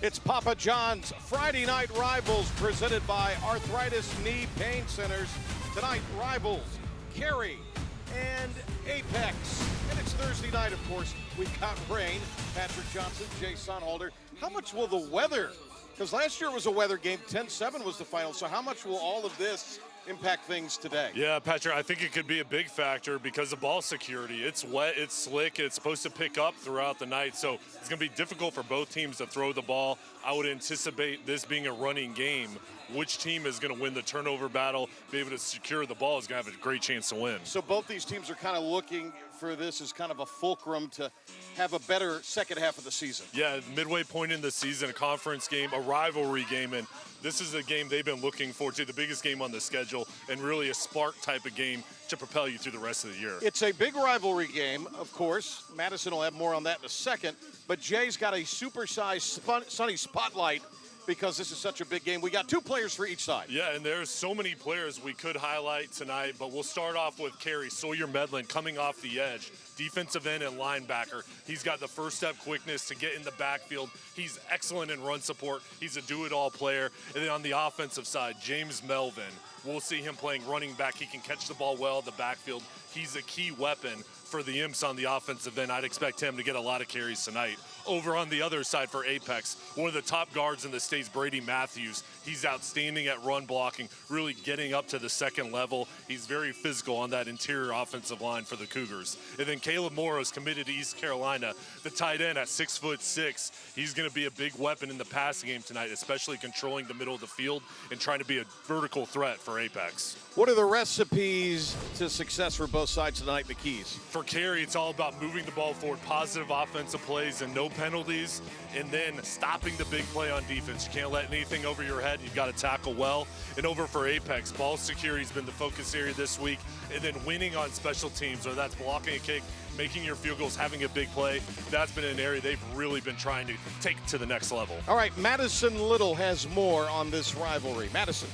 It's Papa John's Friday Night Rivals presented by Arthritis Knee Pain Centers. Tonight, rivals, Cary and Apex. And it's Thursday night, of course. We've got rain. Patrick Johnson, Jay Sonhalder. How much will the weather, because last year was a weather game, 10-7 was the final, so how much will all of this impact things today? Yeah, Patrick, I think it could be a big factor because of ball security. It's wet, it's slick, it's supposed to pick up throughout the night, so it's going to be difficult for both teams to throw the ball. I would anticipate this being a running game. Which team is going to win the turnover battle, be able to secure the ball, is going to have a great chance to win. So both these teams are kind of looking for this as kind of a fulcrum to have a better second half of the season. Yeah, midway point in the season, a conference game, a rivalry game, and this is a game they've been looking forward to, the biggest game on the schedule, and really a spark type of game to propel you through the rest of the year. It's a big rivalry game, of course. Madison will have more on that in a second, but Jay's got a supersized sunny spotlight because this is such a big game. We got two players for each side. Yeah, and there's so many players we could highlight tonight, but we'll start off with Cary, Sawyer Medlin, coming off the edge, defensive end and linebacker. He's got the first step quickness to get in the backfield. He's excellent in run support. He's a do-it-all player. And then on the offensive side, James Melvin. We'll see him playing running back. He can catch the ball well in the backfield. He's a key weapon for the Imps on the offensive end. I'd expect him to get a lot of carries tonight. Over on the other side for Apex, one of the top guards in the state's Brady Matthews. He's outstanding at run blocking, really getting up to the second level. He's very physical on that interior offensive line for the Cougars. And then Caleb Morrow's committed to East Carolina, the tight end at 6'6". He's going to be a big weapon in the passing game tonight, especially controlling the middle of the field and trying to be a vertical threat for Apex. What are the recipes to success for both sides tonight, the keys? For Cary, it's all about moving the ball forward, positive offensive plays and no penalties, and then stopping the big play on defense. You can't let anything over your head. You've got to tackle well. And over for Apex, ball security has been the focus area this week, and then winning on special teams, whether that's blocking a kick, making your field goals, having a big play. That's been an area they've really been trying to take to the next level. All right, Madison Little has more on this rivalry. Madison.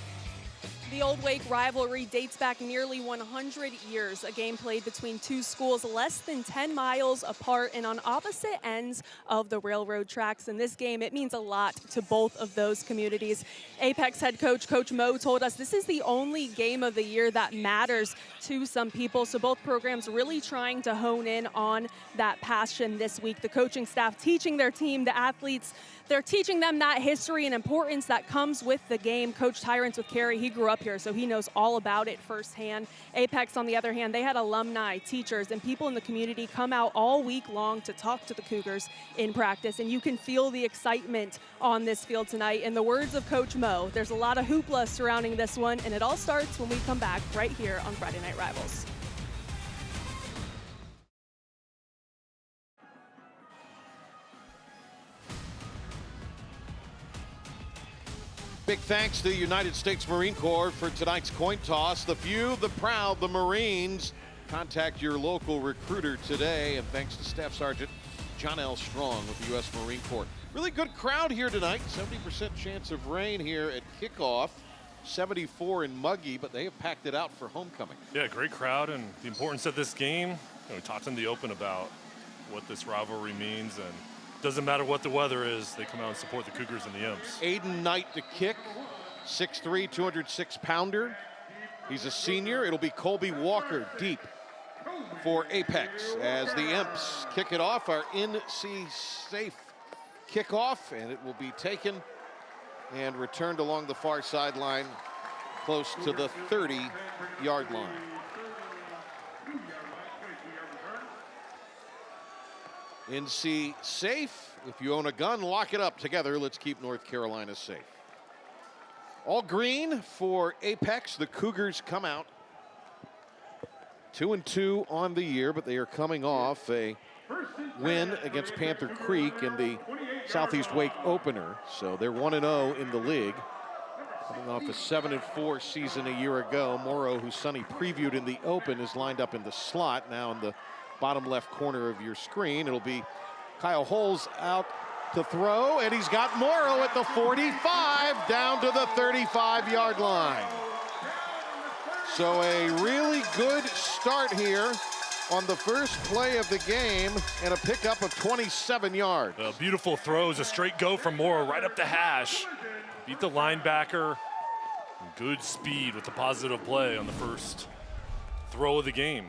The Old Wake rivalry dates back nearly 100 years, a game played between two schools less than 10 miles apart and on opposite ends of the railroad tracks. In this game, it means a lot to both of those communities. Apex head coach, Coach Mo, told us this is the only game of the year that matters to some people, so both programs really trying to hone in on that passion this week. The coaching staff teaching their team, the athletes, they're teaching them that history and importance that comes with the game. Coach Tyrants with Cary, he grew up here, so he knows all about it firsthand. Apex, on the other hand, they had alumni, teachers, and people in the community come out all week long to talk to the Cougars in practice, and you can feel the excitement on this field tonight. In the words of Coach Mo, there's a lot of hoopla surrounding this one, and it all starts when we come back right here on Friday Night Rivals. Big thanks to the United States Marine Corps for tonight's coin toss. The few, the proud, the Marines. Contact your local recruiter today. And thanks to Staff Sergeant John L. Strong with the U.S. Marine Corps. Really good crowd here tonight. 70% chance of rain here at kickoff. 74 in muggy, but they have packed it out for homecoming. Yeah, great crowd, and the importance of this game. We talked in the open about what this rivalry means, and doesn't matter what the weather is, they come out and support the Cougars and the Imps. Aiden Knight to kick, 6'3", 206-pounder. He's a senior. It'll be Colby Walker deep for Apex as the Imps kick it off. Our NC safe kickoff, and it will be taken and returned along the far sideline close to the 30-yard line. NC safe. If you own a gun, lock it up. Together, let's keep North Carolina safe. All green for Apex. The Cougars come out 2-2 on the year, but they are coming off a win against Panther Creek in the Southeast Wake opener. So they're 1-0 in the league. Coming off a 7-4 season a year ago. Morrow, who Sonny previewed in the open, is lined up in the slot now in the bottom left corner of your screen. It'll be Kyle Holes out to throw, and he's got Morrow at the 45 down to the 35-yard line. So a really good start here on the first play of the game and a pickup of 27 yards. Beautiful throws, a straight go from Morrow right up the hash. Beat the linebacker. Good speed with the positive play on the first throw of the game.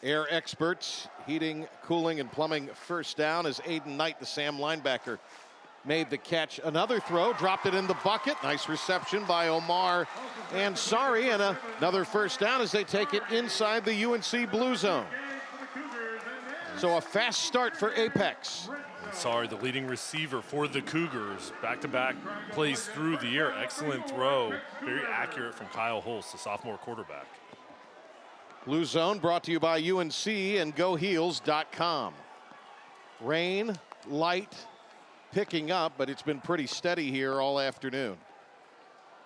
Air experts, heating, cooling, and plumbing first down as Aiden Knight, the Sam linebacker, made the catch. Another throw, dropped it in the bucket. Nice reception by Omar Ansari, and another first down as they take it inside the UNC blue zone. So a fast start for Apex. Ansari, the leading receiver for the Cougars. Back-to-back plays through the air. Excellent throw. Very accurate from Kyle Holst, the sophomore quarterback. Blue Zone brought to you by UNC and GoHeels.com. Rain, light, picking up, but it's been pretty steady here all afternoon.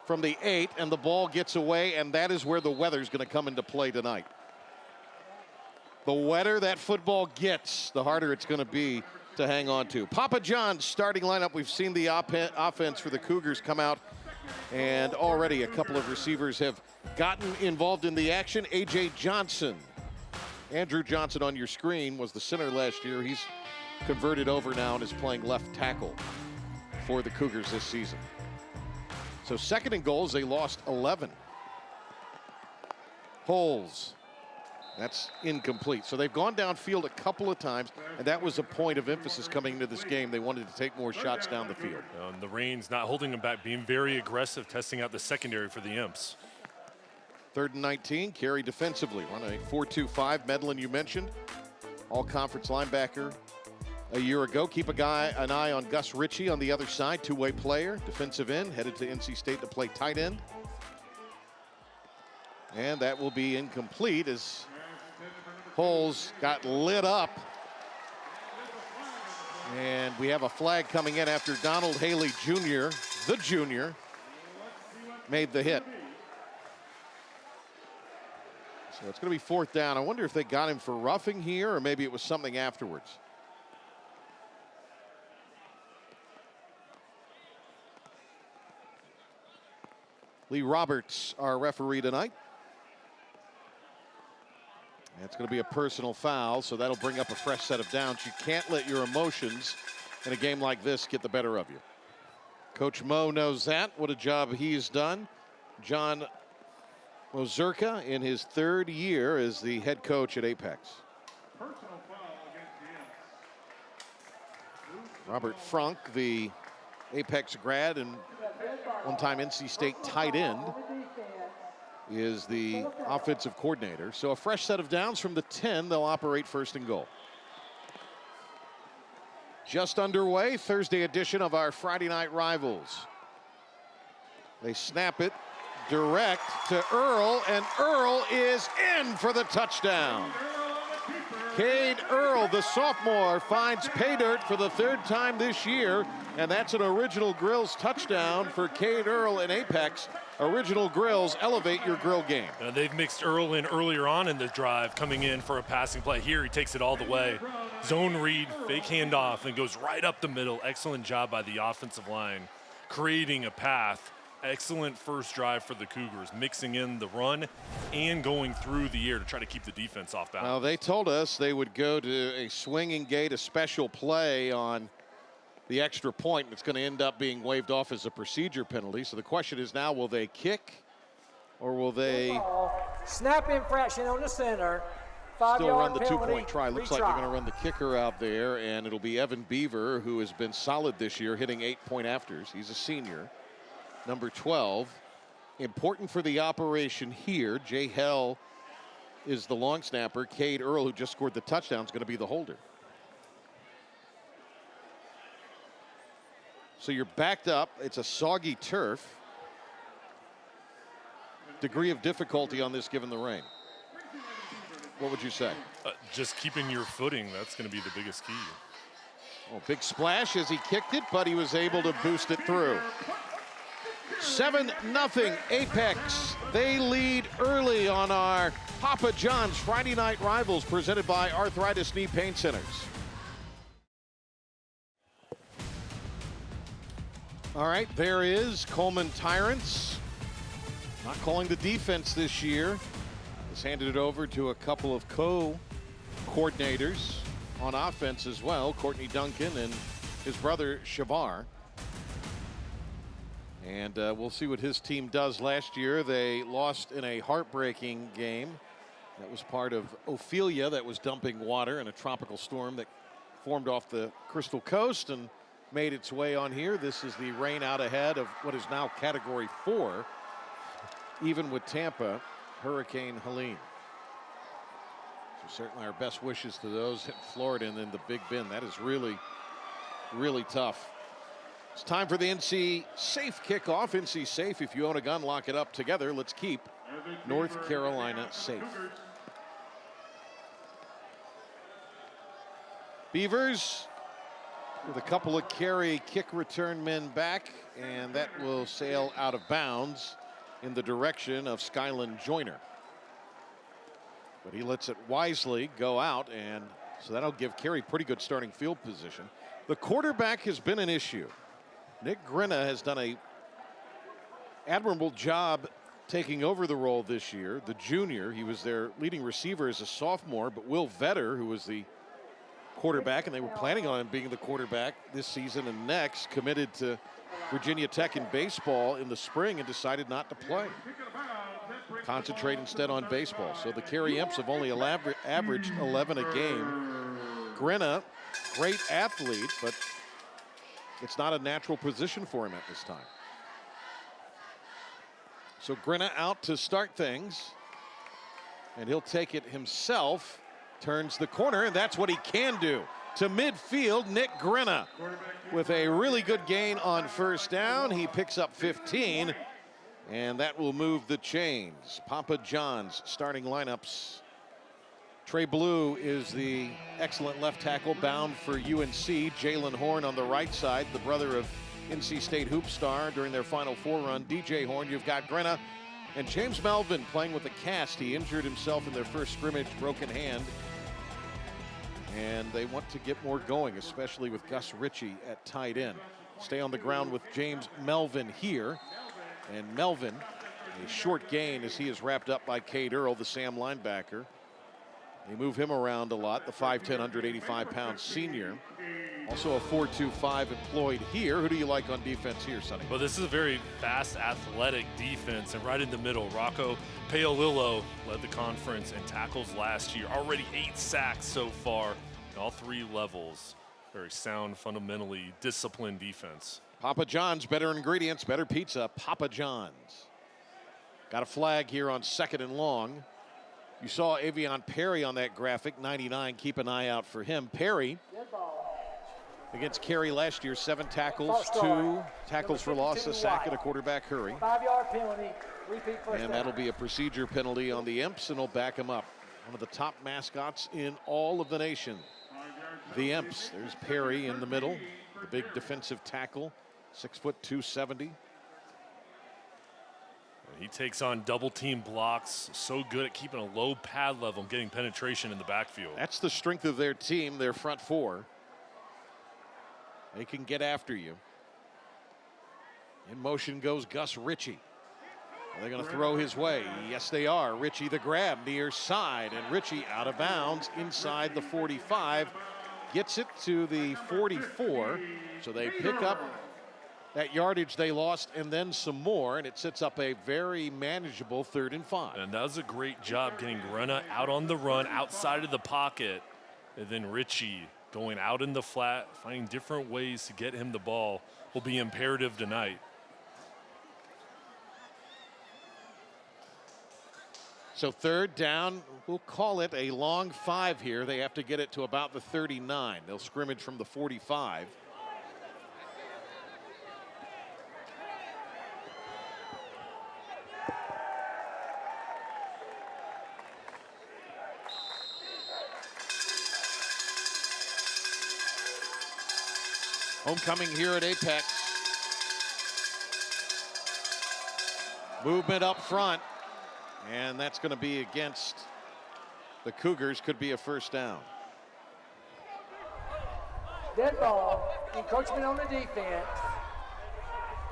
From the 8, and the ball gets away, and that is where the weather's going to come into play tonight. The wetter that football gets, the harder it's going to be to hang on to. Papa John's starting lineup. We've seen the offense for the Cougars come out, and already a couple of receivers have gotten involved in the action. A.J. Johnson. Andrew Johnson on your screen was the center last year. He's converted over now and is playing left tackle for the Cougars this season. So second and goals, they lost 11. Holes. That's incomplete. So they've gone downfield a couple of times, and that was a point of emphasis coming into this game. They wanted to take more shots down the field. And the Rain's not holding them back, being very aggressive, testing out the secondary for the Imps. 3rd and 19, Cary defensively. Run a 4-2-5. Medlin, you mentioned, all-conference linebacker a year ago. Keep an eye on Gus Ritchie on the other side, two-way player, defensive end, headed to NC State to play tight end. And that will be incomplete as Holes got lit up. And we have a flag coming in after Donald Haley Jr., the junior, made the hit. So it's going to be 4th down. I wonder if they got him for roughing here, or maybe it was something afterwards. Lee Roberts, our referee tonight. It's going to be a personal foul, so that'll bring up a fresh set of downs. You can't let your emotions in a game like this get the better of you. Coach Mo knows that. What a job he's done. John Mozurka in his 3rd year as the head coach at Apex. Robert Frank, the Apex grad and one-time NC State tight end, is the offensive coordinator. So a fresh set of downs from the 10. They'll operate 1st and goal. Just underway, Thursday edition of our Friday Night Rivals. They snap it direct to Earl, and Earl is in for the touchdown. Cade Earl, the sophomore, finds pay dirt for the 3rd time this year, and that's an Original Grills touchdown for Cade Earl in Apex. Original Grills, elevate your grill game. They've mixed Earl in earlier on in the drive, coming in for a passing play. Here he takes it all the way. Zone read, fake handoff, and goes right up the middle. Excellent job by the offensive line, creating a path. Excellent first drive for the Cougars, mixing in the run and going through the air to try to keep the defense off balance. Well, they told us they would go to a swinging gate, a special play on the extra point. It's going to end up being waved off as a procedure penalty. So the question is now, will they kick or will they snap infraction on the center? Still run the 2-point try. Looks like they're going to run the kicker out there, and it'll be Evan Beaver, who has been solid this year, hitting 8-point afters. He's a senior. Number 12, important for the operation here. Jay Hell is the long snapper. Cade Earl, who just scored the touchdown, is going to be the holder. So you're backed up. It's a soggy turf. Degree of difficulty on this given the rain. What would you say? Just keeping your footing, that's going to be the biggest key. Oh, big splash as he kicked it, but he was able to boost it through. 7-0 Apex. They lead early on our Papa John's Friday Night Rivals, presented by Arthritis Knee Pain Centers. All right, there is Coleman Tyrants. Not calling the defense this year. Has handed it over to a couple of co-coordinators on offense as well, Courtney Duncan and his brother Shavar. And we'll see what his team does. Last year they lost in a heartbreaking game. That was part of Ophelia that was dumping water in a tropical storm that formed off the Crystal Coast and made its way on here. This is the rain out ahead of what is now Category 4, even with Tampa, Hurricane Helene. So certainly our best wishes to those in Florida and in the Big Bend. That is really, really tough. It's time for the NC Safe kickoff. NC Safe, if you own a gun, lock it up together. Let's keep North Carolina safe. Beavers with a couple of Cary kick return men back, and that will sail out of bounds in the direction of Skyland Joyner. But he lets it wisely go out, and so that'll give Cary pretty good starting field position. The quarterback has been an issue. Nick Grinna has done a admirable job taking over the role this year. The junior, he was their leading receiver as a sophomore, but Will Vetter, who was the quarterback, and they were planning on him being the quarterback this season and next, committed to Virginia Tech in baseball in the spring and decided not to play. Concentrate instead on baseball. So the Cary Imps have only averaged 11 a game. Grinna, great athlete, but it's not a natural position for him at this time. So Grinna out to start things, and he'll take it himself. Turns the corner, and that's what he can do. To midfield, Nick Grinna with a really good gain on first down. He picks up 15, and that will move the chains. Papa John's starting lineups. Trey Blue is the excellent left tackle bound for UNC. Jalen Horn on the right side, the brother of NC State hoop star during their Final Four run. DJ Horn, you've got Grinna, and James Melvin playing with a cast. He injured himself in their first scrimmage, broken hand. And they want to get more going, especially with Gus Ritchie at tight end. Stay on the ground with James Melvin here. And Melvin, a short gain as he is wrapped up by Cade Earl, the Sam linebacker. They move him around a lot, the 5'10", 185-pound senior. Also a 4.25 employed here. Who do you like on defense here, Sonny? Well, this is a very fast, athletic defense, and right in the middle, Rocco Paolillo led the conference in tackles last year. Already 8 sacks so far at all 3 levels. Very sound, fundamentally disciplined defense. Papa John's, better ingredients, better pizza. Papa John's. Got a flag here on 2nd and long. You saw Avion Perry on that graphic, 99. Keep an eye out for him. Perry against Cary last year, 7 tackles, 2 tackles for loss, a sack, and a quarterback hurry. 5-yard penalty, repeat first And down. that'll be a procedure penalty on the Imps, and will back him up. One of the top mascots in all of the nation. The Imps. There's Perry in the middle, the big defensive tackle, 6 foot 270. He takes on double team blocks, so good at keeping a low pad level and getting penetration in the backfield. That's the strength of their team, their front 4. They can get after you. In motion goes Gus Ritchie. Are they going to throw his way? Yes, they are. Ritchie the grab near side, and Ritchie out of bounds inside the 45. Gets it to the 44, so they pick up that yardage they lost and then some more, and it sets up a very manageable 3rd and 5. And that was a great job getting Grinna out on the run, outside of the pocket, and then Ritchie going out in the flat, finding different ways to get him the ball will be imperative tonight. So 3rd down, we'll call it a long 5 here. They have to get it to about the 39. They'll scrimmage from the 45. Homecoming here at Apex. Movement up front, and that's going to be against the Cougars. Could be a first down. Dead ball, encroachment on the defense.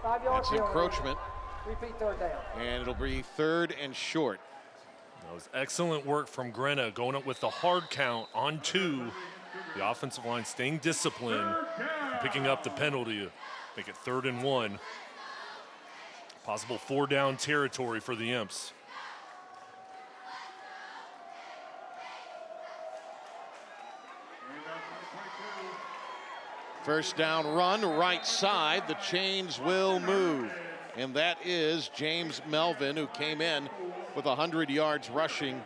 5-yard That's penalty. encroachment, Repeat 3rd down. and it'll be 3rd and short. That was excellent work from Grenna, going up with the hard count on 2. The offensive line staying disciplined, picking up the penalty to make it 3rd and 1. Possible 4-down territory for the Imps. First down run, right side. The chains will move. And that is James Melvin, who came in with 100 yards rushing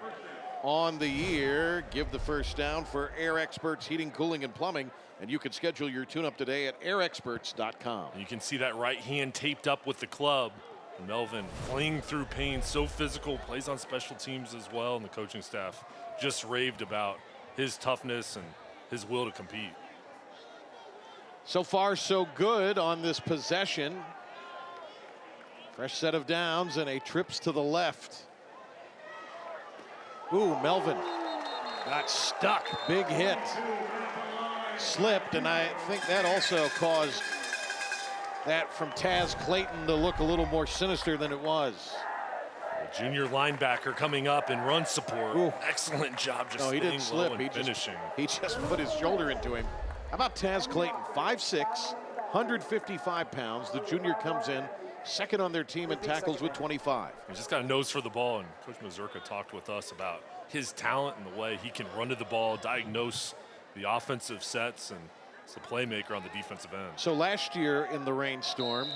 on the year. Give the first down for Air Experts Heating, Cooling, and Plumbing. And you can schedule your tune-up today at airexperts.com. You can see that right hand taped up with the club. Melvin playing through pain, so physical, plays on special teams as well, and the coaching staff just raved about his toughness and his will to compete. So far, so good on this possession. Fresh set of downs and a trips to the left. Ooh, Melvin got stuck. Big hit. Slipped, and I think that also caused that from Taz Clayton to look a little more sinister than it was. The junior linebacker coming up in run support. Ooh. Excellent job just No, he didn't staying low slip. and finishing. He just put his shoulder into him. How about Taz Clayton? 5'6", 155 pounds. The junior comes in second on their team in tackles with 25. He's just got a nose for the ball, and Coach Mazurka talked with us about his talent and the way he can run to the ball, diagnose the offensive sets, and it's the playmaker on the defensive end. So last year in the rainstorm,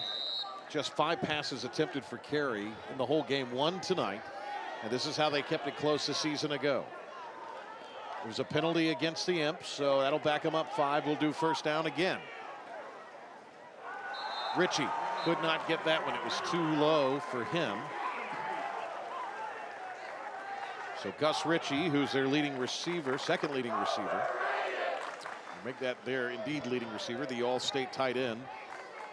just 5 passes attempted for Cary in the whole game, 1 tonight. And this is how they kept it close a season ago. There's a penalty against the Imps, so that'll back them up 5. We'll do first down again. Ritchie could not get that one. It was too low for him. So Gus Ritchie, who's their leading receiver, second leading receiver. Make that their indeed leading receiver, the all-state tight end.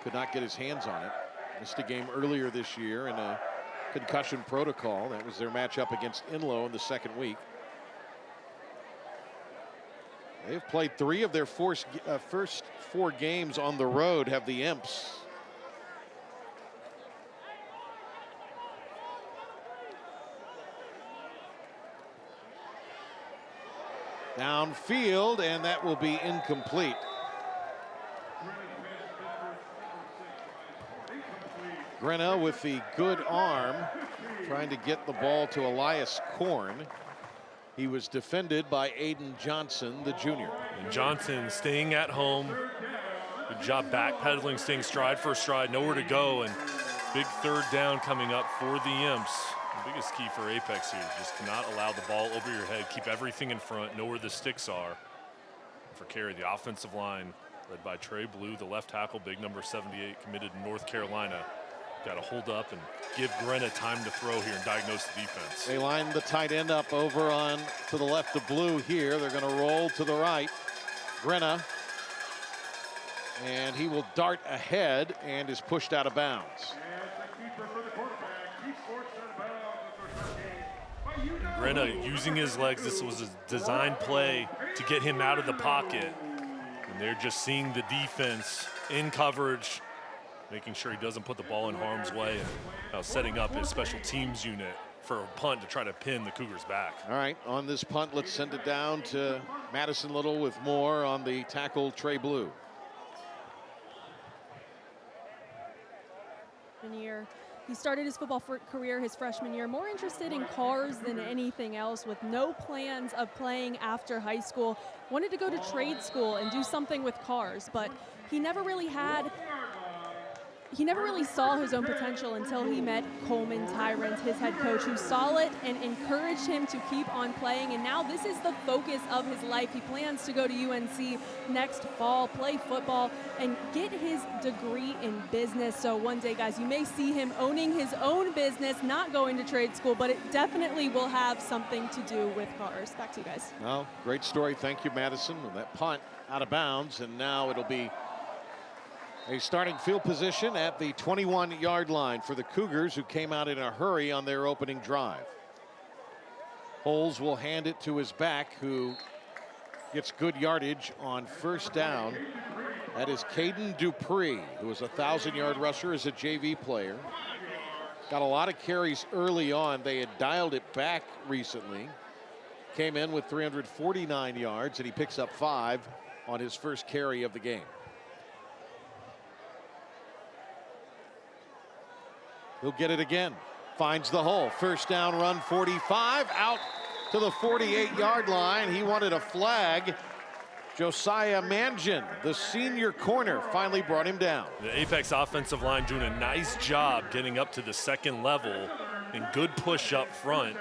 Could not get his hands on it. Missed a game earlier this year in a concussion protocol. That was their matchup against Inlow in the second week. They've played 3 of their first 4 games on the road, have the Imps. Downfield, and that will be incomplete. Grenna with the good arm, trying to get the ball to Elias Korn. He was defended by Aiden Johnson, the junior. And Johnson staying at home. Good job backpedaling, staying stride for stride, nowhere to go, and big 3rd down coming up for the Imps. The biggest key for Apex here, just cannot allow the ball over your head, keep everything in front, know where the sticks are. For Cary, the offensive line, led by Trey Blue, the left tackle, big number 78, committed to North Carolina. Got to hold up and give Grenna time to throw here and diagnose the defense. They line the tight end up over on to the left of Blue here. They're going to roll to the right. Grenna, and he will dart ahead and is pushed out of bounds. Grenna using his legs. This was a design play to get him out of the pocket. And they're just seeing the defense in coverage, making sure he doesn't put the ball in harm's way, and now setting up his special teams unit for a punt to try to pin the Cougars back. All right, on this punt, let's send it down to Madison Little with more on the tackle, Trey Blue. He started his football career his freshman year more interested in cars than anything else, with no plans of playing after high school. Wanted to go to trade school and do something with cars, but he never really saw his own potential until he met Coleman Tyrant, his head coach, who saw it and encouraged him to keep on playing. And now this is the focus of his life. He plans to go to UNC next fall, play football, and get his degree in business. So one day, guys, you may see him owning his own business, not going to trade school, but it definitely will have something to do with cars. Back to you guys. Well, great story. Thank you, Madison. And that punt out of bounds, and now it'll be a starting field position at the 21-yard line for the Cougars, who came out in a hurry on their opening drive. Holes will hand it to his back, who gets good yardage on first down. That is Caden Dupree, who was a 1,000-yard rusher as a JV player. Got a lot of carries early on. They had dialed it back recently. Came in with 349 yards, and he picks up 5 on his first carry of the game. He'll get it again. Finds the hole. First down run, 45, out to the 48-yard line. He wanted a flag. Josiah Mangin, the senior corner, finally brought him down. The Apex offensive line doing a nice job getting up to the second level, and good push up front.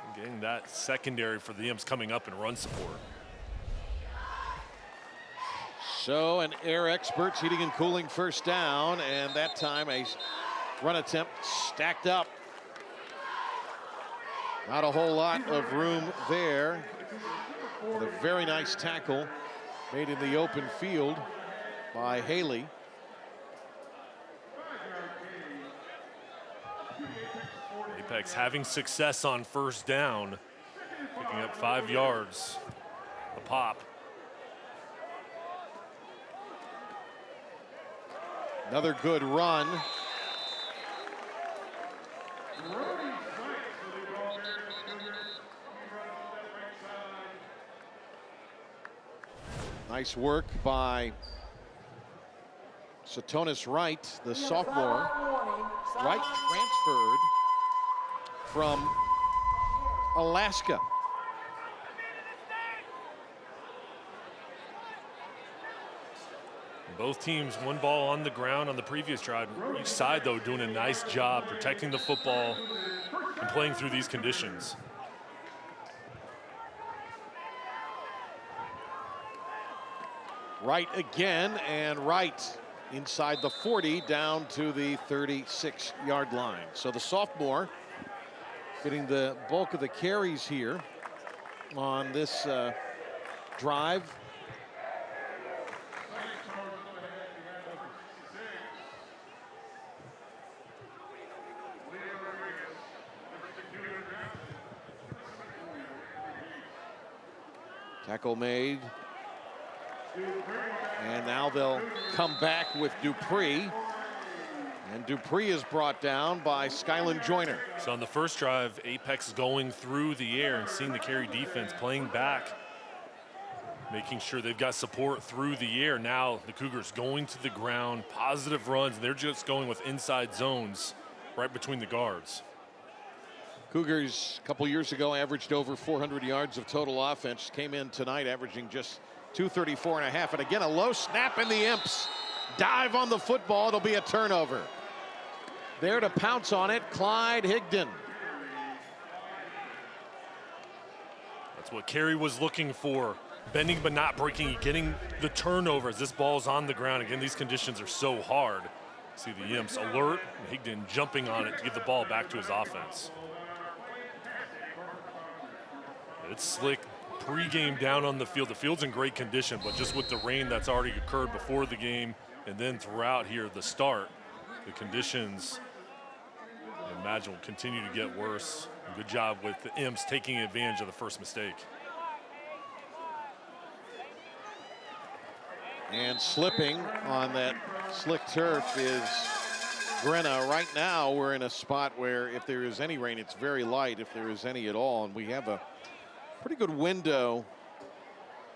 And getting that secondary for the Imps coming up in run support. So an air experts heating and cooling first down, and that time a run attempt stacked up. Not a whole lot of room there. But a very nice tackle made in the open field by Haley. Apex having success on first down, picking up 5 yards a pop. Another good run. Nice work by Satonis Wright, the sophomore. Wright transferred from Alaska. Both teams, one ball on the ground on the previous drive. Each side, though, doing a nice job protecting the football and playing through these conditions. Wright again, and Wright inside the 40 down to the 36-yard line. So the sophomore getting the bulk of the carries here on this drive. Tackle made. And now they'll come back with Dupree. And Dupree is brought down by Skyland Joyner. So on the first drive, Apex going through the air and seeing the Cary defense playing back, making sure they've got support through the air. Now the Cougars going to the ground, positive runs. They're just going with inside zones right between the guards. Cougars a couple years ago averaged over 400 yards of total offense. Came in tonight averaging just 234 and a half. And again, a low snap, and the Imps dive on the football. It'll be a turnover. There to pounce on it, Clyde Higdon. That's what Cary was looking for. Bending but not breaking, getting the turnovers. This ball's on the ground. Again, these conditions are so hard. See the Imps alert, and Higdon jumping on it to get the ball back to his offense. It's slick pre-game down on the field. The field's in great condition, but just with the rain that's already occurred before the game and then throughout here, the start, the conditions, I imagine, will continue to get worse. Good job with the Imps taking advantage of the first mistake. And slipping on that slick turf is Grenna. Right now, we're in a spot where if there is any rain, it's very light, if there is any at all. And we have a pretty good window,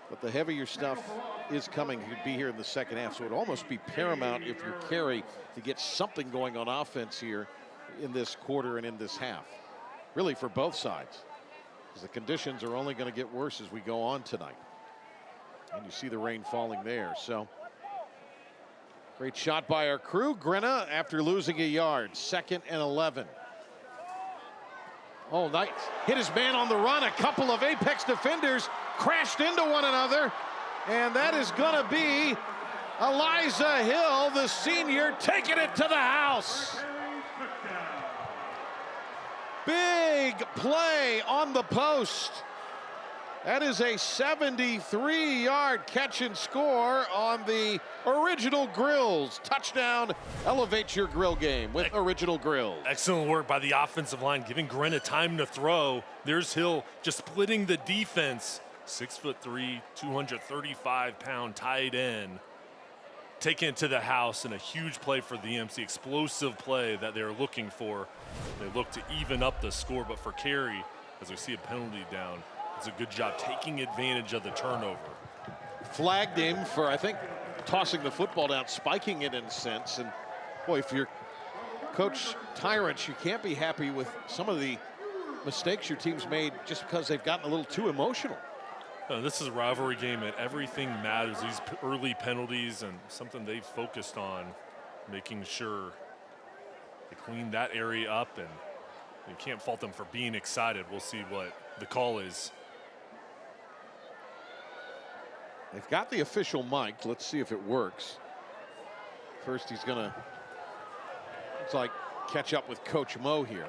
but the heavier stuff is coming. Could be here in the second half, so it would almost be paramount if you're Cary to get something going on offense here in this quarter and in this half. Really for both sides, because the conditions are only going to get worse as we go on tonight. And you see the rain falling there. So great shot by our crew. Grenna after losing a yard, 2nd and 11. Oh, nice. Hit his man on the run. A couple of Apex defenders crashed into one another. And that is going to be Eliza Hill, the senior, taking it to the house. Big play on the post. That is a 73-yard catch and score on the Original Grills. Touchdown elevates your grill game with Original Grills. Excellent work by the offensive line, giving Grenna time to throw. There's Hill just splitting the defense. 6'3", 235-pound tight end. taking it to the house and a huge play for the Imps, the explosive play that they're looking for. They look to even up the score, but for Cary, as we see a penalty down, it's a good job taking advantage of the turnover. Flagged him for, I think, tossing the football down, spiking it in a sense. And boy, if you're Coach Tyrants, you can't be happy with some of the mistakes your team's made just because they've gotten a little too emotional. This is a rivalry game and everything matters. These early penalties and something they've focused on, making sure they clean that area up, and you can't fault them for being excited. We'll see what the call is. They've got the official mic. Let's see if it works. First, he's gonna, looks like, catch up with Coach Mo here.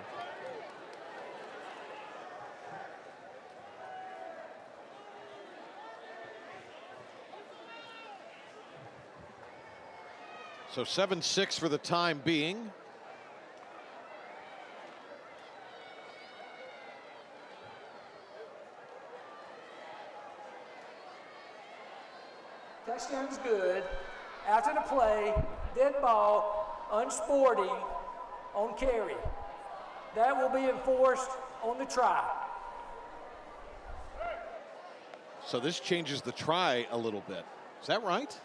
So 7-6 for the time being. Touchdown's good. After the play, dead ball, unsporting on Cary. That will be enforced on the try. So this changes the try a little bit. Is that right?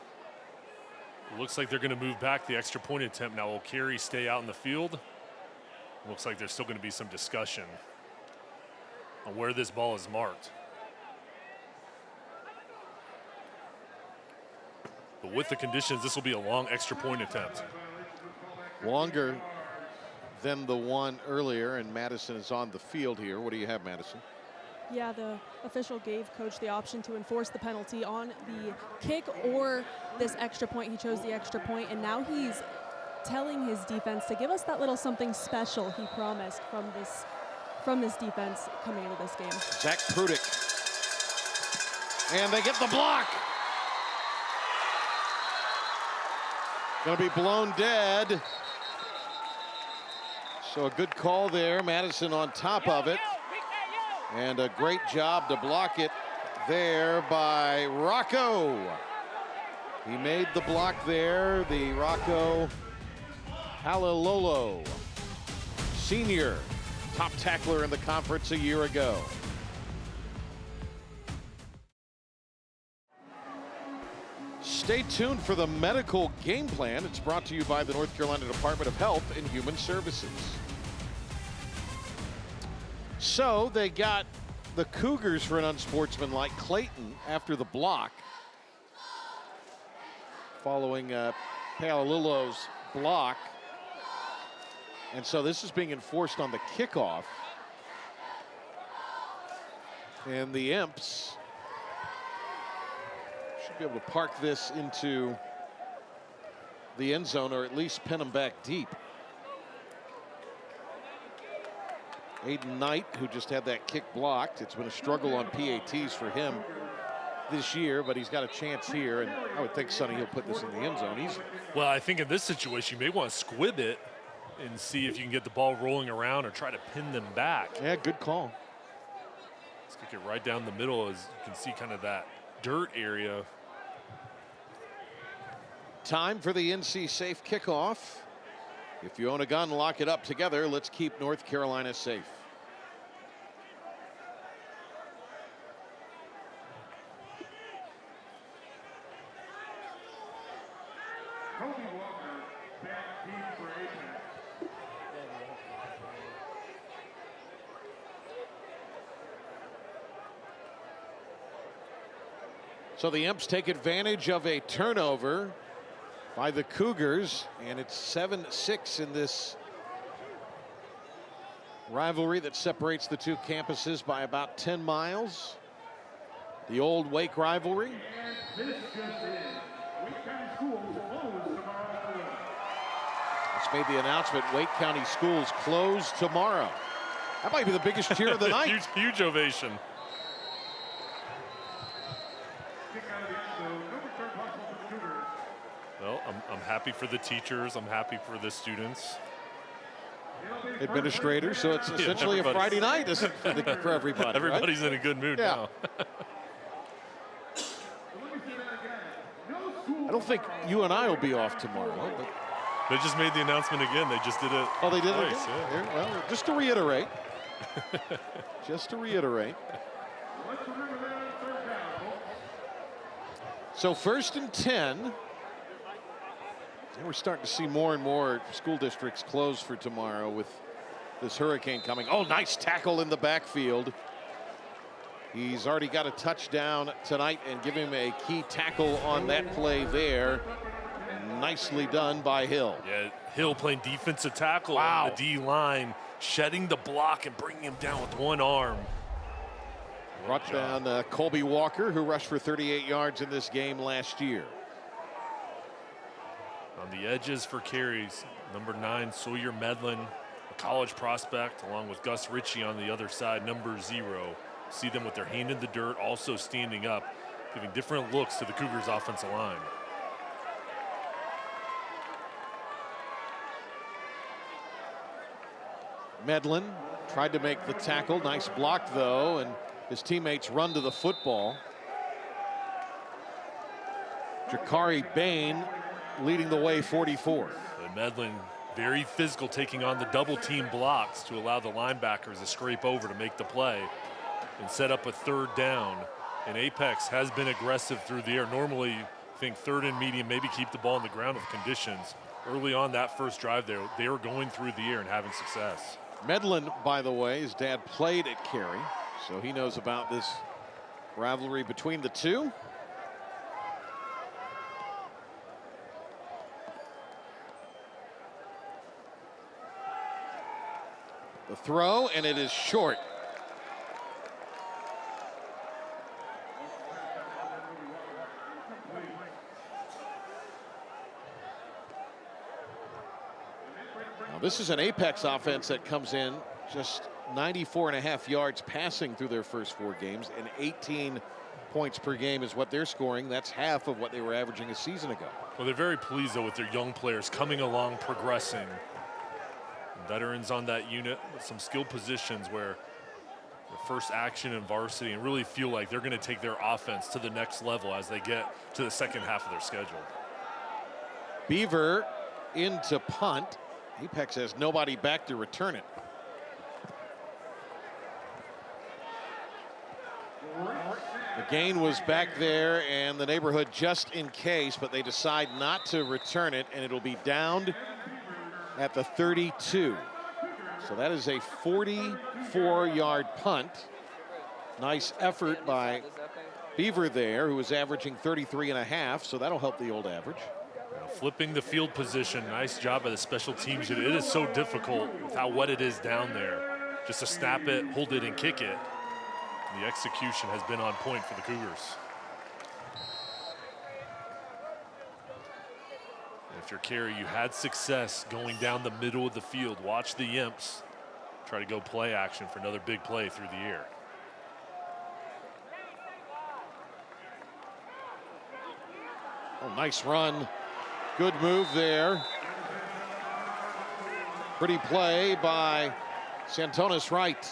Looks like they're going to move back the extra point attempt. Now, will Cary stay out in the field? Looks like there's still going to be some discussion on where this ball is marked. But with the conditions, this will be a long extra point attempt. Longer than the one earlier, and Madison is on the field here. What do you have, Madison? Yeah, the official gave Coach the option to enforce the penalty on the kick or this extra point. He chose the extra point, and now he's telling his defense to give us that little something special he promised from this defense coming into this game. Zach Prudick. And they get the block. Gonna be blown dead. So a good call there. Madison on top of it. And a great job to block it there by Rocco. He made the block there. The Rocco Halilolo, senior, top tackler in the conference a year ago. Stay tuned for the medical game plan. It's brought to you by the North Carolina Department of Health and Human Services. So they got the Cougars for an unsportsmanlike Clayton after the block, following Paolilo's block. And so this is being enforced on the kickoff. And the Imps should be able to park this into the end zone, or at least pin them back deep. Aiden Knight, who just had that kick blocked. It's been a struggle on PATs for him this year, but he's got a chance here, and I would think Sonny he'll put this in the end zone easily. Well, I think in this situation, you may want to squib it and see if you can get the ball rolling around or try to pin them back. Yeah, good call. Let's kick it right down the middle, as you can see kind of that dirt area. Time for the NC Safe kickoff. If you own a gun, lock it up together. Let's keep North Carolina safe. So the Imps take advantage of a turnover by the Cougars, and it's 7-6 in this rivalry that separates the two campuses by about 10 miles. The old Wake rivalry. This made the announcement, Wake County Schools closed tomorrow. That might be the biggest cheer of the night. Huge ovation. Well, I'm happy for the teachers. I'm happy for the students. Administrators, so it's essentially a Friday night, isn't it, for everybody? Everybody's right? in a good mood now. I don't think you and I will be off tomorrow. But They just made the announcement again. They just did it. oh, they did it twice, again? yeah. Well, just to reiterate. Just to reiterate. So 1st and 10. And we're starting to see more and more school districts close for tomorrow with this hurricane coming. Oh, nice tackle in the backfield. He's already got a touchdown tonight, and give him a key tackle on that play there. Nicely done by Hill. Yeah, Hill playing defensive tackle on the D line, shedding the block and bringing him down with one arm. Brought down Colby Walker, who rushed for 38 yards in this game last year. On the edges for Cary's, number 9, Sawyer Medlin, a college prospect, along with Gus Ritchie on the other side, number 0. See them with their hand in the dirt, also standing up, giving different looks to the Cougars' offensive line. Medlin tried to make the tackle. Nice block, though, and his teammates run to the football. Cary Bain leading the way, 44. And Medlin, very physical, taking on the double team blocks to allow the linebackers to scrape over to make the play and set up a 3rd down. And Apex has been aggressive through the air. Normally, I think 3rd and medium, maybe keep the ball on the ground with conditions. Early on that first drive there, they were going through the air and having success. Medlin, by the way, his dad played at Cary, so he knows about this rivalry between the two. The throw, and it is short. Now, this is an Apex offense that comes in just 94.5 yards passing through their first 4 games, and 18 points per game is what they're scoring. That's half of what they were averaging a season ago. Well, they're very pleased, though, with their young players coming along, progressing. Veterans on that unit with some skilled positions where the first action in varsity, and really feel like they're going to take their offense to the next level as they get to the second half of their schedule. Beaver into punt. Apex has nobody back to return it. The gain was back there and the neighborhood just in case, but they decide not to return it, and it'll be downed at the 32. So that is a 44-yard punt. Nice effort by Beaver there, who was averaging 33.5, so that'll help the old average. Flipping the field position, nice job by the special teams unit. It is so difficult with how wet it is down there. Just to snap it, hold it, and kick it. The execution has been on point for the Cougars. And if you're Cary, you had success going down the middle of the field. Watch the Imps try to go play action for another big play through the air. Oh, nice run. Good move there. Pretty play by Santonis Wright.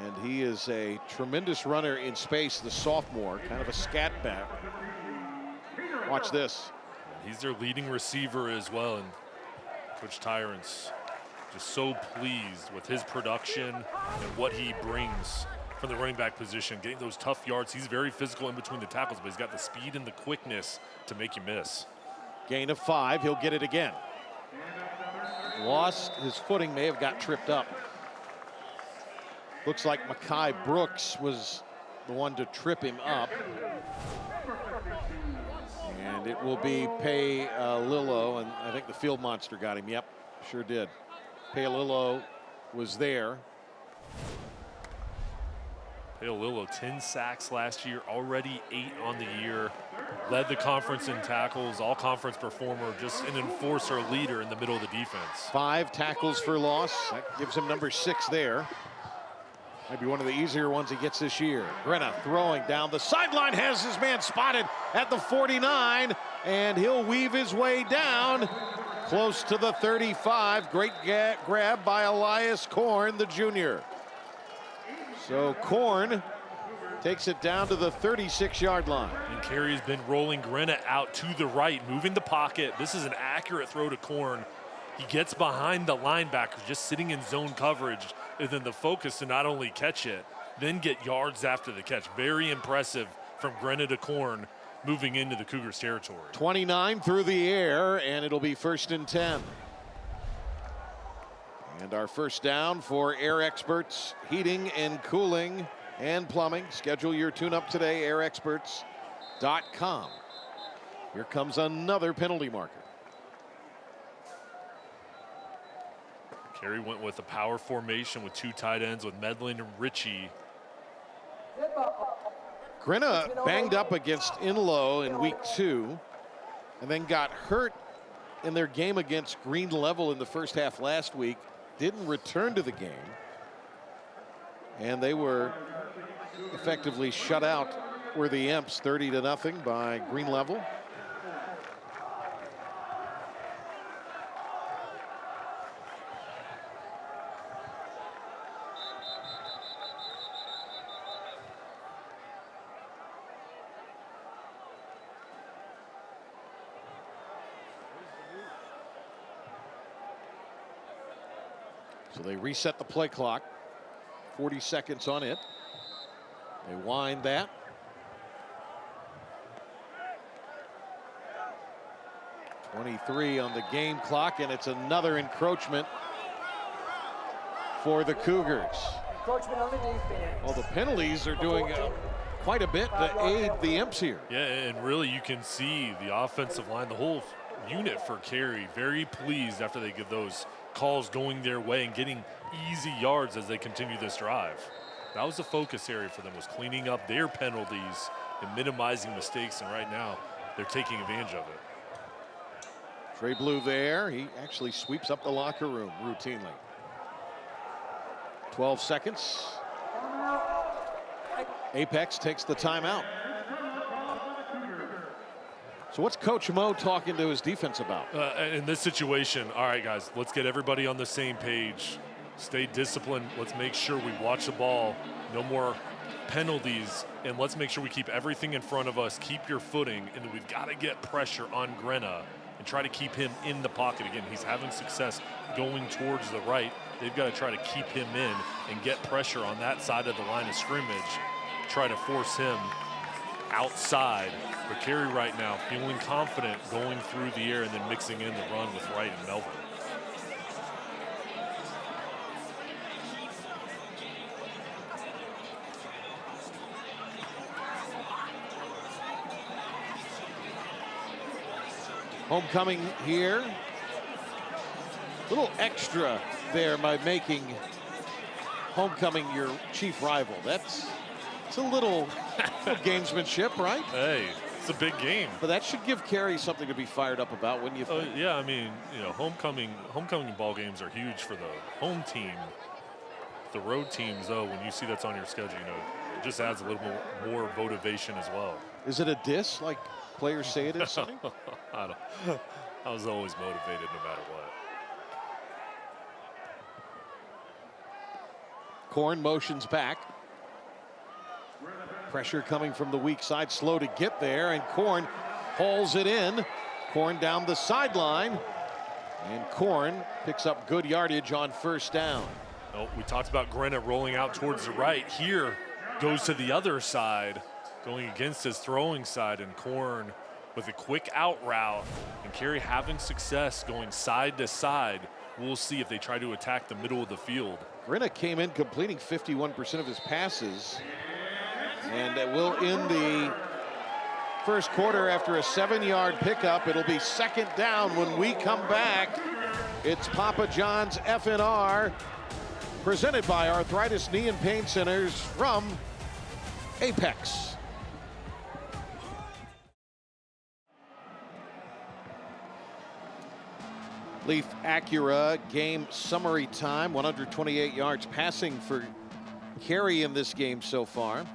And he is a tremendous runner in space, the sophomore, kind of a scat back. Watch this. He's their leading receiver as well, and Coach Tyrant's just so pleased with his production and what he brings from the running back position, getting those tough yards. He's very physical in between the tackles, but he's got the speed and the quickness to make you miss. Gain of 5, he'll get it again. Lost his footing, may have got tripped up. Looks like Makai Brooks was the one to trip him up. And it will be Paylillo, and I think the field monster got him. Yep, sure did. Paylillo was there. Paylillo, 10 sacks last year, already 8 on the year. Led the conference in tackles, all-conference performer, just an enforcer, leader in the middle of the defense. 5 tackles for loss. That gives him number 6 there. Maybe one of the easier ones he gets this year. Grena throwing down the sideline, has his man spotted at the 49, and he'll weave his way down close to the 35. Great grab by Elias Korn, the junior. So Korn takes it down to the 36-yard line. And Cary's been rolling Grenna out to the right, moving the pocket. This is an accurate throw to Korn. He gets behind the linebacker, just sitting in zone coverage, and then the focus to not only catch it, then get yards after the catch. Very impressive from Grenna to Korn, moving into the Cougars territory. 29 through the air, and it'll be 1st and 10. And our first down for Air Experts Heating and Cooling and Plumbing. Schedule your tune-up today, airexperts.com. Here comes another penalty marker. Cary went with a power formation with 2 tight ends with Medlin and Ritchie. Grenna banged up against Inlow in week 2 and then got hurt in their game against Green Level in the first half last week. Didn't return to the game. And they were effectively shut out, were the Imps, 30-0 by Green Level. So they reset the play clock. 40 seconds on it. They wind that. .23 on the game clock, and it's another encroachment for the Cougars. Encroachment on the defense. Well, the penalties are doing quite a bit to aid the Imps here. Yeah, and really you can see the offensive line, the whole unit for Cary, very pleased after they get those calls going their way and getting easy yards as they continue this drive. That was the focus area for them, was cleaning up their penalties and minimizing mistakes, and right now they're taking advantage of it. Trey Blue there. He actually sweeps up the locker room routinely. 12 seconds. Apex takes the timeout. So what's Coach Mo talking to his defense about? In this situation, all right, guys, let's get everybody on the same page. Stay disciplined. Let's make sure we watch the ball. No more penalties. And let's make sure we keep everything in front of us. Keep your footing. And we've got to get pressure on Grenna and try to keep him in the pocket. Again, he's having success going towards the right. They've got to try to keep him in and get pressure on that side of the line of scrimmage. Try to force him outside. But Cary right now feeling confident going through the air and then mixing in the run with Wright and Melvin. Homecoming here. Little extra there by making homecoming your chief rival. It's a little gamesmanship, right? Hey, it's a big game. But that should give Cary something to be fired up about, wouldn't you think? Yeah, I mean, you know, homecoming ball games are huge for the home team. The road teams, though, when you see that's on your schedule, you know, it just adds a little more motivation as well. Is it a diss, like players say it is, Sonny? I was always motivated no matter what. Korn motions back. Pressure coming from the weak side, slow to get there, and Korn hauls it in. Korn down the sideline, and Korn picks up good yardage on first down. Oh, we talked about Grenna rolling out towards the right. Here goes to the other side, going against his throwing side, and Korn with a quick out route, and Cary having success going side to side. We'll see if they try to attack the middle of the field. Grenna came in completing 51% of his passes, and it will end the first quarter after a 7-yard pickup. It'll be second down when we come back. It's Papa John's FNR, presented by Arthritis Knee and Pain Centers from Apex. Leaf Acura game summary time, 128 yards passing for Cary in this game so far.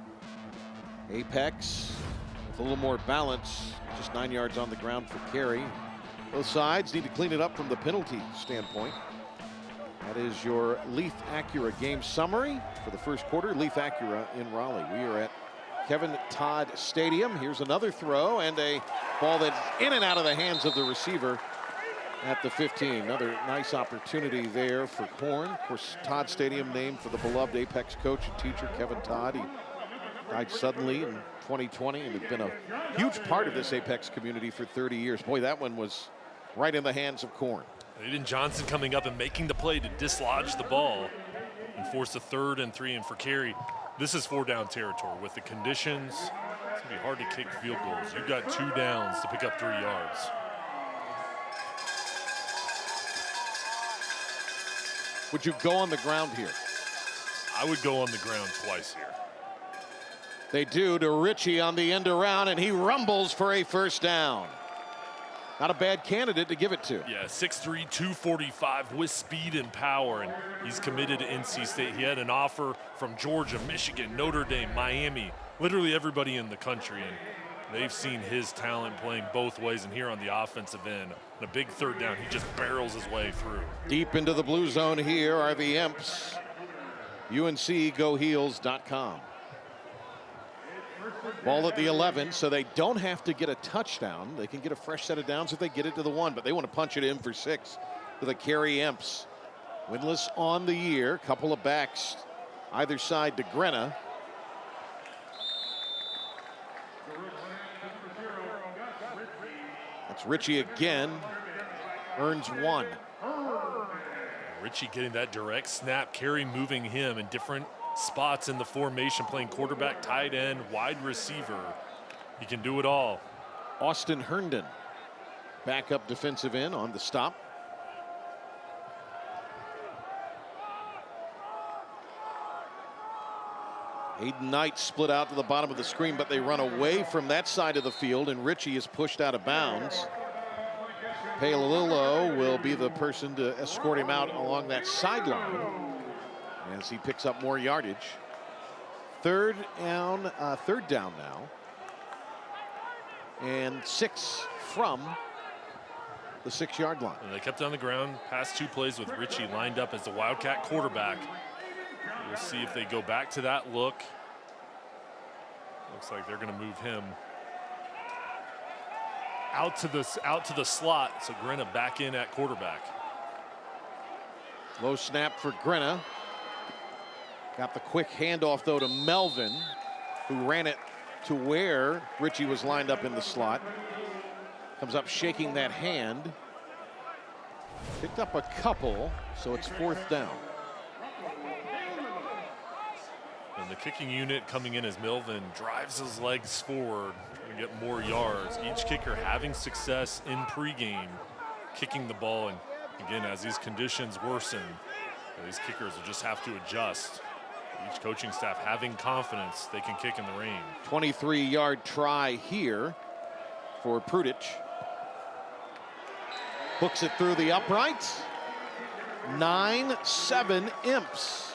Apex with a little more balance, just 9 yards on the ground for Cary. Both sides need to clean it up from the penalty standpoint. That is your Leaf Acura game summary for the first quarter. Leaf Acura in Raleigh. We are at Kevin Todd Stadium. Here's another throw and a ball that's in and out of the hands of the receiver at the 15. Another nice opportunity there for Horn. Of course, Todd Stadium named for the beloved Apex coach and teacher, Kevin Todd. He died suddenly in 2020 and had been a huge part of this Apex community for 30 years. Boy, that one was right in the hands of Corn. Aiden Johnson coming up and making the play to dislodge the ball and force a 3rd and 3. And for Cary, this is 4-down territory. With the conditions, it's going to be hard to kick field goals. You've got 2 downs to pick up 3 yards. Would you go on the ground here? I would go on the ground twice here. They do to Ritchie on the end around, and he rumbles for a 1st down. Not a bad candidate to give it to. Yeah, 6'3", 245 with speed and power, and he's committed to NC State. He had an offer from Georgia, Michigan, Notre Dame, Miami, literally everybody in the country, and they've seen his talent playing both ways. And here on the offensive end, on a big 3rd down, he just barrels his way through. Deep into the blue zone here are the Imps. UNCGoHeels.com. Ball at the 11, so they don't have to get a touchdown. They can get a fresh set of downs if they get it to the 1, but they want to punch it in for 6 to the Cary Imps. Winless on the year, couple of backs either side to Grenna. That's Ritchie again, earns 1. Ritchie getting that direct snap, Cary moving him in different spots in the formation, playing quarterback, tight end, wide receiver. He can do it all. Austin Herndon, backup defensive end on the stop. Aiden Knight split out to the bottom of the screen, but they run away from that side of the field, and Ritchie is pushed out of bounds. Paolillo will be the person to escort him out along that sideline as he picks up more yardage. 3rd down now. And 6 from the 6-yard line. And they kept it on the ground, past 2 plays with Ritchie lined up as the Wildcat quarterback. We'll see if they go back to that look. Looks like they're going to move him out to the slot. So Grenna back in at quarterback. Low snap for Grenna. Got the quick handoff though to Melvin, who ran it to where Ritchie was lined up in the slot. Comes up shaking that hand. Picked up a couple, so it's 4th down. And the kicking unit coming in as Melvin drives his legs forward to get more yards. Each kicker having success in pregame, kicking the ball. And again, as these conditions worsen, these kickers will just have to adjust. Each coaching staff having confidence they can kick in the rain. 23-yard try here for Prudich. Hooks it through the uprights. 9-7 Imps.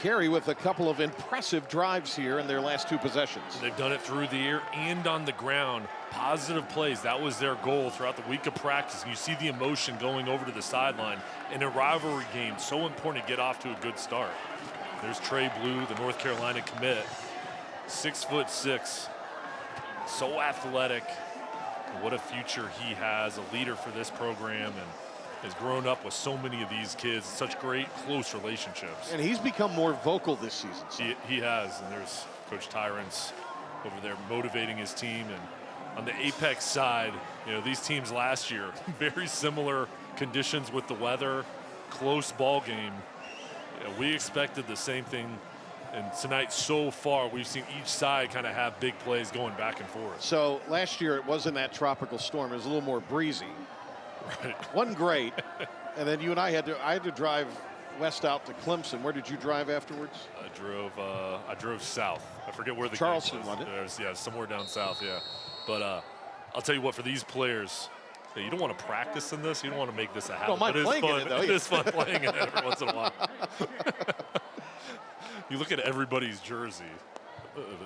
Cary with a couple of impressive drives here in their last 2 possessions. They've done it through the air and on the ground. Positive plays, that was their goal throughout the week of practice. And you see the emotion going over to the sideline. In a rivalry game, so important to get off to a good start. There's Trey Blue, the North Carolina commit. 6'6", so athletic. What a future he has, a leader for this program, and has grown up with so many of these kids, such great close relationships. And he's become more vocal this season. So. He has, and there's Coach Tyrants over there motivating his team. And on the Apex side, you know, these teams last year, very similar conditions with the weather, close ball game. You know, we expected the same thing. And tonight, so far, we've seen each side kind of have big plays going back and forth. So last year, it wasn't that tropical storm. It was a little more breezy. Right. Wasn't great. And then you and I had to drive west out to Clemson. Where did you drive afterwards? I drove south. I forget where the Charleston, game was. wasn't it? Yeah, somewhere down south, yeah. But I'll tell you what, for these players, you don't want to practice in this. You don't want to make this a habit. Don't mind but playing fun. in it, though. It is fun playing in it every once in a while. You look at everybody's jersey.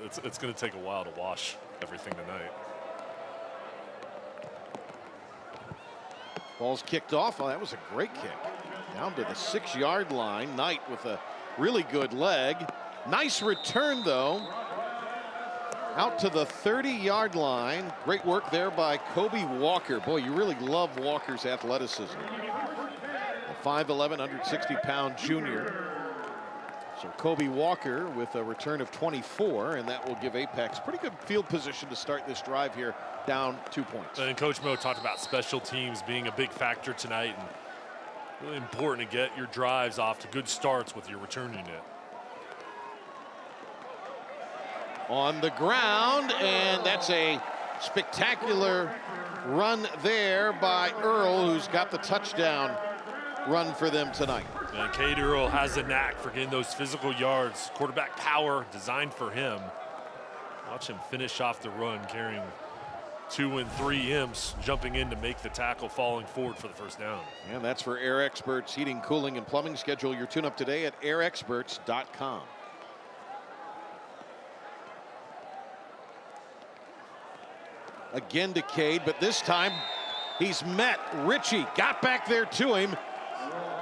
It's going to take a while to wash everything tonight. Ball's kicked off. Oh, that was a great kick. Down to the 6-yard line. Knight with a really good leg. Nice return, though. Out to the 30-yard line. Great work there by Kobe Walker. Boy, you really love Walker's athleticism. A 5'11", 160-pound junior. So Kobe Walker with a return of 24, and that will give Apex pretty good field position to start this drive here, down 2 points. And Coach Mo talked about special teams being a big factor tonight, and really important to get your drives off to good starts with your return unit. On the ground, and that's a spectacular run there by Earl, who's got the touchdown run for them tonight. And Cade Earl has a knack for getting those physical yards. Quarterback power designed for him. Watch him finish off the run, carrying 2 and 3 imps, jumping in to make the tackle, falling forward for the first down. And that's for Air Experts Heating, Cooling, and Plumbing. Schedule your tune-up today at airexperts.com. Again to Cade, but this time he's met. Ritchie got back there to him,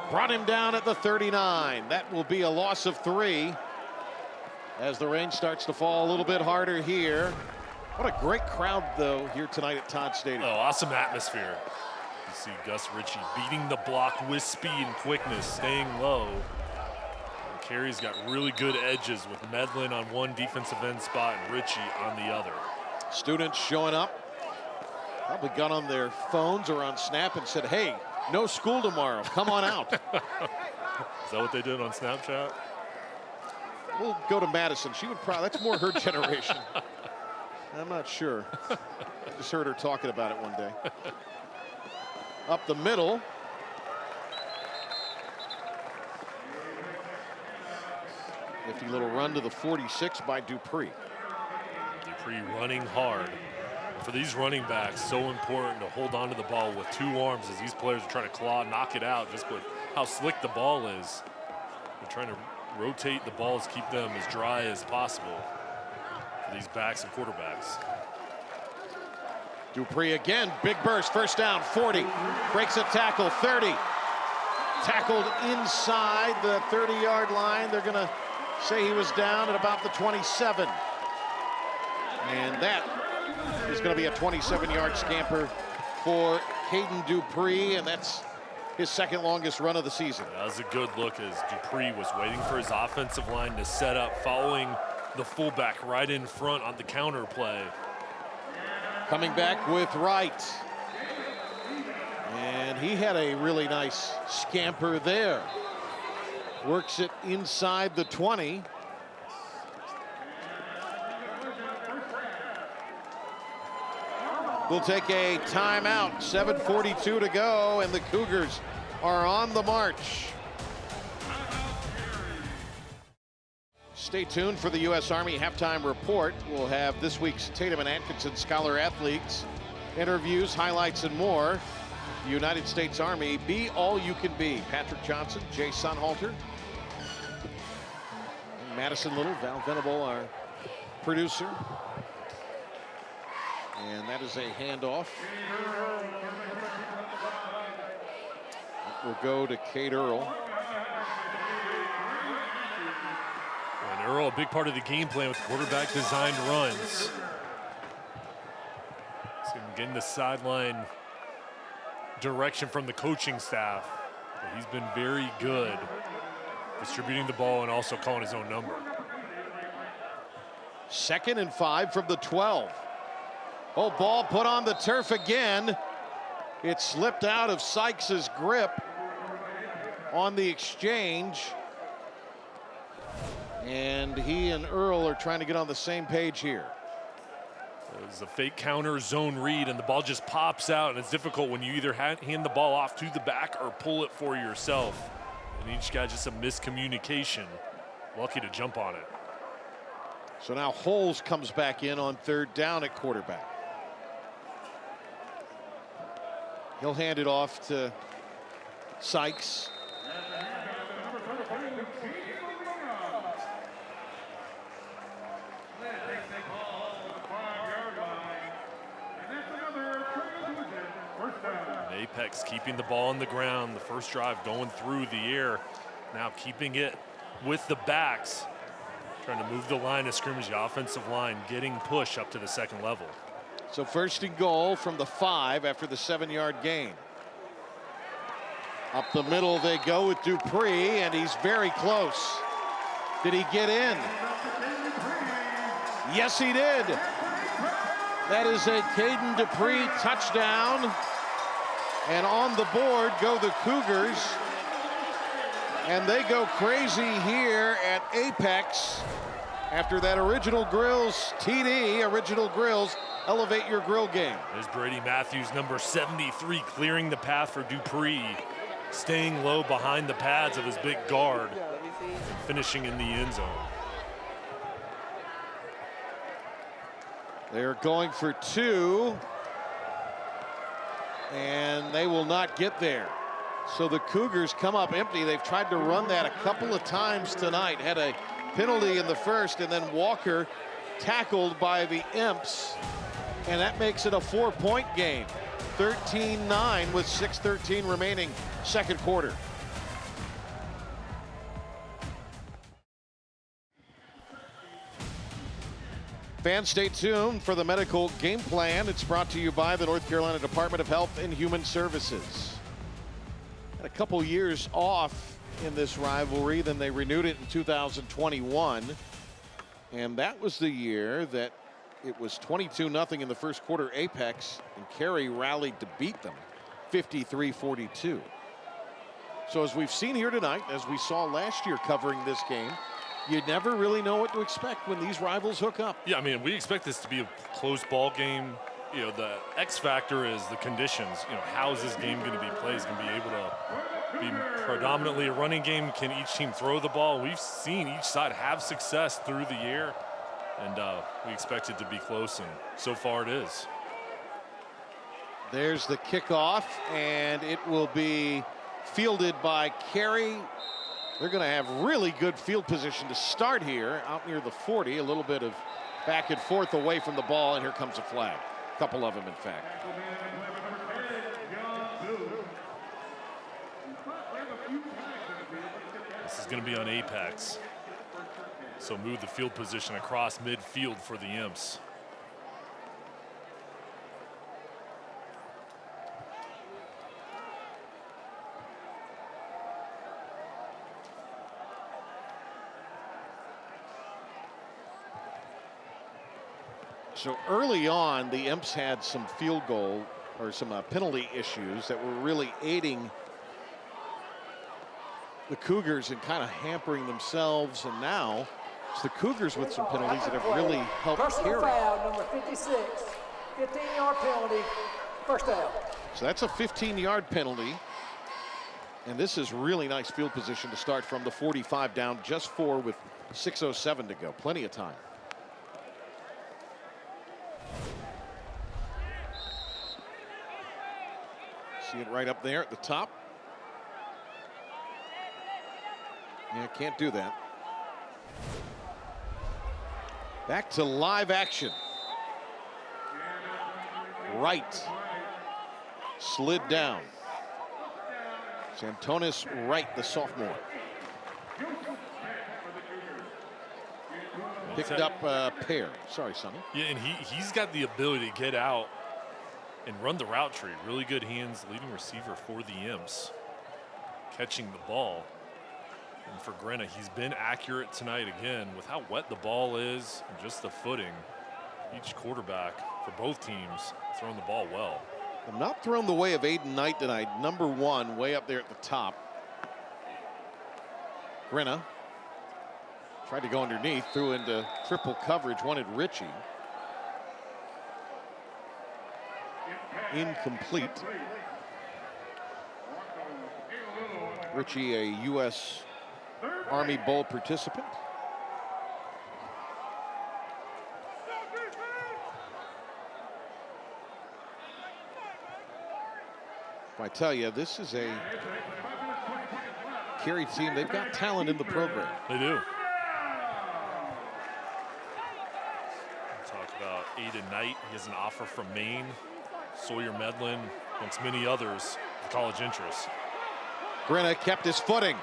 brought him down at the 39. That will be a loss of 3 as the rain starts to fall a little bit harder here. What a great crowd, though, here tonight at Todd Stadium. Oh, awesome atmosphere. You see Gus Ritchie beating the block with speed and quickness, staying low. And Cary's got really good edges with Medlin on one defensive end spot and Ritchie on the other. Students showing up. Probably got on their phones or on Snap and said, hey, no school tomorrow. Come on out. Is that what they did on Snapchat? We'll go to Madison. She would probably, that's more her generation. I'm not sure. I just heard her talking about it one day. Up the middle. Nifty little run to the 46 by Dupree. Dupree running hard. For these running backs, so important to hold on to the ball with 2 arms as these players are trying to claw, knock it out just with how slick the ball is. They're trying to rotate the balls, keep them as dry as possible for these backs and quarterbacks. Dupree again, big burst, first down, 40, breaks a tackle, 30. Tackled inside the 30-yard line. They're gonna say he was down at about the 27. And that is going to be a 27-yard scamper for Caden Dupree, and that's his second longest run of the season. That was a good look as Dupree was waiting for his offensive line to set up, following the fullback right in front on the counter play. Coming back with Wright. And he had a really nice scamper there. Works it inside the 20. We'll take a timeout. 7:42 to go, and the Cougars are on the march. Stay tuned for the U.S. Army halftime report. We'll have this week's Tatum and Atkinson Scholar Athletes, interviews, highlights, and more. United States Army, be all you can be. Patrick Johnson, Jay Sunhalter, and Madison Little, Val Venable, our producer. And that is a handoff. That will go to Cade Earl. And Earl, a big part of the game plan with quarterback designed runs. He's getting the sideline direction from the coaching staff. But he's been very good distributing the ball and also calling his own number. 2nd and 5 from the 12. Oh, ball put on the turf again. It slipped out of Sykes's grip on the exchange. And he and Earl are trying to get on the same page here. It's a fake counter zone read, and the ball just pops out, and it's difficult when you either hand the ball off to the back or pull it for yourself. And each guy just a miscommunication. Lucky to jump on it. So now Holes comes back in on 3rd down at quarterback. He'll hand it off to Sykes. Apex keeping the ball on the ground. The first drive going through the air. Now keeping it with the backs. Trying to move the line of scrimmage, the offensive line getting push up to the second level. So first and goal from the 5 after the 7-yard gain. Up the middle they go with Dupree, and he's very close. Did he get in? Yes, he did. That is a Caden Dupree touchdown. And on the board go the Cougars. And they go crazy here at Apex after that Original Grills TD. Original Grills, elevate your grill game. There's Brady Matthews, number 73, clearing the path for Dupree, staying low behind the pads of his big guard, finishing in the end zone. They're going for 2, and they will not get there. So the Cougars come up empty. They've tried to run that a couple of times tonight. Had a penalty in the first, and then Walker tackled by the Imps, and that makes it a 4-point game. 13-9 with 6:13 remaining, second quarter. Fans, stay tuned for the medical game plan. It's brought to you by the North Carolina Department of Health and Human Services. Had a couple years off in this rivalry, then they renewed it in 2021. And that was the year that it was 22-0 in the first quarter. Apex and Cary rallied to beat them 53-42. So as we've seen here tonight, as we saw last year covering this game, you never really know what to expect when these rivals hook up. Yeah, I mean, we expect this to be a close ball game. You know, the X factor is the conditions. You know, how is this game going to be played? Is going to be able to be predominantly a running game? Can each team throw the ball? We've seen each side have success through the year, and we expect it to be close, and so far it is. There's the kickoff, and it will be fielded by Cary. They're going to have really good field position to start here out near the 40. A little bit of back and forth away from the ball, and here comes a flag. A couple of them, in fact. This is going to be on Apex. So move the field position across midfield for the Imps. So early on, the Imps had some field goal or some penalty issues that were really aiding the Cougars and kind of hampering themselves. And now it's the Cougars with some penalties that have really helped Personal Cary. foul, number 56, 15-yard penalty, first down. So that's a 15-yard penalty. And this is really nice field position to start from the 45 down just 4 with 6:07 to go. Plenty of time. See it right up there at the top. Yeah, can't do that. Back to live action. Wright slid down. Santonis Wright, the sophomore. Picked up a pair. Sorry, Sonny. Yeah, and he's got the ability to get out and run the route tree. Really good hands, leading receiver for the Imps, catching the ball. And for Grenna, he's been accurate tonight again with how wet the ball is and just the footing. Each quarterback for both teams throwing the ball well. I'm not throwing the way of Aiden Knight tonight. Number 1, way up there at the top. Grenna tried to go underneath, threw into triple coverage, wanted Richie. Incomplete. Richie, a U.S. Army Bowl participant. I tell you, this is a Cary team. They've got talent in the program. They do. Talk about Aiden Knight. He has an offer from Maine. Sawyer Medlin, amongst many others, with college interests. Grenna kept his footing.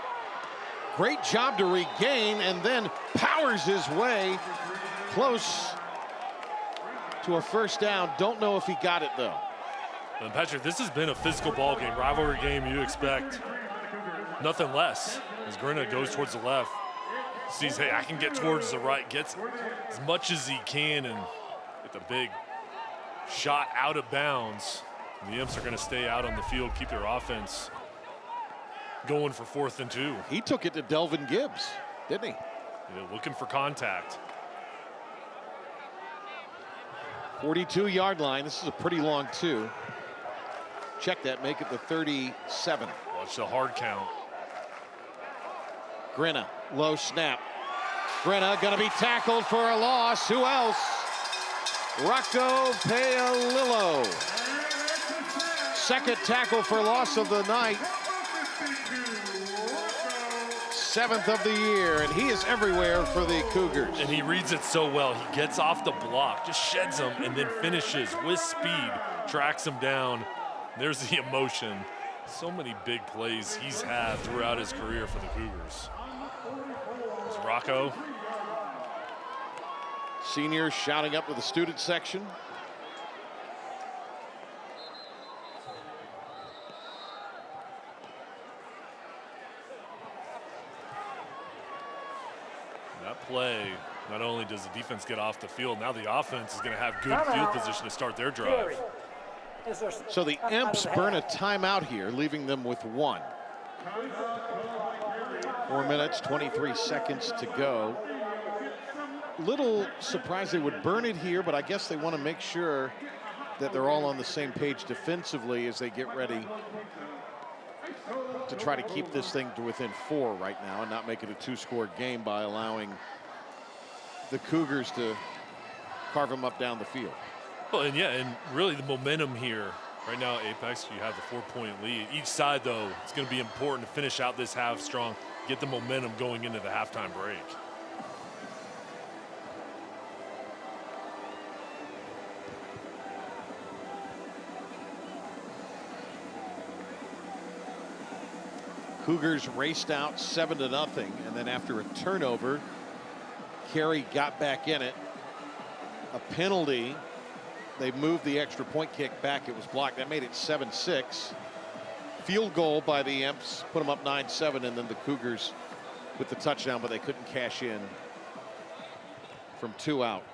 Great job to regain and then powers his way close to a first down. Don't know if he got it though. And Patrick, this has been a physical ball game, rivalry game. You expect nothing less. As Grinna goes towards the left, sees, hey, I can get towards the right, gets as much as he can, and get the big shot out of bounds. And the Imps are going to stay out on the field, keep their offense going for 4th and 2. He took it to Delvin Gibbs, didn't he? Yeah, looking for contact. 42-yard line. This is a pretty long 2. Check that, make it the 37. Watch the hard count. Grinna, low snap. Grinna gonna be tackled for a loss. Who else? Rocco Paolillo. Second tackle for loss of the night. 7th of the year, and he is everywhere for the Cougars. And he reads it so well. He gets off the block, just sheds him, and then finishes with speed, tracks him down. There's the emotion. So many big plays he's had throughout his career for the Cougars. There's Rocco. Seniors shouting up to the student section. That play, not only does the defense get off the field, now the offense is going to have good field position to start their drive. So the Imps burn a timeout here, leaving them with 1. 4 minutes, 23 seconds to go. Little surprised they would burn it here, but I guess they want to make sure that they're all on the same page defensively as they get ready to try to keep this thing to within 4 right now and not make it a 2-score game by allowing the Cougars to carve them up down the field. Well, and yeah, and really the momentum here. Right now, Apex, you have the 4-point lead. Each side, though, it's going to be important to finish out this half strong, get the momentum going into the halftime break. Cougars raced out 7-0, and then after a turnover, Cary got back in it. A penalty. They moved the extra point kick back. It was blocked. That made it 7-6. Field goal by the Imps put them up 9-7, and then the Cougars with the touchdown, but they couldn't cash in from 2 out.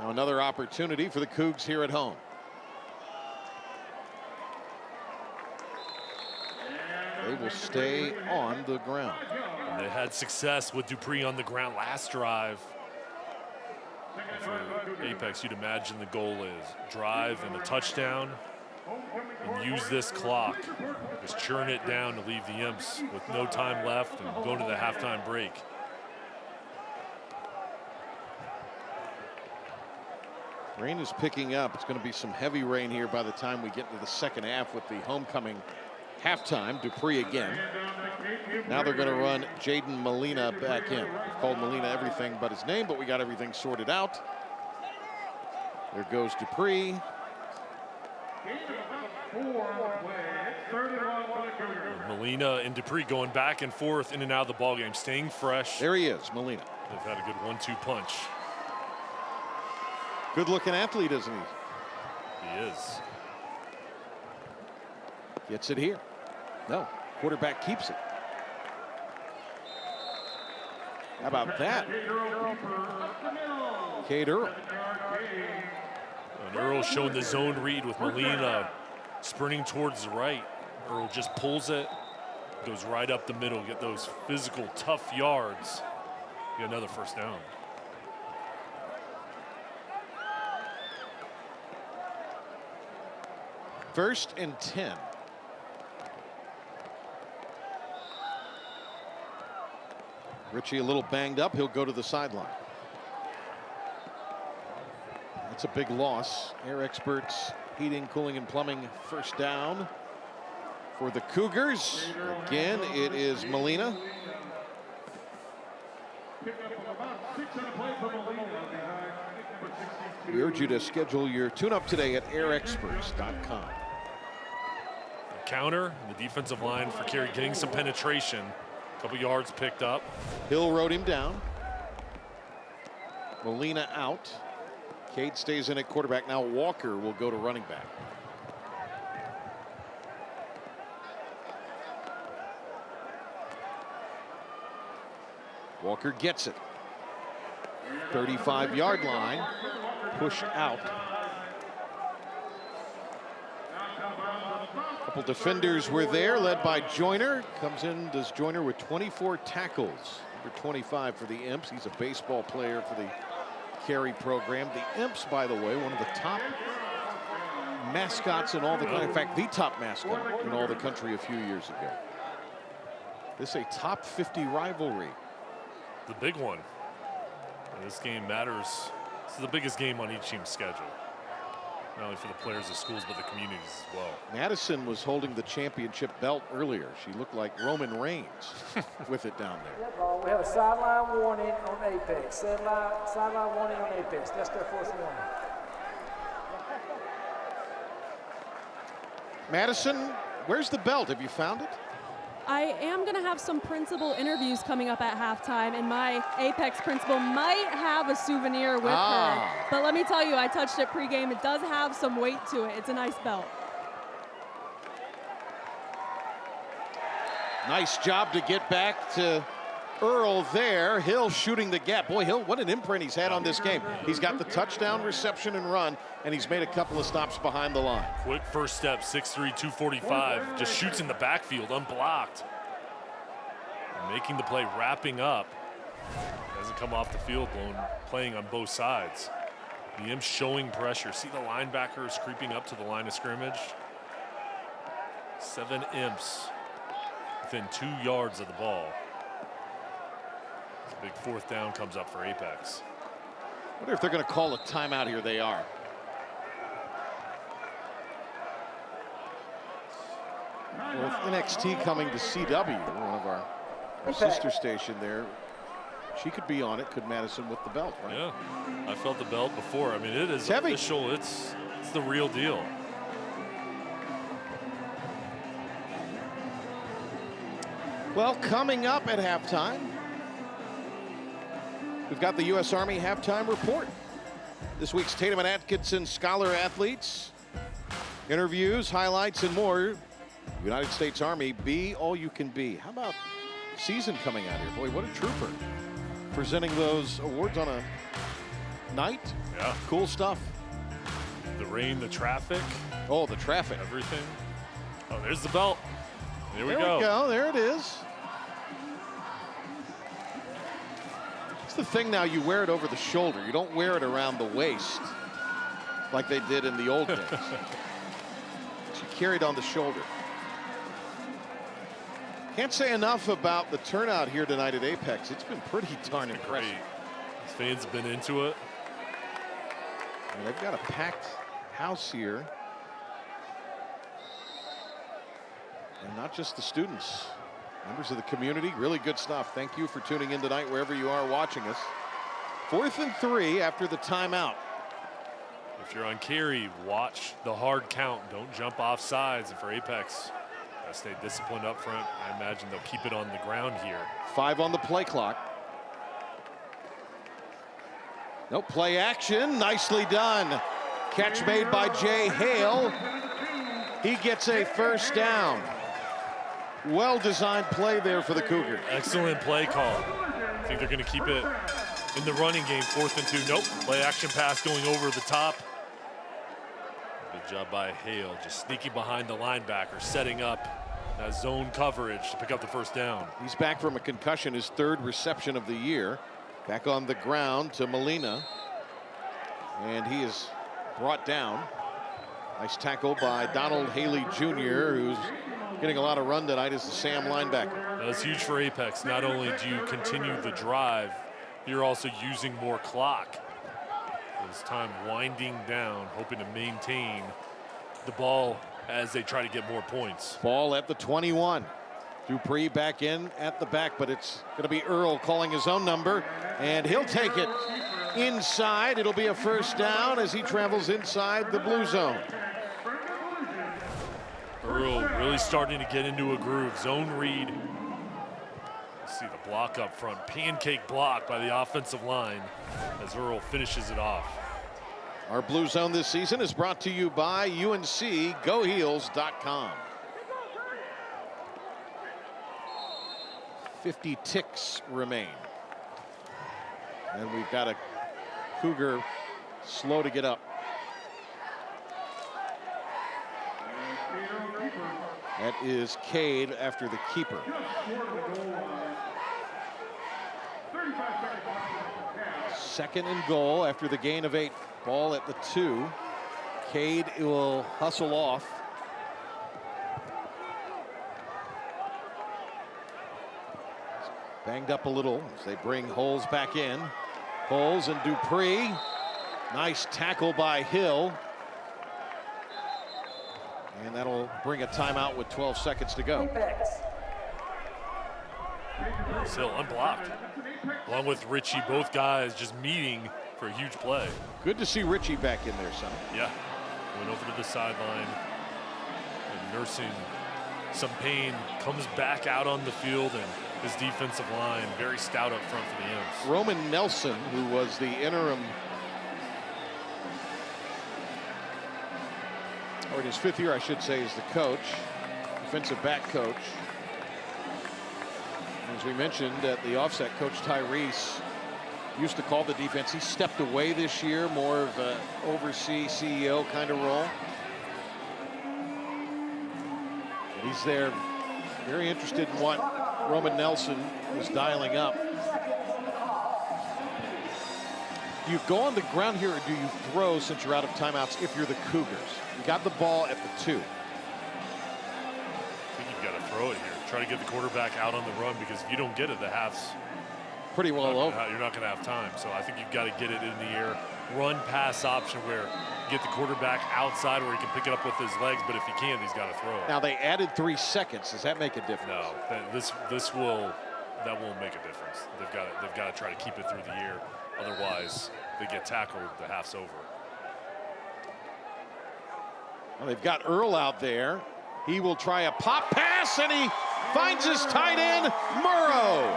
Now another opportunity for the Cougs here at home. They will stay on the ground. And they had success with Dupree on the ground last drive. And for Apex, you'd imagine the goal is drive and a touchdown and use this clock. Just churn it down to leave the Imps with no time left and go to the halftime break. Rain is picking up. It's going to be some heavy rain here by the time we get into the second half with the homecoming halftime. Dupree again. Now they're going to run Jaden Molina back in. We've called Molina everything but his name, but we got everything sorted out. There goes Dupree. Molina and Dupree going back and forth in and out of the ballgame, staying fresh. There he is, Molina. They've had a good 1-2 punch. Good-looking athlete, isn't he? He is. Gets it here. No, quarterback keeps it. How about that? Cade Earl. And Earl showing the zone read with Molina sprinting towards the right. Earl just pulls it, goes right up the middle, get those physical, tough yards. Get another first down. First and 10. Richie a little banged up. He'll go to the sideline. That's a big loss. Air Experts Heating, Cooling, and Plumbing first down for the Cougars. Again, it is Molina. We urge you to schedule your tune-up today at airexperts.com. counter. The defensive line for Cary getting some penetration. A couple yards picked up. Hill rode him down. Molina out. Cade stays in at quarterback. Now Walker will go to running back. Walker gets it. 35-yard line. Push out. Couple defenders were there, led by Joyner. Comes in, does Joyner with 24 tackles. Number 25 for the Imps. He's a baseball player for the Cary program. The Imps, by the way, one of the top mascots in all the country. In fact, the top mascot in all the country a few years ago. This is a top 50 rivalry. The big one. And this game matters. This is the biggest game on each team's schedule. Not only for the players of schools, but the communities as well. Madison was holding the championship belt earlier. She looked like Roman Reigns with it down there. We have a sideline warning on Apex. Sideline warning on Apex. That's their first warning. Madison, where's the belt? Have you found it? I am going to have some principal interviews coming up at halftime, and my Apex principal might have a souvenir with her. But let me tell you, I touched it pregame. It does have some weight to it. It's a nice belt. Nice job to get back to Earl there. Hill shooting the gap. Boy, Hill, what an imprint he's had on this game. He's got the touchdown reception and run, and he's made a couple of stops behind the line. Quick first step, 6'3", 245. Just shoots in the backfield, unblocked. Making the play, wrapping up. Doesn't come off the field, playing on both sides. The Imps showing pressure. See the linebackers creeping up to the line of scrimmage. 7 Imps within 2 yards of the ball. Big fourth down comes up for Apex. I wonder if they're going to call a timeout here. They are. Well, with NXT coming to CW, one of our sister station there, she could be on it. Could Madison with the belt, right? Yeah, I felt the belt before. I mean, it is heavy. Official. It's the real deal. Well, coming up at halftime, we've got the U.S. Army halftime report. This week's Tatum and Atkinson Scholar Athletes. Interviews, highlights, and more. United States Army, be all you can be. How about season coming out here? Boy, what a trooper. Presenting those awards on a night. Yeah. Cool stuff. The rain, the traffic. Oh, the traffic. Everything. Oh, there's the belt. There we go. There we go. There it is. It's the thing now, you wear it over the shoulder. You don't wear it around the waist like they did in the old days. She carried on the shoulder. Can't say enough about the turnout here tonight at Apex. It's been pretty darn impressive. These fans have been into it. And they've got a packed house here. And not just the students. Members of the community, really good stuff. Thank you for tuning in tonight wherever you are watching us. 4th and 3 after the timeout. If you're on Cary, watch the hard count. Don't jump off sides. And for Apex, gotta stay disciplined up front. I imagine they'll keep it on the ground here. 5 on the play clock. No play action. Nicely done. Catch made by Jay Hale. He gets a first down. Well-designed play there for the Cougars. Excellent play call. I think they're going to keep it in the running game. 4th and 2. Nope. Play action pass going over the top. Good job by Hale. Just sneaking behind the linebacker, setting up that zone coverage to pick up the first down. He's back from a concussion, his 3rd reception of the year. Back on the ground to Molina. And he is brought down. Nice tackle by Donald Haley Jr., who's getting a lot of run tonight as the Sam linebacker. That's huge for Apex. Not only do you continue the drive, you're also using more clock. This time winding down, hoping to maintain the ball as they try to get more points. Ball at the 21. Dupree back in at the back, but it's going to be Earl calling his own number, and he'll take it inside. It'll be a first down as he travels inside the blue zone. Earl Really starting to get into a groove. Zone read. See the block up front. Pancake block by the offensive line as Earl finishes it off. Our Blue Zone this season is brought to you by UNCGoHeels.com. 50 ticks remain. And we've got a Cougar slow to get up. That is Cade after the keeper. Second and goal after the gain of 8. Ball at the 2. Cade will hustle off. Banged up a little as they bring Holes back in. Holes and Dupree. Nice tackle by Hill. And that'll bring a timeout with 12 seconds to go. Hill unblocked. Along with Richie, both guys just meeting for a huge play. Good to see Richie back in there, son. Yeah, went over to the sideline and nursing some pain, comes back out on the field, and his defensive line very stout up front for the ends. Roman Nelson, who was the interim, or in his 5th year, I should say, is the coach, defensive back coach. As we mentioned at the offset, Coach Tyrese used to call the defense. He stepped away this year, more of an oversee CEO kind of role. And he's there, very interested in what Roman Nelson was dialing up. Do you go on the ground here, or do you throw since you're out of timeouts if you're the Cougars? You got the ball at the 2. I think you've got to throw it here. Try to get the quarterback out on the run, because if you don't get it, the half's pretty well over. You're not going to have time. So I think you've got to get it in the air. Run pass option where you get the quarterback outside where he can pick it up with his legs, but if he can't, he's got to throw it. Now they added 3 seconds. Does that make a difference? No, that won't make a difference. They've got to try to keep it through the air. Otherwise, they get tackled, the half's over. Well, they've got Earl out there. He will try a pop pass, and he finds his tight end, Murrow.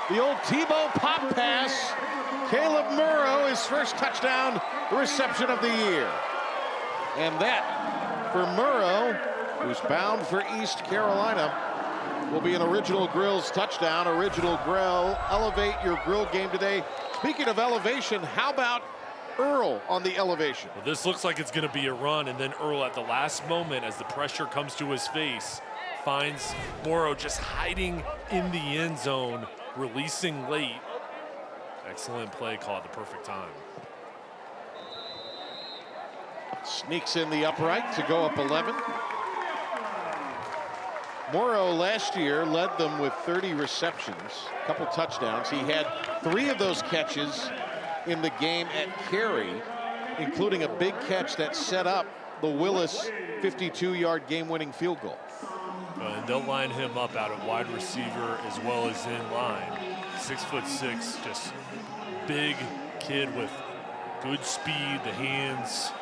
The old Tebow pop pass. Caleb Murrow, his first touchdown reception of the year. And that, for Murrow, who's bound for East Carolina, will be an Original Grills touchdown. Original Grill, elevate your grill game today. Speaking of elevation, how about Earl on the elevation? Well, this looks like it's going to be a run, and then Earl at the last moment, as the pressure comes to his face, finds Morrow just hiding in the end zone, releasing late. Excellent play call at the perfect time. Sneaks in the upright to go up 11. Morrow last year led them with 30 receptions, a couple touchdowns. He had 3 of those catches in the game at Cary, including a big catch that set up the Willis 52-yard game-winning field goal. And they'll line him up out at wide receiver as well as in line. 6'6", just big kid with good speed, the hands,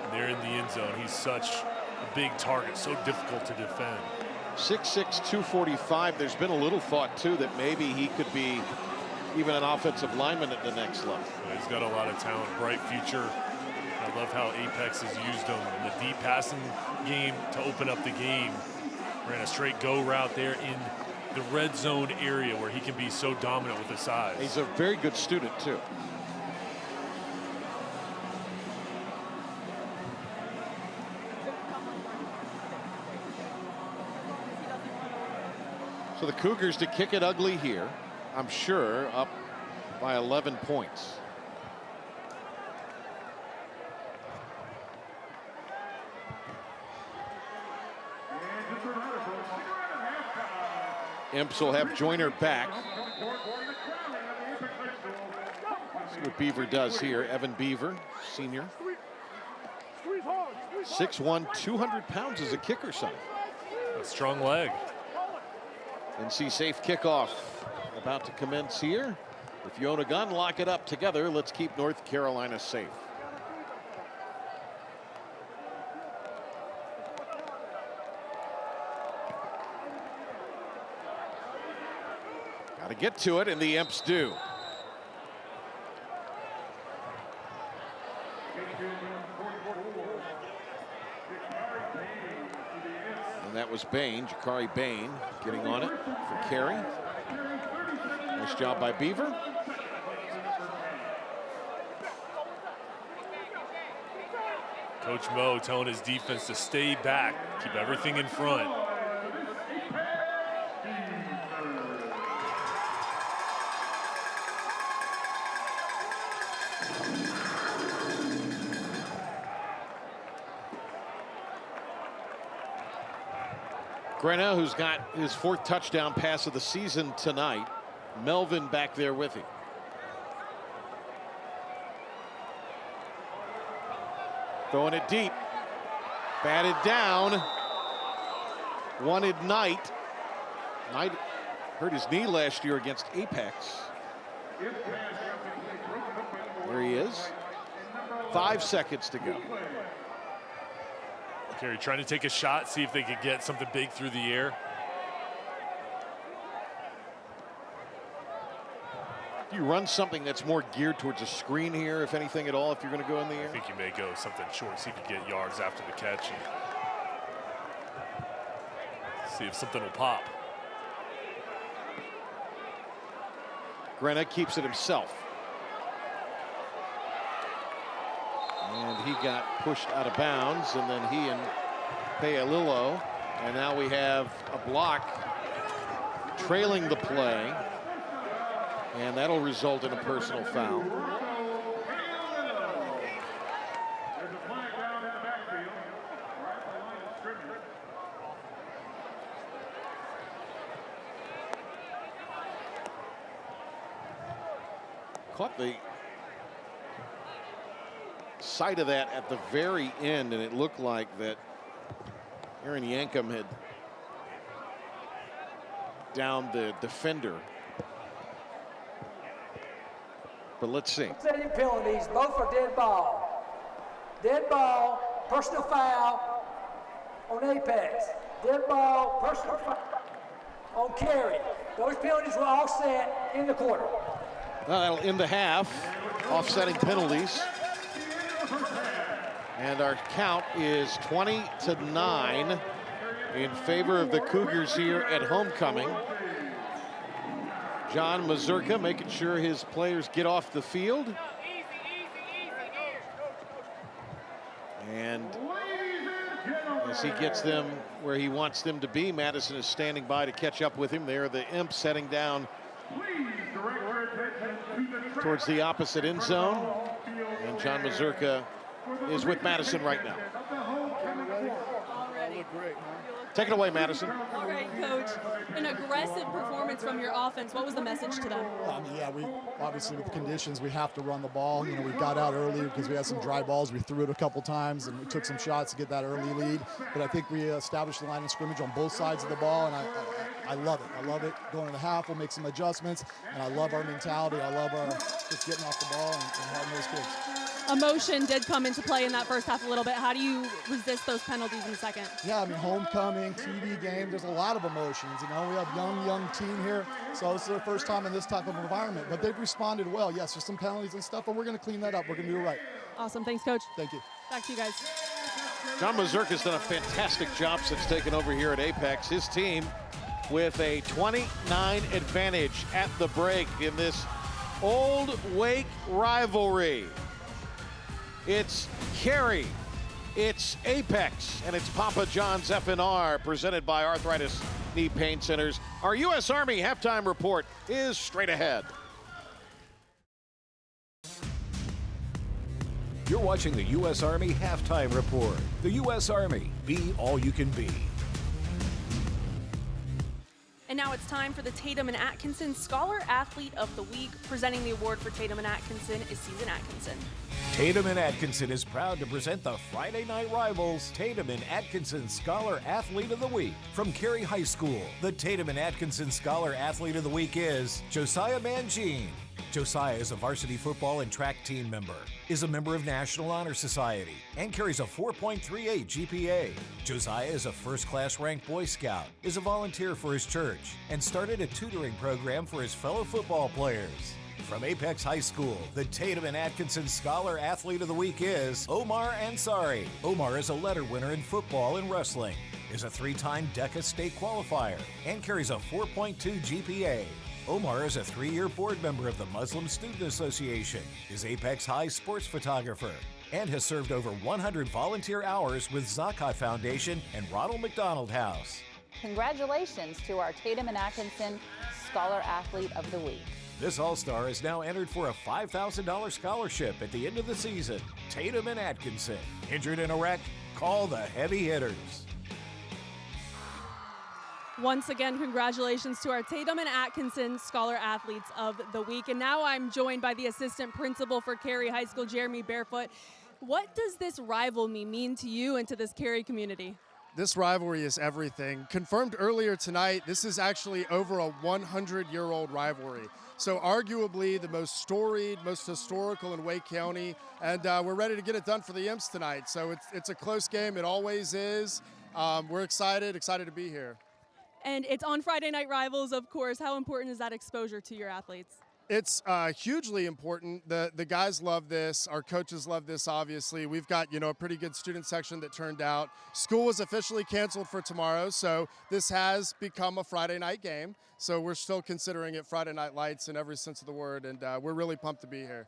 and they're in the end zone. He's such a big target, so difficult to defend. 6'6", 245. There's been a little thought, too, that maybe he could be even an offensive lineman at the next level. Yeah, he's got a lot of talent, bright future. I love how Apex has used him in the deep passing game to open up the game. Ran a straight go route there in the red zone area where he can be so dominant with his size. He's a very good student, too. So the Cougars to kick it ugly here, I'm sure, up by 11 points. Imps will have Joyner back. See what Beaver does here. Evan Beaver, senior. 6'1", 200 pounds as a kicker, son. A strong leg. NC safe kickoff about to commence here. If you own a gun, lock it up together. Let's keep North Carolina safe. get to it, and the Imps do. And that was Cary Bain, getting on it for Cary. Nice job by Beaver. Coach Mo telling his defense to stay back, keep everything in front. Grenna, who's got his 4th touchdown pass of the season tonight. Melvin back there with him. Throwing it deep. Batted down. Wanted Knight. Knight hurt his knee last year against Apex. There he is. 5 seconds to go. Cary trying to take a shot, see if they could get something big through the air. Do you run something that's more geared towards a screen here, if anything at all, if you're going to go in the air? I think you may go something short, see if you get yards after the catch and see if something will pop. Grenna keeps it himself. And he got pushed out of bounds, and then he and Payalillo, and now we have a block trailing the play, and that'll result in a personal foul. Caught the sight of that at the very end, and it looked like that Aaron Yankum had downed the defender. But let's see. Setting penalties, both for dead ball. Dead ball, personal foul on Apex. Dead ball, personal foul on Cary. Those penalties were all set in the quarter. In the half, offsetting penalties. And our count is 20-9 in favor of the Cougars here at homecoming. John Mazurka making sure his players get off the field. And as he gets them where he wants them to be, Madison is standing by to catch up with him. There, the Imps heading down towards the opposite end zone. And John Mazurka is with Madison right now. Take it away, Madison. All right, Coach. An aggressive performance from your offense. What was the message to them? We obviously with the conditions, we have to run the ball. You know, we got out early because we had some dry balls. We threw it a couple times and we took some shots to get that early lead. But I think we established the line of scrimmage on both sides of the ball, and I love it. I love it. Going to the half, we'll make some adjustments, and I love our mentality. I love our just getting off the ball and having those kids. Emotion did come into play in that first half a little bit. How do you resist those penalties in the second? Yeah, I mean, homecoming, TV game, there's a lot of emotions. You know, we have young team here, so this is their first time in this type of environment. But they've responded well. Yes, there's some penalties and stuff, but we're going to clean that up. We're going to do it right. Awesome. Thanks, Coach. Thank you. Back to you guys. John Mazurka's done a fantastic job since taking over here at Apex. His team with a 29 advantage at the break in this Old Wake rivalry. It's Cary, it's Apex, and it's Papa John's F&R, presented by Arthritis Knee Pain Centers. Our U.S. Army halftime report is straight ahead. You're watching the U.S. Army halftime report. The U.S. Army, be all you can be. And now it's time for the Tatum and Atkinson Scholar Athlete of the Week. Presenting the award for Tatum and Atkinson is Susan Atkinson. Tatum and Atkinson is proud to present the Friday Night Rivals Tatum and Atkinson Scholar Athlete of the Week. From Cary High School, the Tatum and Atkinson Scholar Athlete of the Week is Josiah Mangine. Josiah is a varsity football and track team member, is a member of National Honor Society, and carries a 4.38 GPA. Josiah is a first-class ranked Boy Scout, is a volunteer for his church, and started a tutoring program for his fellow football players. From Apex High School, the Tatum and Atkinson Scholar Athlete of the Week is Omar Ansari. Omar is a letter winner in football and wrestling, is a 3-time DECA state qualifier, and carries a 4.2 GPA. Omar is a 3-year board member of the Muslim Student Association, is Apex High sports photographer, and has served over 100 volunteer hours with Zakai Foundation and Ronald McDonald House. Congratulations to our Tatum and Atkinson Scholar Athlete of the Week. This All-Star is now entered for a $5,000 scholarship at the end of the season. Tatum and Atkinson. Injured in a wreck? Call the heavy hitters. Once again, congratulations to our Tatum and Atkinson Scholar Athletes of the Week. And now I'm joined by the assistant principal for Cary High School, Jeremy Barefoot. What does this rivalry mean to you and to this Cary community? This rivalry is everything. Confirmed earlier tonight, this is actually over a 100-year-old rivalry. So arguably the most storied, most historical in Wake County, and we're ready to get it done for the Imps tonight. So it's a close game. It always is. We're excited to be here. And it's on Friday Night Rivals, of course. How important is that exposure to your athletes? It's hugely important. The guys love this. Our coaches love this, obviously. We've got, a pretty good student section that turned out. School was officially canceled for tomorrow, so this has become a Friday night game. So we're still considering it Friday Night Lights in every sense of the word, and we're really pumped to be here.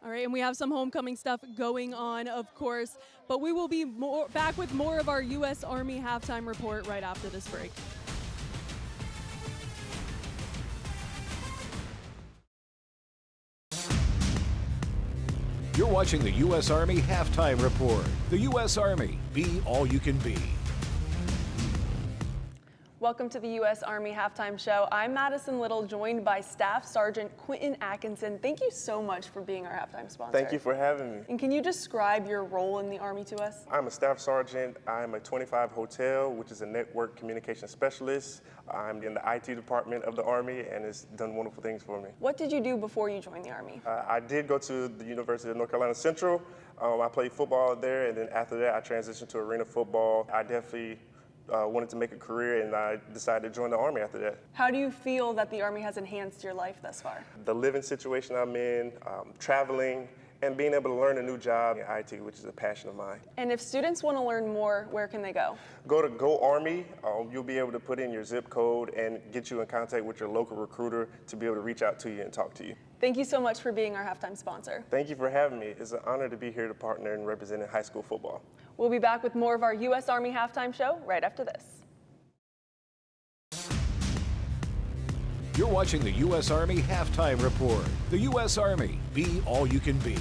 All right, and we have some homecoming stuff going on, of course, but we will be back with more of our U.S. Army halftime report right after this break. You're watching the U.S. Army Halftime Report. The U.S. Army, be all you can be. Welcome to the U.S. Army Halftime Show. I'm Madison Little, joined by Staff Sergeant Quentin Atkinson. Thank you so much for being our halftime sponsor. Thank you for having me. And can you describe your role in the Army to us? I'm a staff sergeant. I'm a 25 Hotel, which is a network communication specialist. I'm in the IT department of the Army, and it's done wonderful things for me. What did you do before you joined the Army? I did go to the University of North Carolina Central. I played football there, and then after that, I transitioned to arena football. I definitely wanted to make a career, and I decided to join the Army after that. How do you feel that the Army has enhanced your life thus far? The living situation I'm in, traveling, and being able to learn a new job in IT, which is a passion of mine. And if students want to learn more, where can they go? Go to Go Army. You'll be able to put in your zip code and get you in contact with your local recruiter to be able to reach out to you and talk to you. Thank you so much for being our halftime sponsor. Thank you for having me. It's an honor to be here to partner and representing high school football. We'll be back with more of our U.S. Army Halftime Show right after this. You're watching the U.S. Army Halftime Report. The U.S. Army, be all you can be.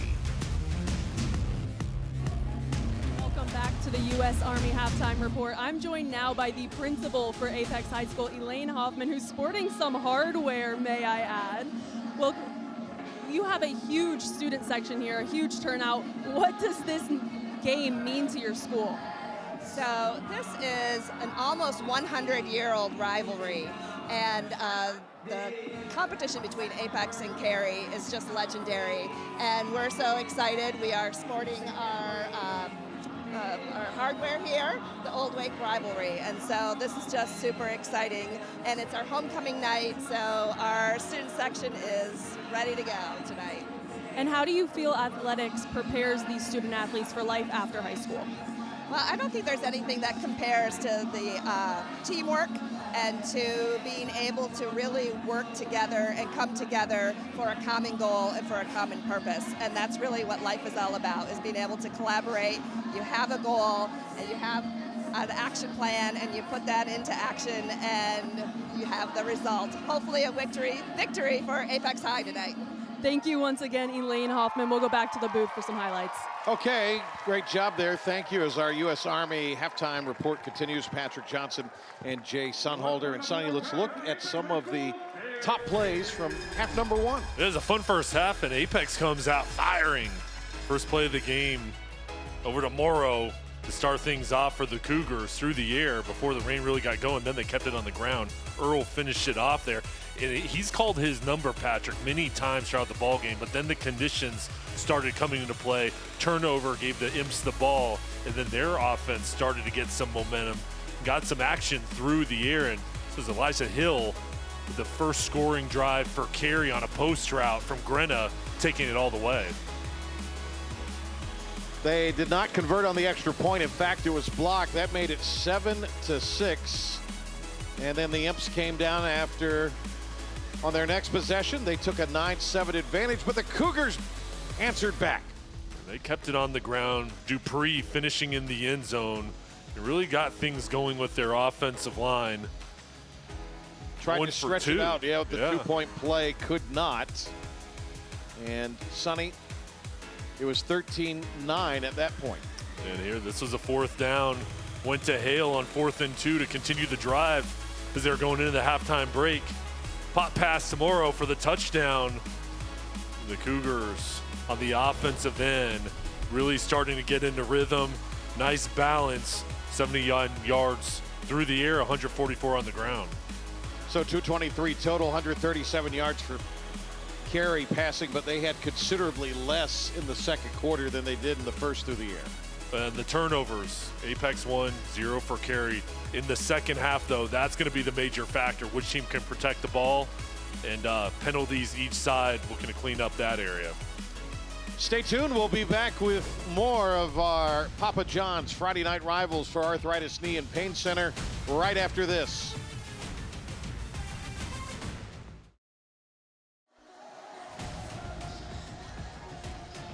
Welcome back to the U.S. Army Halftime Report. I'm joined now by the principal for Apex High School, Elaine Hoffman, who's sporting some hardware, may I add. Well, you have a huge student section here, a huge turnout. What does this game mean to your school? So this is an almost 100-year-old rivalry, and the competition between Apex and Cary is just legendary, and we're so excited. We are sporting our hardware here, the Old Wake rivalry, and so this is just super exciting, and it's our homecoming night, so our student section is ready to go tonight. And how do you feel athletics prepares these student athletes for life after high school? Well, I don't think there's anything that compares to the teamwork and to being able to really work together and come together for a common goal and for a common purpose. And that's really what life is all about, is being able to collaborate. You have a goal and you have an action plan and you put that into action and you have the result. Hopefully a victory for Apex High tonight. Thank you once again, Elaine Hoffman. We'll go back to the booth for some highlights. Okay, great job there. Thank you. As our U.S. Army halftime report continues, Patrick Johnson and Jay Sunholder. And Sonny, let's look at some of the top plays from half number one. It was a fun first half, and Apex comes out firing. First play of the game over to Morrow to start things off for the Cougars through the air before the rain really got going. Then they kept it on the ground. Earl finished it off there. He's called his number, Patrick, many times throughout the ball game, but then the conditions started coming into play. Turnover gave the Imps the ball, and then their offense started to get some momentum, got some action through the air, and this was Elijah Hill with the first scoring drive for Cary on a post route from Grenna, taking it all the way. They did not convert on the extra point. In fact, it was blocked. That made it 7-6. And then the Imps came down after, on their next possession, they took a 9-7 advantage, but the Cougars answered back. They kept it on the ground. Dupree finishing in the end zone. They really got things going with their offensive line. Tried to stretch it out. Yeah, the two-point play could not. And Sonny, it was 13-9 at that point. And here, this was a fourth down. Went to Hale on 4th and 2 to continue the drive as they're going into the halftime break. Pop pass to Morrow for the touchdown. The Cougars on the offensive end really starting to get into rhythm. Nice balance. 79 yards through the air, 144 on the ground. So 223 total, 137 yards for Cary passing, but they had considerably less in the second quarter than they did in the first through the air. And the turnovers, Apex 1, 0 for Cary. In the second half, though, that's going to be the major factor. Which team can protect the ball, and penalties each side looking to clean up that area. Stay tuned. We'll be back with more of our Papa John's Friday Night Rivals for Arthritis Knee and Pain Center right after this.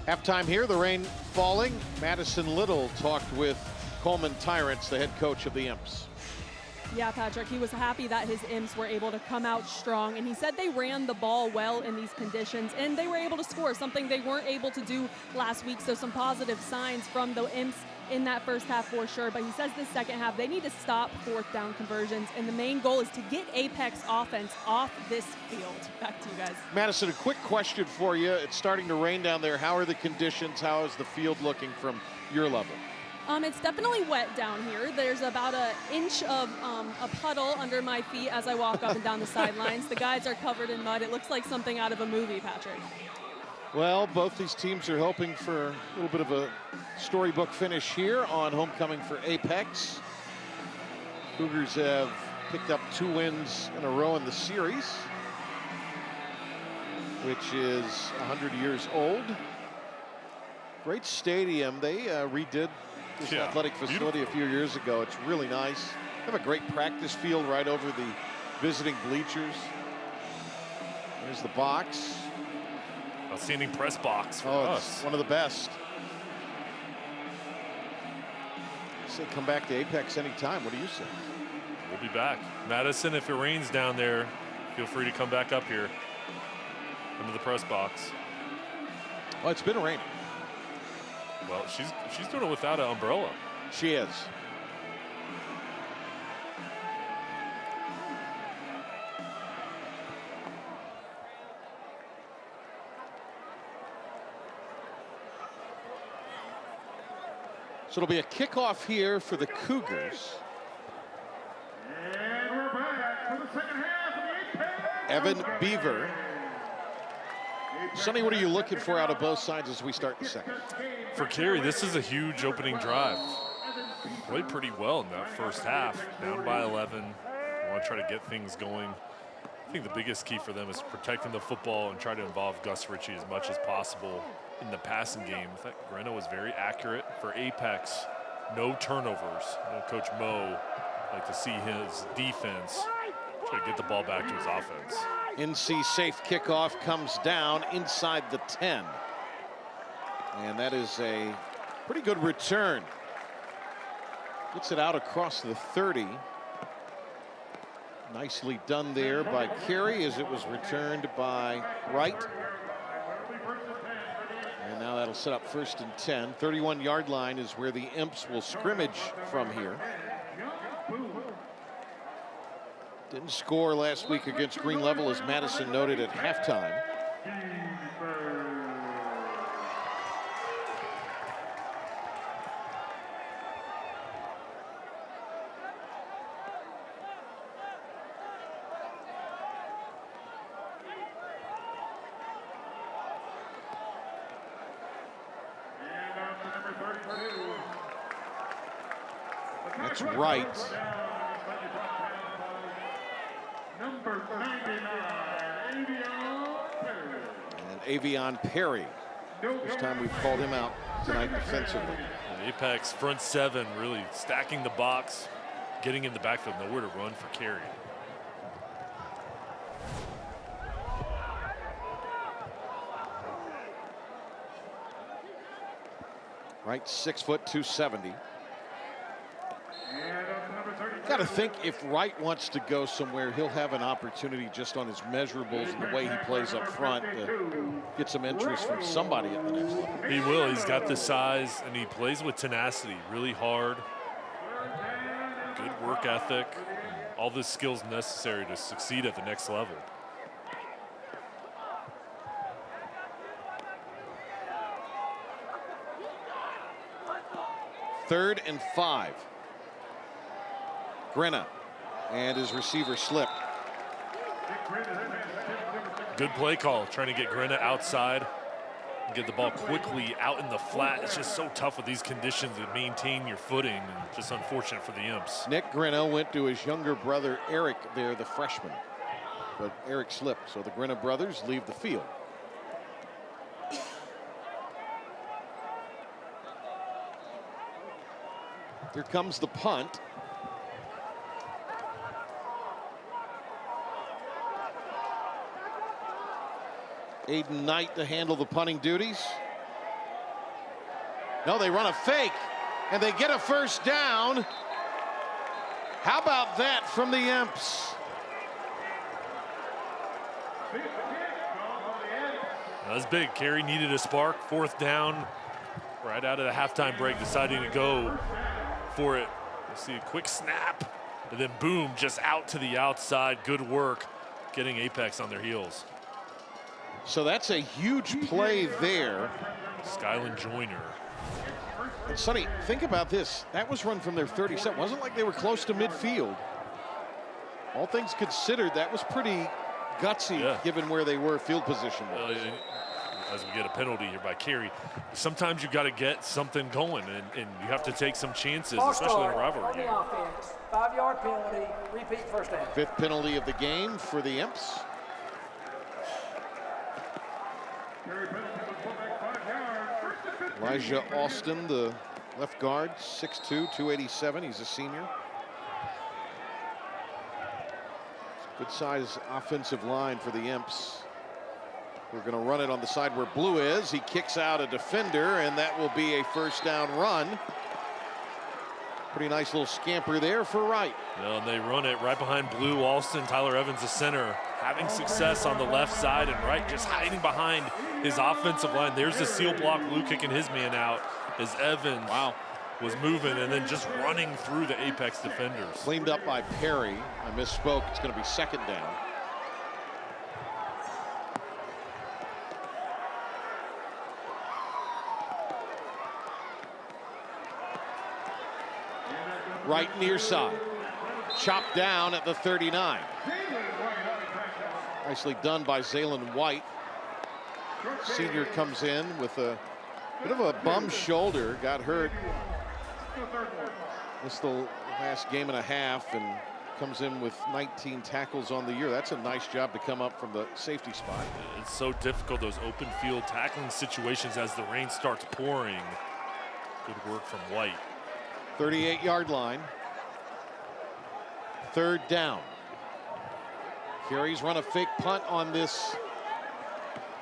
Halftime here, the rain falling. Madison Little talked with Coleman Tyrants, the head coach of the Imps. Yeah, Patrick, he was happy that his Imps were able to come out strong, and he said they ran the ball well in these conditions, and they were able to score, something they weren't able to do last week. So some positive signs from the Imps in that first half for sure. But he says the second half, they need to stop fourth down conversions, and the main goal is to get Apex offense off this field. Back to you guys. Madison, a quick question for you. It's starting to rain down there. How are the conditions? How is the field looking from your level? It's definitely wet down here. There's about an inch of a puddle under my feet as I walk up and down the sidelines. The guys are covered in mud. It looks like something out of a movie, Patrick. Well, both these teams are hoping for a little bit of a storybook finish here on homecoming for Apex. Cougars have picked up 2 wins in a row in the series, which is 100 years old. Great stadium. They redid this athletic facility a few years ago. It's really nice. They have a great practice field right over the visiting bleachers. There's the box. Outstanding press box for us. It's one of the best. Say come back to Apex anytime. What do you say? We'll be back. Madison, if it rains down there, feel free to come back up here. Come to the press box. Well, it's been raining. Well, she's doing it without an umbrella. She is. So it'll be a kickoff here for the Cougars. And we're back for the second half of the Apex. Evan Beaver. Sonny, what are you looking for out of both sides as we start the second? For Cary, this is a huge opening drive. Played pretty well in that first half, down by 11. Want to try to get things going. I think the biggest key for them is protecting the football and try to involve Gus Ritchie as much as possible in the passing game. I think Grenna was very accurate for Apex. No turnovers. Coach Mo like to see his defense try to get the ball back to his offense. NC safe kickoff comes down inside the 10. And that is a pretty good return. Gets it out across the 30. Nicely done there by Cary as it was returned by Wright. And now that'll set up 1st and 10. 31-yard line is where the Imps will scrimmage from here. Didn't score last week against Green Level, as Madison noted at halftime. That's right. Number 99, And Avion Perry. First time we've called him out tonight defensively. Apex front seven really stacking the box, getting in the backfield, nowhere to run for Cary. Right, 6 foot, 270. Got to think if Wright wants to go somewhere, he'll have an opportunity just on his measurables and the way he plays up front to get some interest from somebody at the next level. He will. He's got the size, and he plays with tenacity, really hard. Good work ethic. All the skills necessary to succeed at the next level. Third and 5. Grenna and his receiver slipped. Good play call, trying to get Grenna outside and get the ball quickly out in the flat. It's just so tough with these conditions to maintain your footing, and just unfortunate for the Imps. Nick Grenna went to his younger brother Eric there, the freshman, but Eric slipped, so the Grenna brothers leave the field. Here comes the punt. Aiden Knight to handle the punting duties. No, they run a fake, and they get a first down. How about that from the Imps? That was big. Cary needed a spark. Fourth down, right out of the halftime break, deciding to go for it. We'll see a quick snap, and then boom, just out to the outside. Good work getting Apex on their heels. So that's a huge play there. Skyland Joyner. And Sonny, think about this. That was run from their 37. Wasn't like they were close to midfield. All things considered, that was pretty gutsy given where they were field position. As we get a penalty here by Cary, sometimes you got to get something going, and you have to take some chances, especially in a rivalry game. 5-yard penalty, repeat first down. 5th penalty of the game for the Imps. Elijah Austin, the left guard, 6'2", 287. He's a senior. Good size offensive line for the Imps. We're going to run it on the side where Blue is. He kicks out a defender, and that will be a first down run. Pretty nice little scamper there for Wright. Yeah, and they run it right behind Blue. Alston, Tyler Evans, the center, having success on the left side, and Wright just hiding behind his offensive line. There's the seal block. Blue kicking his man out as Evans was moving and then just running through the Apex defenders. Cleaned up by Perry. I misspoke. It's going to be second down. Right near side. Chopped down at the 39. Nicely done by Zaylen White. Senior comes in with a bit of a bum shoulder. Got hurt. Missed the last game and a half and comes in with 19 tackles on the year. That's a nice job to come up from the safety spot. It's so difficult, those open field tackling situations as the rain starts pouring. Good work from White. 38-yard line. Third down. Cary's run a fake punt on this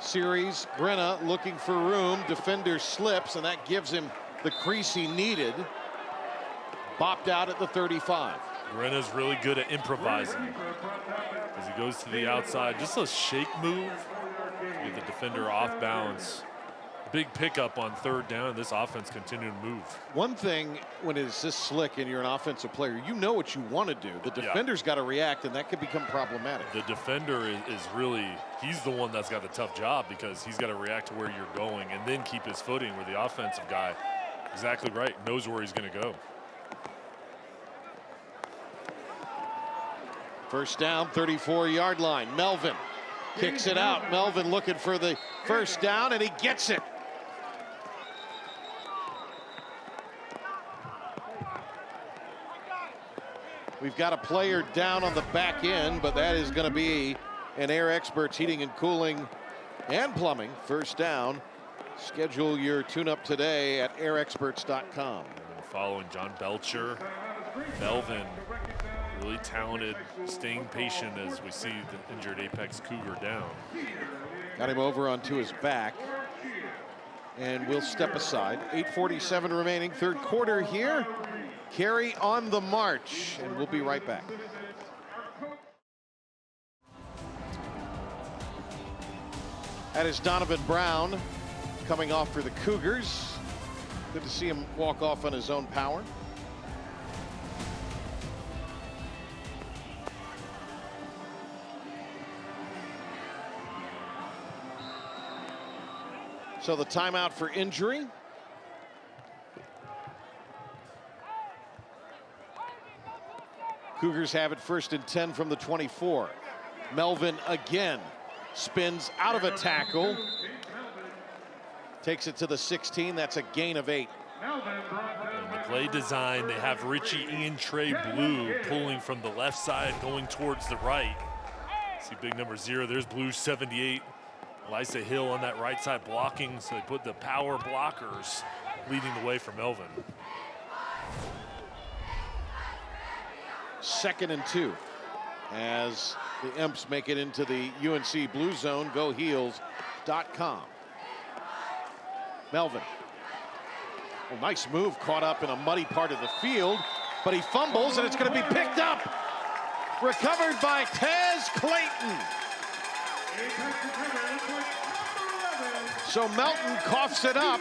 series. Grenna looking for room. Defender slips, and that gives him the crease he needed. Bopped out at the 35. Grenna's really good at improvising as he goes to the outside. Just a shake move. Get the defender off balance. Big pickup on third down. This offense continued to move. One thing when it's this slick and you're an offensive player, you know what you want to do. The defender's got to react, and that could become problematic. The defender is really, he's the one that's got the tough job because he's got to react to where you're going and then keep his footing, where the offensive guy, exactly right, knows where he's going to go. First down, 34-yard line. Melvin kicks it out. Melvin looking for the first down, and he gets it. We've got a player down on the back end, but that is going to be an Air Experts Heating and Cooling and Plumbing first down. Schedule your tune-up today at airexperts.com. Following John Belcher, Melvin, really talented, staying patient as we see the injured Apex Cougar down. Got him over onto his back. And we'll step aside. 8:47 remaining, third quarter here. Cary on the march, and we'll be right back. That is Donovan Brown coming off for the Cougars. Good to see him walk off on his own power. So the timeout for injury. Cougars have it 1st and 10 from the 24. Melvin again spins out of a tackle. Takes it to the 16. That's a gain of 8. In the play design, they have Richie and Trey Blue pulling from the left side, going towards the right. See big number 0. There's Blue 78. Lysa Hill on that right side blocking, so they put the power blockers leading the way for Melvin. 2nd and 2 as the Imps make it into the UNC Blue Zone. GoHeels.com. Melvin. Well, nice move, caught up in a muddy part of the field, but he fumbles and it's going to be picked up. Recovered by Tez Clayton. So Melton coughs it up.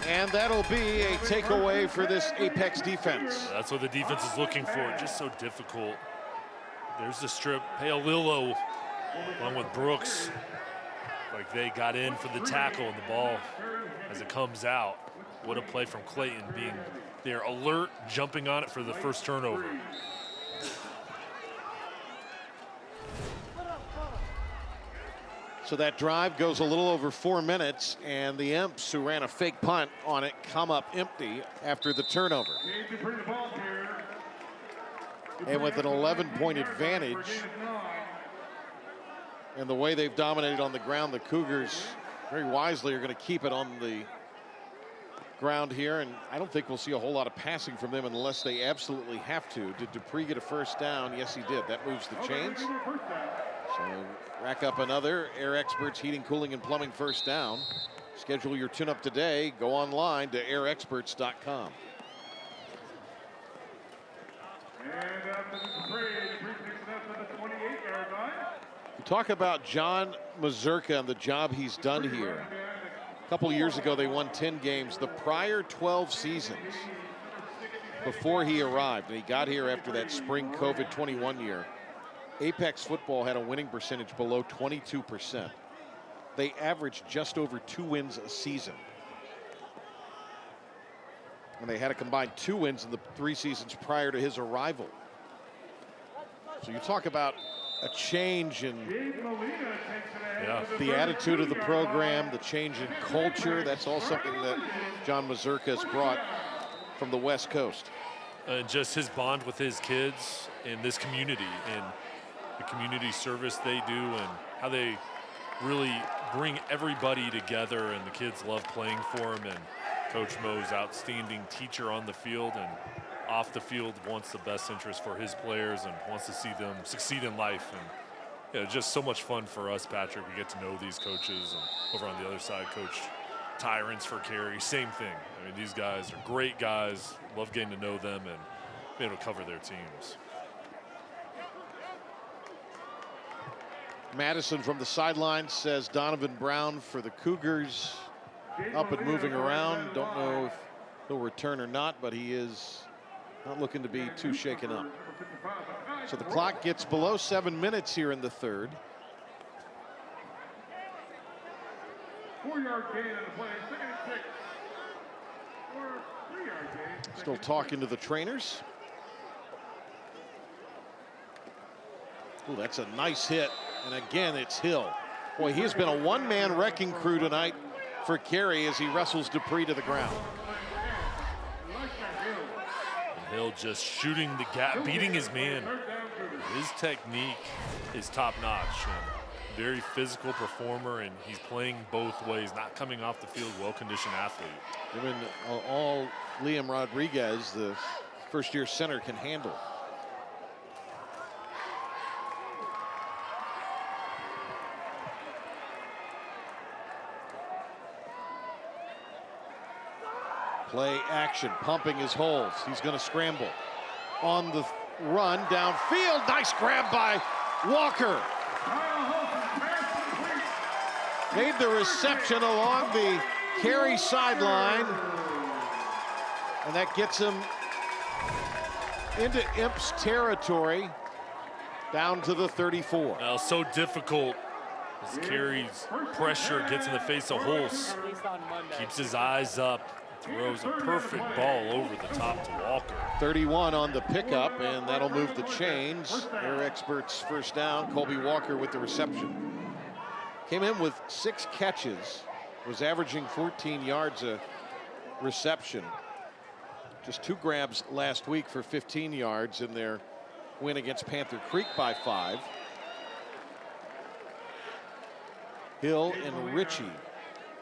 And that'll be a takeaway for this Apex defense. That's what the defense is looking for, just so difficult. There's the strip. Paolillo along with Brooks. Like they got in for the tackle and the ball as it comes out. What a play from Clayton, being there alert, jumping on it for the first turnover. So that drive goes a little over 4 minutes, and the Imps, who ran a fake punt on it, come up empty after the turnover. And with an 11-point advantage, and the way they've dominated on the ground, the Cougars very wisely are going to keep it on the ground here, and I don't think we'll see a whole lot of passing from them unless they absolutely have to. Did Dupree get a first down? Yes, he did. That moves the chains. So rack up another Air Experts Heating, Cooling, and Plumbing first down. Schedule your tune-up today. Go online to airexperts.com. We talk about John Mazurka and the job he's done here. A couple years ago, they won 10 games. The prior 12 seasons before he arrived, and he got here after that spring COVID-21 year, Apex football had a winning percentage below 22%. They averaged just over 2 wins a season. And they had a combined 2 wins in the 3 seasons prior to his arrival. So you talk about a change in the attitude of the program, the change in culture. That's all something that John Mazurka has brought from the West Coast. And just his bond with his kids in this community, and the community service they do, and how they really bring everybody together, and the kids love playing for him. And Coach Mo's outstanding teacher on the field and off the field, wants the best interest for his players and wants to see them succeed in life. And just so much fun for us, Patrick. We get to know these coaches. And over on the other side, Coach Tyrants for Cary, same thing. I mean, these guys are great guys. Love getting to know them and being able to cover their teams. Madison from the sideline says Donovan Brown for the Cougars, up and moving around. Don't know if he'll return or not, but he is not looking to be too shaken up. So the clock gets below 7 minutes here in the third. 4-yard gain in the play, 2nd and 6. Or 3-yard gain. Still talking to the trainers. Ooh, that's a nice hit. And again, it's Hill. Boy, he has been a one-man wrecking crew tonight for Cary as he wrestles Dupree to the ground. Hill just shooting the gap, beating his man. His technique is top-notch. Very physical performer, and he's playing both ways, not coming off the field, well-conditioned athlete. Given all Liam Rodriguez, the first-year center, can handle. Play action, pumping his holes. He's going to scramble. On the run, downfield. Nice grab by Walker. Made the reception along the Cary sideline. And that gets him into Imp's territory, down to the 34. Well, so difficult as Cary's pressure gets in the face of Holtz. Keeps his eyes up. Throws a perfect ball over the top to Walker. 31 on the pickup, and that'll move the chains. Air experts first down. Colby Walker with the reception. Came in with 6 catches, was averaging 14 yards a reception. Just 2 grabs last week for 15 yards in their win against Panther Creek by 5. Hill and Ritchie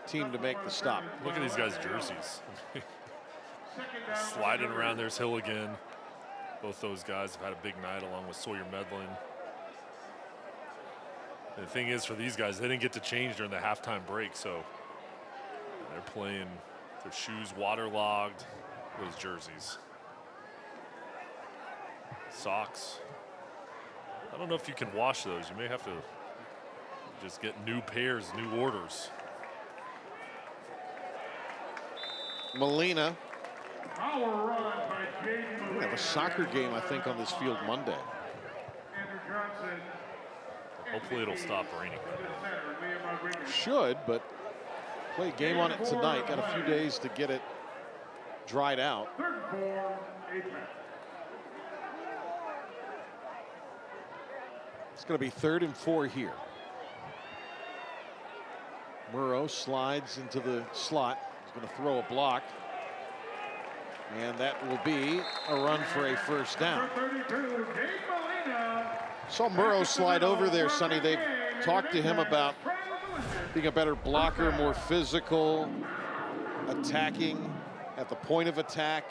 team to make the stop. Look at these guys' jerseys. Sliding around, there's Hill again. Both those guys have had a big night along with Sawyer Medlin. And the thing is, for these guys, they didn't get to change during the halftime break, so they're playing their shoes waterlogged, those jerseys. Socks. I don't know if you can wash those. You may have to just get new pairs, new orders. Molina. We have a soccer game, I think, on this field Monday. Hopefully it'll stop raining. Should, but play a game on it tonight. Got a few days to get it dried out. It's going to be 3rd and 4 here. Murrow slides into the slot. He's going to throw a block. And that will be a run for a first down. Saw Murrow slide over there, Sonny. They've talked to him about being a better blocker, more physical, attacking at the point of attack.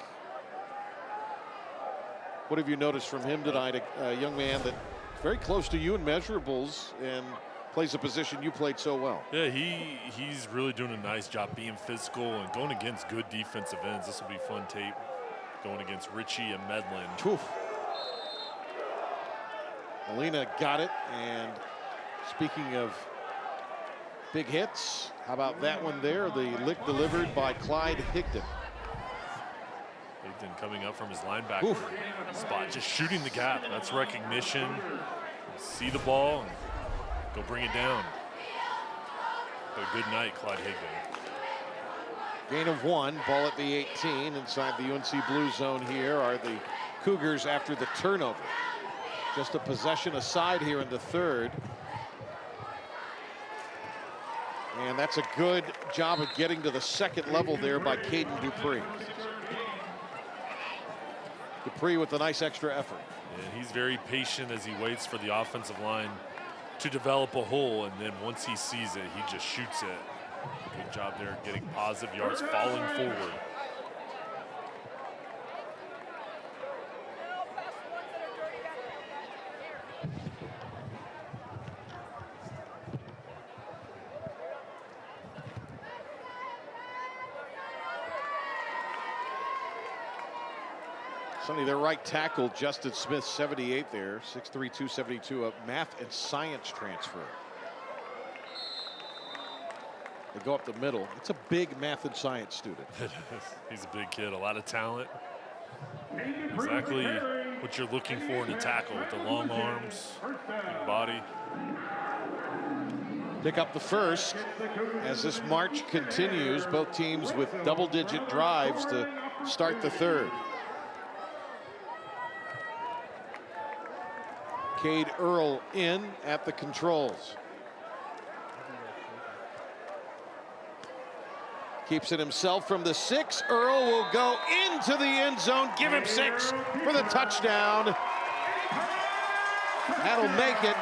What have you noticed from him tonight? A young man that's very close to you in measurables and plays a position you played so well. Yeah, he's really doing a nice job being physical and going against good defensive ends. This will be fun tape going against Ritchie and Medlin. Oof. Molina got it, and speaking of big hits, how about that one there? The lick delivered by Clyde Higdon. Higdon coming up from his linebacker spot, just shooting the gap. That's recognition. See the ball and go bring it down. But a good night, Clyde Higdon. Gain of 1, ball at the 18. Inside the UNC blue zone here are the Cougars after the turnover. Just a possession aside here in the 3rd. And that's a good job of getting to the 2nd level there by Caden Dupree. Dupree with a nice extra effort. And he's very patient as he waits for the offensive line to develop a hole, and then once he sees it, he just shoots it. Good job there getting positive yards, falling forward. Sonny, their right tackle, Justin Smith, 78 there, 6'3", 272, a math and science transfer. They go up the middle. It's a big math and science student. He's a big kid, a lot of talent. Exactly what you're looking for in a tackle with the long arms, big body. Pick up the first as this march continues. Both teams with double-digit drives to start the 3rd. Cade Earl in at the controls. Keeps it himself from the 6. Earl will go into the end zone. Give him 6 for the touchdown. That'll make it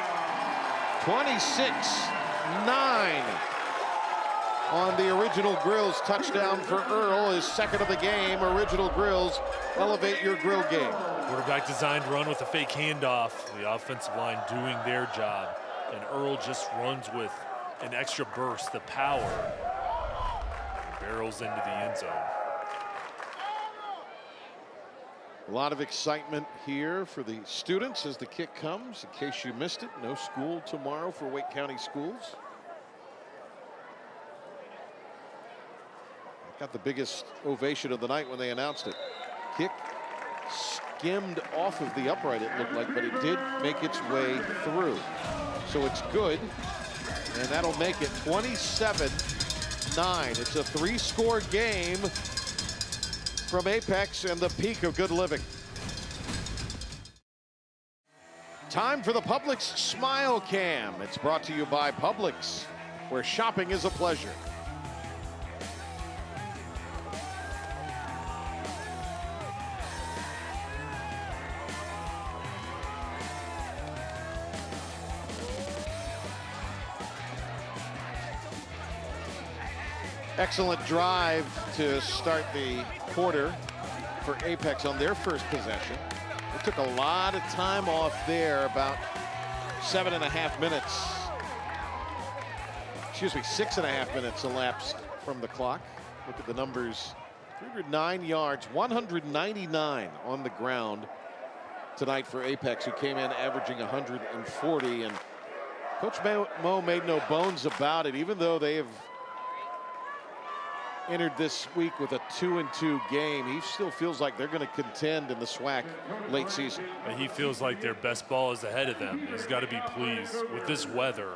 26-9 on the Original Grills touchdown for Earl, his second of the game. Original Grills, elevate your grill game. Quarterback designed run with a fake handoff. The offensive line doing their job. And Earl just runs with an extra burst, the power. Barrels into the end zone. A lot of excitement here for the students as the kick comes. In case you missed it, no school tomorrow for Wake County schools. Got the biggest ovation of the night when they announced it. Kick skimmed off of the upright, it looked like, but it did make its way through. So it's good, and that'll make it 27-9. It's a 3-score game from Apex and the peak of good living. Time for the Publix Smile Cam. It's brought to you by Publix, where shopping is a pleasure. Excellent drive to start the quarter for Apex on their first possession. It took a lot of time off there, about 7.5 minutes. Excuse me, 6.5 minutes elapsed from the clock. Look at the numbers, 309 yards, 199 on the ground tonight for Apex, who came in averaging 140. And Coach Mo made no bones about it, even though they have entered this week with a 2-2 game. He still feels like they're going to contend in the SWAC late season. And he feels like their best ball is ahead of them. He's got to be pleased with this weather.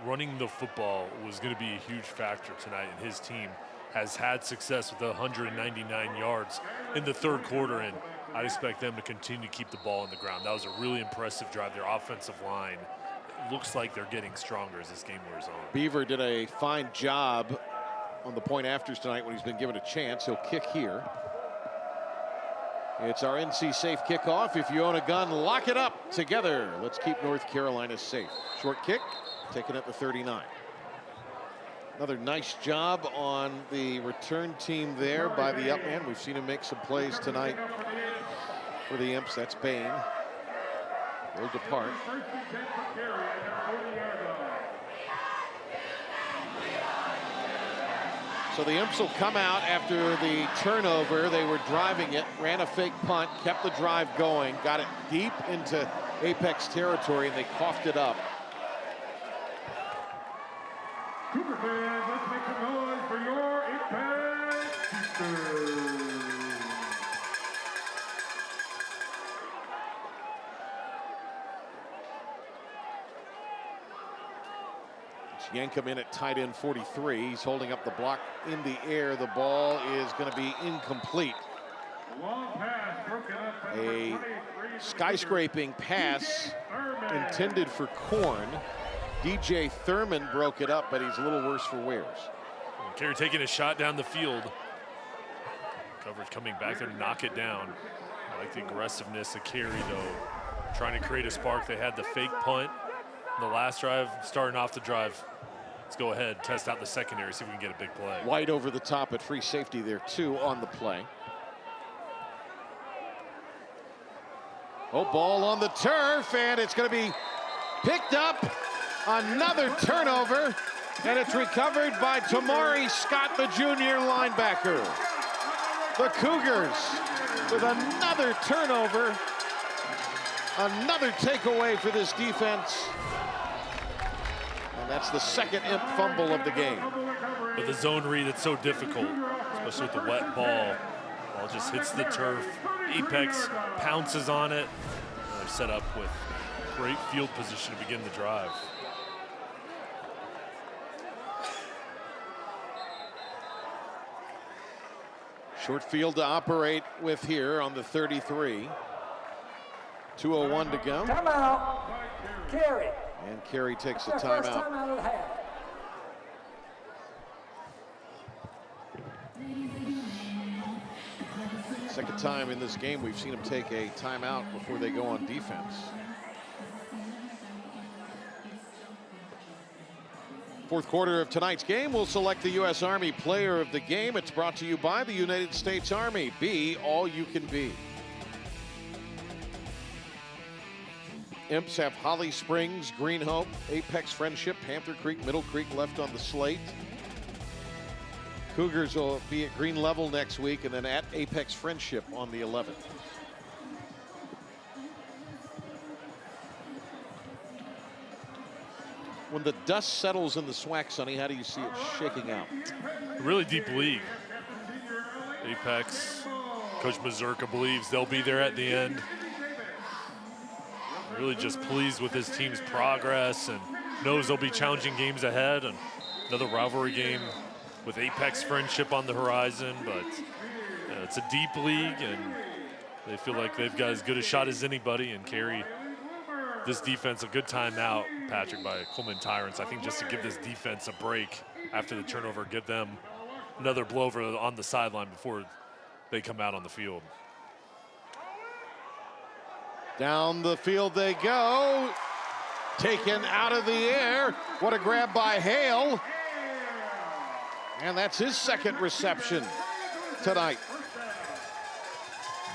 Running the football was going to be a huge factor tonight, and his team has had success with 199 yards in the third quarter, and I expect them to continue to keep the ball on the ground. That was a really impressive drive. Their offensive line looks like they're getting stronger as this game wears on. Beaver did a fine job on the point afters tonight when he's been given a chance. He'll kick here. It's our NC Safe kickoff. If you own a gun, lock it up together. Let's keep North Carolina safe. Short kick, taken at the 39. Another nice job on the return team there by the up man. We've seen him make some plays tonight for the Imps. That's Bain. They'll depart. So the Imps will come out after the turnover. They were driving it, ran a fake punt, kept the drive going, got it deep into Apex territory, and they coughed it up. Cougar fans, let's make some noise for your Impact Sisters. Yank him in at tight end 43. He's holding up the block in the air. The ball is going to be incomplete. Long pass broken up by A skyscraping pass intended for Korn. DJ Thurman broke it up, but he's a little worse for wears. Cary taking a shot down the field. Coverage coming back there to knock it down. I like the aggressiveness of Cary, though, trying to create a spark. They had the fake punt in the last drive, starting off the drive. Let's go ahead, test out the secondary, see if we can get a big play. White over the top at free safety there, too, on the play. Oh, ball on the turf, and it's going to be picked up. Another turnover, and it's recovered by Tamari Scott, the junior linebacker. The Cougars with another turnover, another takeaway for this defense. And that's the second Imp fumble of the game. But the zone read, it's so difficult, especially with the wet ball. Ball just hits the turf. Apex pounces on it. They're set up with great field position to begin the drive. Short field to operate with here on the 33. 2:01 to go. Timeout. Cary. And Cary takes a Their first timeout. timeout of the half. Second time in this game we've seen them take a timeout before they go on defense. Fourth quarter of tonight's game, we'll select the U.S. Army Player of the Game. It's brought to you by the United States Army. Be all you can be. Imps have Holly Springs, Green Hope, Apex Friendship, Panther Creek, Middle Creek left on the slate. Cougars will be at Green Level next week and then at Apex Friendship on the 11th. When the dust settles in the SWAC, Sonny, how do you see it shaking out? A really deep league. Apex, Coach Mazurka believes they'll be there at the end. Really just pleased with his team's progress and knows there'll be challenging games ahead, and another rivalry game with Apex Friendship on the horizon. But it's a deep league, and they feel like they've got as good a shot as anybody. And Cary, this defense, a good timeout, Patrick, by Coleman Tyrants, I think, just to give this defense a break after the turnover, give them another blowover on the sideline before they come out on the field. Down the field they go. Taken out of the air. What a grab by Hale. And that's his second reception tonight.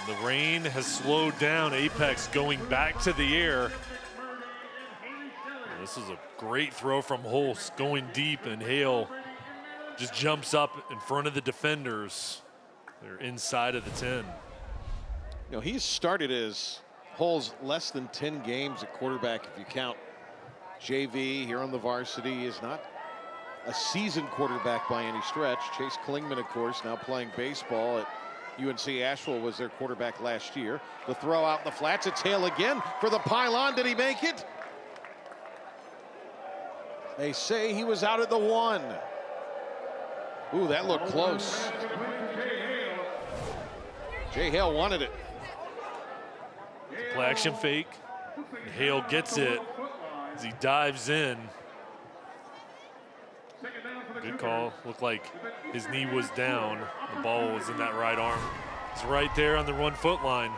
The rain has slowed down Apex going back to the air. This is a great throw from Holst going deep, and Hale just jumps up in front of the defenders. They're inside of the 10. You know, he's started as Hull's less than 10 games at quarterback if you count JV here on the varsity. He is not a seasoned quarterback by any stretch. Chase Klingman, of course, now playing baseball at UNC Asheville, was their quarterback last year. The throw out in the flats, it's Hale again for the pylon. Did he make it? They say he was out at the 1. Ooh, that looked close. Jay Hale wanted it. Play action fake. Hale gets it as he dives in. Good call. Looked like his knee was down. The ball was in that right arm. It's right there on the 1 foot line.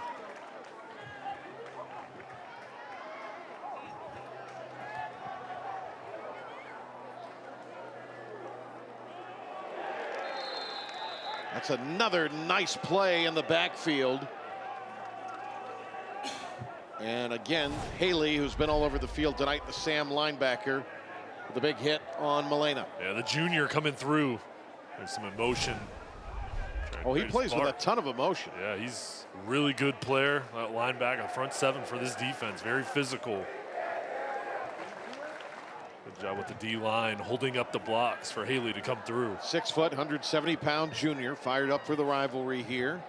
That's another nice play in the backfield. And again, Haley, who's been all over the field tonight, the Sam linebacker, with a big hit on Milena. Yeah, the junior coming through. There's some emotion. Oh, he plays with a ton of emotion. Yeah, he's a really good player. That linebacker, front 7 for this defense, very physical. Good job with the D-line, holding up the blocks for Haley to come through. 6 foot, 170-pound junior, fired up for the rivalry here.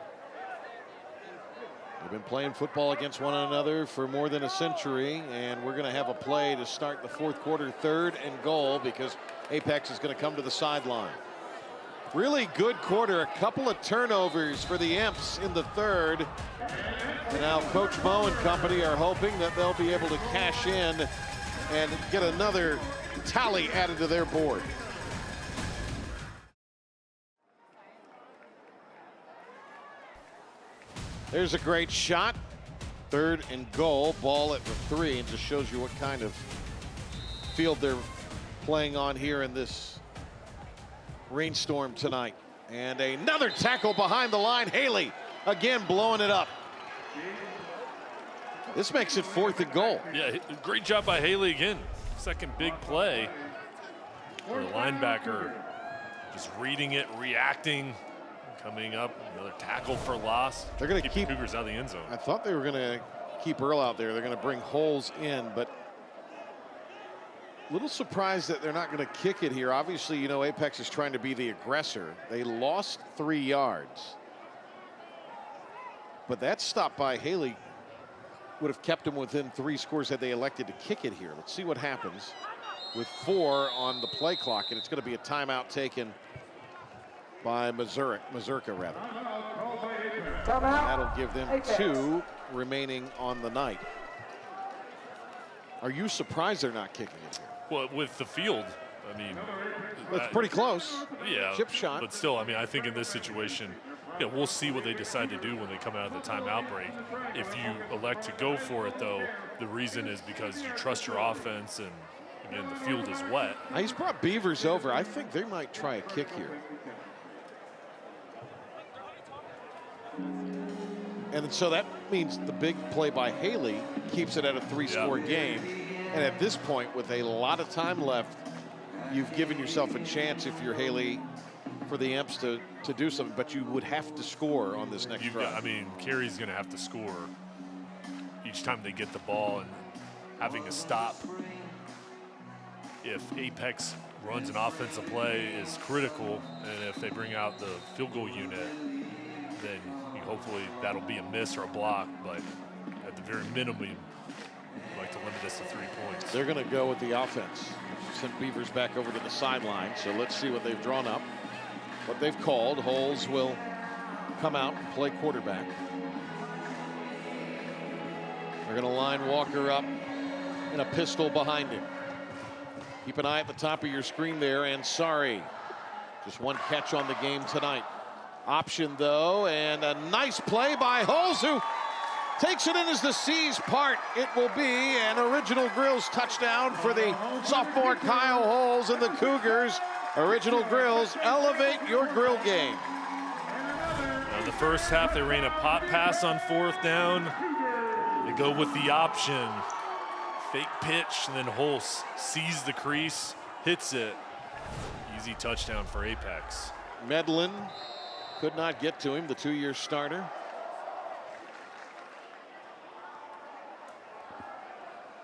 They've been playing football against one another for more than a century, and we're going to have a play to start the fourth quarter, 3rd and goal, because Apex is going to come to the sideline. Really good quarter, a couple of turnovers for the Imps in the 3rd. And now Coach Moe and company are hoping that they'll be able to cash in and get another tally added to their board. There's a great shot. 3rd and goal, ball at the 3, and just shows you what kind of field they're playing on here in this rainstorm tonight. And another tackle behind the line. Haley again blowing it up. This makes it 4th and goal. Yeah, great job by Haley again. Second big play. For the linebacker just reading it, reacting, coming up. Another tackle for loss. They're going to keep the Cougars out of the end zone. I thought they were going to keep Earl out there. They're going to bring Holes in, but a little surprised that they're not going to kick it here. Obviously, you know, Apex is trying to be the aggressor. They lost 3 yards. But that stop by Haley would have kept them within 3 scores had they elected to kick it here. Let's see what happens with 4 on the play clock, and it's going to be a timeout taken by Mazurka. That'll give them 2 remaining on the night. Are you surprised they're not kicking it here? Well, with the field, I mean, That's pretty close. Yeah, Chip shot. But still, I mean, I think in this situation, Yeah, we'll see what they decide to do when they come out of the timeout break. If you elect to go for it, though, the reason is because you trust your offense, and again, the field is wet. Now, he's brought Beavers over. I think they might try a kick here. And so that means the big play by Haley keeps it at a 3-score game. And at this point, with a lot of time left, you've given yourself a chance, if you're Haley, for the Imps to do something, but you would have to score on this next drive. I mean, Cary's going to have to score each time they get the ball, and having a stop if Apex runs an offensive play is critical, and if they bring out the field goal unit, then hopefully that'll be a miss or a block, but at the very minimum, we'd like to limit this to 3 points. They're going to go with the offense. Send Beavers back over to the sideline, so let's see what they've drawn up. What they've called, Holes will come out and play quarterback. They're going to line Walker up in a pistol behind him. Keep an eye at the top of your screen there, and Cary. Just one catch on the game tonight. Option, though, and a nice play by Holes, who takes it in as the C's part. It will be an Original Grills touchdown for the sophomore Kyle Holes and the Cougars. Original Grills, elevate your grill game. In the first half, they ran a pop pass on 4th down. They go with the option. Fake pitch, and then Holes sees the crease, hits it. Easy touchdown for Apex. Medlin could not get to him, the 2-year starter.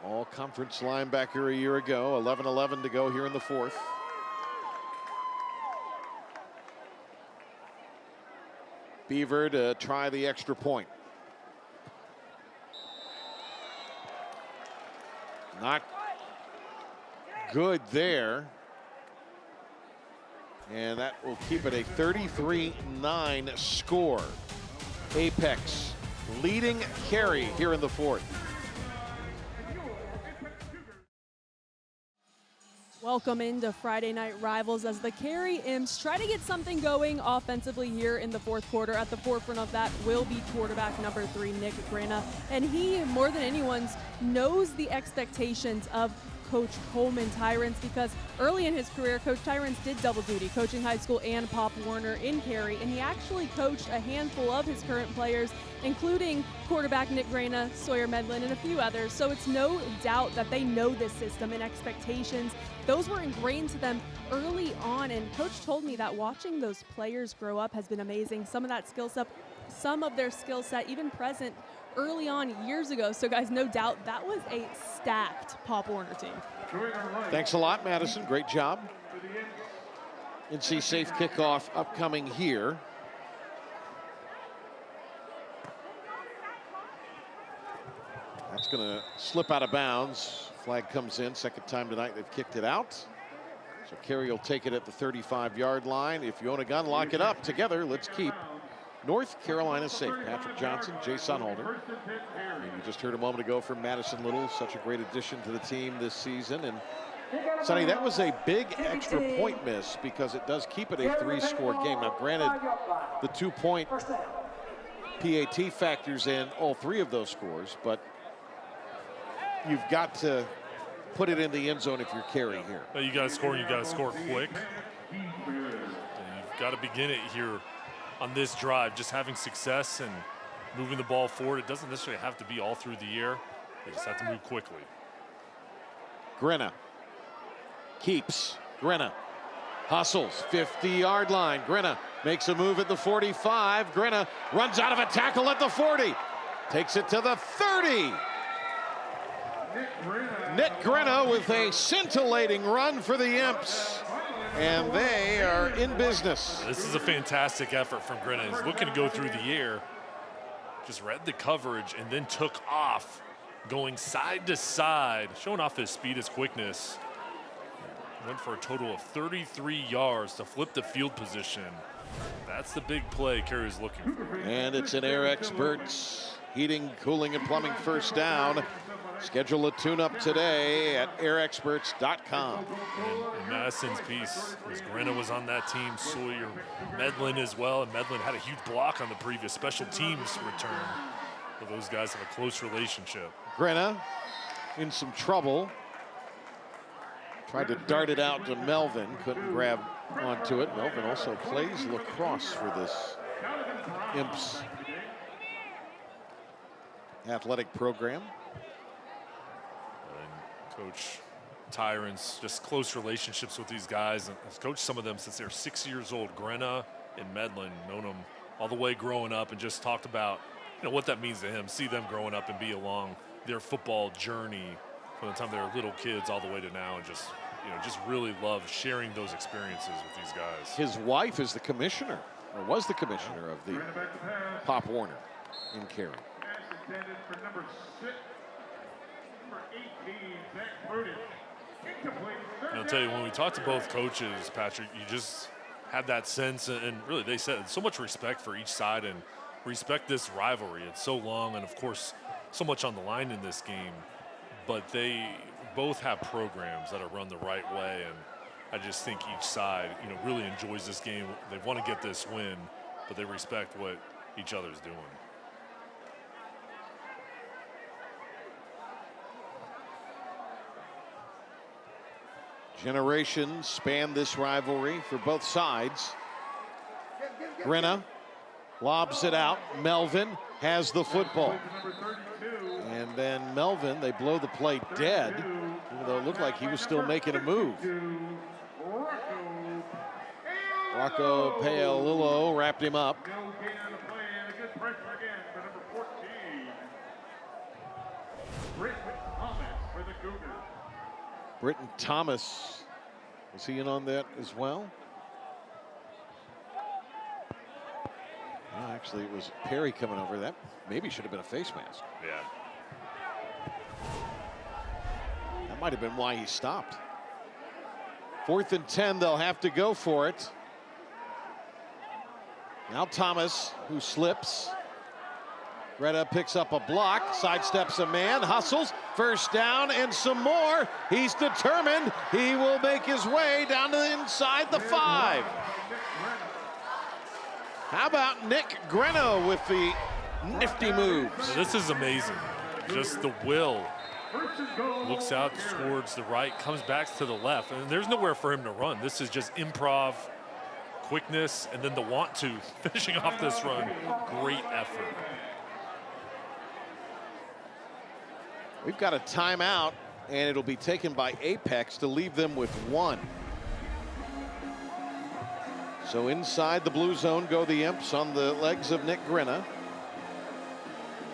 All-conference linebacker a year ago, 11-11 to go here in the 4th. Beaver to try the extra point. Not good there. And that will keep it a 33-9 score. Apex leading Cary here in the 4th. Welcome into Friday Night Rivals as the Cary Imps try to get something going offensively here in the 4th quarter. At the forefront of that will be quarterback number 3, Nick Grana. And he, more than anyone's, knows the expectations of Coach Coleman Tyrants, because early in his career, Coach Tyrants did double duty, coaching high school and Pop Warner in Cary, and he actually coached a handful of his current players, including quarterback Nick Grana, Sawyer Medlin, and a few others. So it's no doubt that they know this system and expectations. Those were ingrained to them early on, and Coach told me that watching those players grow up has been amazing. Some of their skill set even present early on years ago. So guys, no doubt that was a stacked Pop Warner team. Thanks a lot, Madison. Great job. NC safe kickoff upcoming here. That's going to slip out of bounds. Flag comes in. Second time tonight they've kicked it out. So Cary will take it at the 35-yard line. If you own a gun, lock it up. Together, let's keep North Carolina safe. Patrick Johnson, Jay Sunholder. And you just heard a moment ago from Madison Little, such a great addition to the team this season. And Sonny, that was a big extra point miss because it does keep it a 3-score game. Now, granted, the 2-point PAT factors in all 3 of those scores, but you've got to put it in the end zone if you're Cary here. Well, you got to score, and you got to score quick. And you've got to begin it here on this drive, just having success and moving the ball forward. It doesn't necessarily have to be all through the year. They just have to move quickly. Grena keeps. Grena hustles, 50-yard line. Grena makes a move at the 45. Grena runs out of a tackle at the 40. Takes it to the 30. Nick Grena with a scintillating run for the Imps. And they are in business. This is a fantastic effort from Grena. He's looking to go through the air. Just read the coverage and then took off, going side to side, showing off his speed, his quickness. Went for a total of 33 yards to flip the field position. That's the big play Cary's looking for. And it's an Air Experts heating, cooling, and plumbing first down. Schedule a tune-up today at airexperts.com. And Madison's piece was Grenna was on that team, Sawyer, Medlin as well, and Medlin had a huge block on the previous special teams return. So those guys have a close relationship. Grenna in some trouble. Tried to dart it out to Melvin, couldn't grab onto it. Melvin also plays lacrosse for this Imps athletic program. And Coach Tyrants, just close relationships with these guys. And has coached some of them since they're 6 years old. Grenna and Medlin, known them all the way growing up, and just talked about what that means to him. See them growing up and be along their football journey from the time they were little kids all the way to now, and just really love sharing those experiences with these guys. His wife is the commissioner, or was the commissioner of the Pop Warner in Cary. Intended for number 6, number 18, Zach Burden. Incomplete. And I'll tell you, when we talked to both coaches, Patrick, you just had that sense, and really they said so much respect for each side and respect this rivalry. It's so long, and of course, so much on the line in this game, but they both have programs that are run the right way, and I just think each side, really enjoys this game. They want to get this win, but they respect what each other's doing. Generations span this rivalry for both sides. Grenna lobs it out. Melvin has the football. And then Melvin, they blow the play dead, even though it looked like he was still making a move. Rocco Paolillo wrapped him up. Britton Thomas, was he in on that as well? No, actually, it was Perry coming over. That maybe should have been a face mask. Yeah. That might have been why he stopped. 4th and 10, they'll have to go for it. Now Thomas, who slips. Greta picks up a block, sidesteps a man, hustles, first down and some more. He's determined. He will make his way down to the inside the 5. How about Nick Grenna with the nifty moves? This is amazing. Just the will. Looks out towards the right, comes back to the left, and there's nowhere for him to run. This is just improv, quickness, and then the want to finishing off this run. Great effort. We've got a timeout, and it'll be taken by Apex to leave them with 1. So inside the blue zone go the Imps on the legs of Nick Grenna.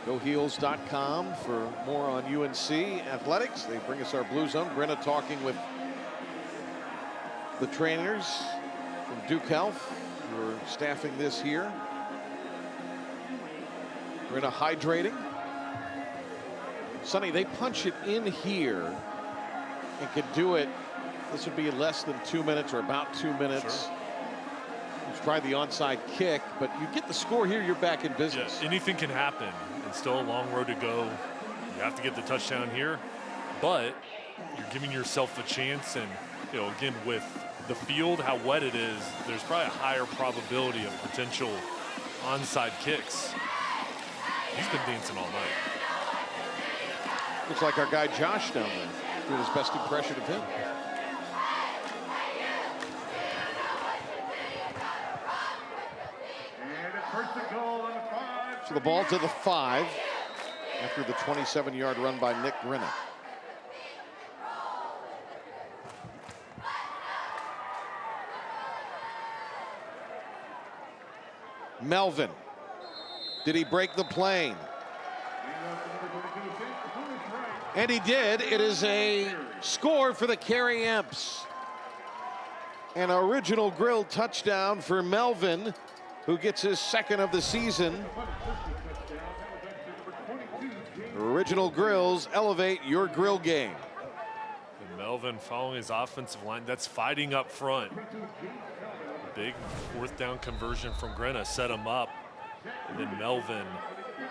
GoHeels.com for more on UNC athletics. They bring us our blue zone. Grenna talking with the trainers from Duke Health who are staffing this here. Grenna hydrating. Sonny, they punch it in here and could do it. This would be less than 2 minutes or about 2 minutes. Sure. Let's try the onside kick, but you get the score here, you're back in business. Yeah, anything can happen. It's still a long road to go. You have to get the touchdown here, but you're giving yourself a chance. And, again, with the field, how wet it is, there's probably a higher probability of potential onside kicks. He's been dancing all night. Looks like our guy Josh down there doing his best impression of him. So the ball to the 5 after the 27-yard run by Nick Grenna. Melvin, did he break the plane? And he did. It is a score for the Cary Imps. An original grill touchdown for Melvin, who gets his 2nd of the season. Original Grills, elevate your grill game. And Melvin following his offensive line, that's fighting up front. Big 4th down conversion from Grenna set him up. And then Melvin,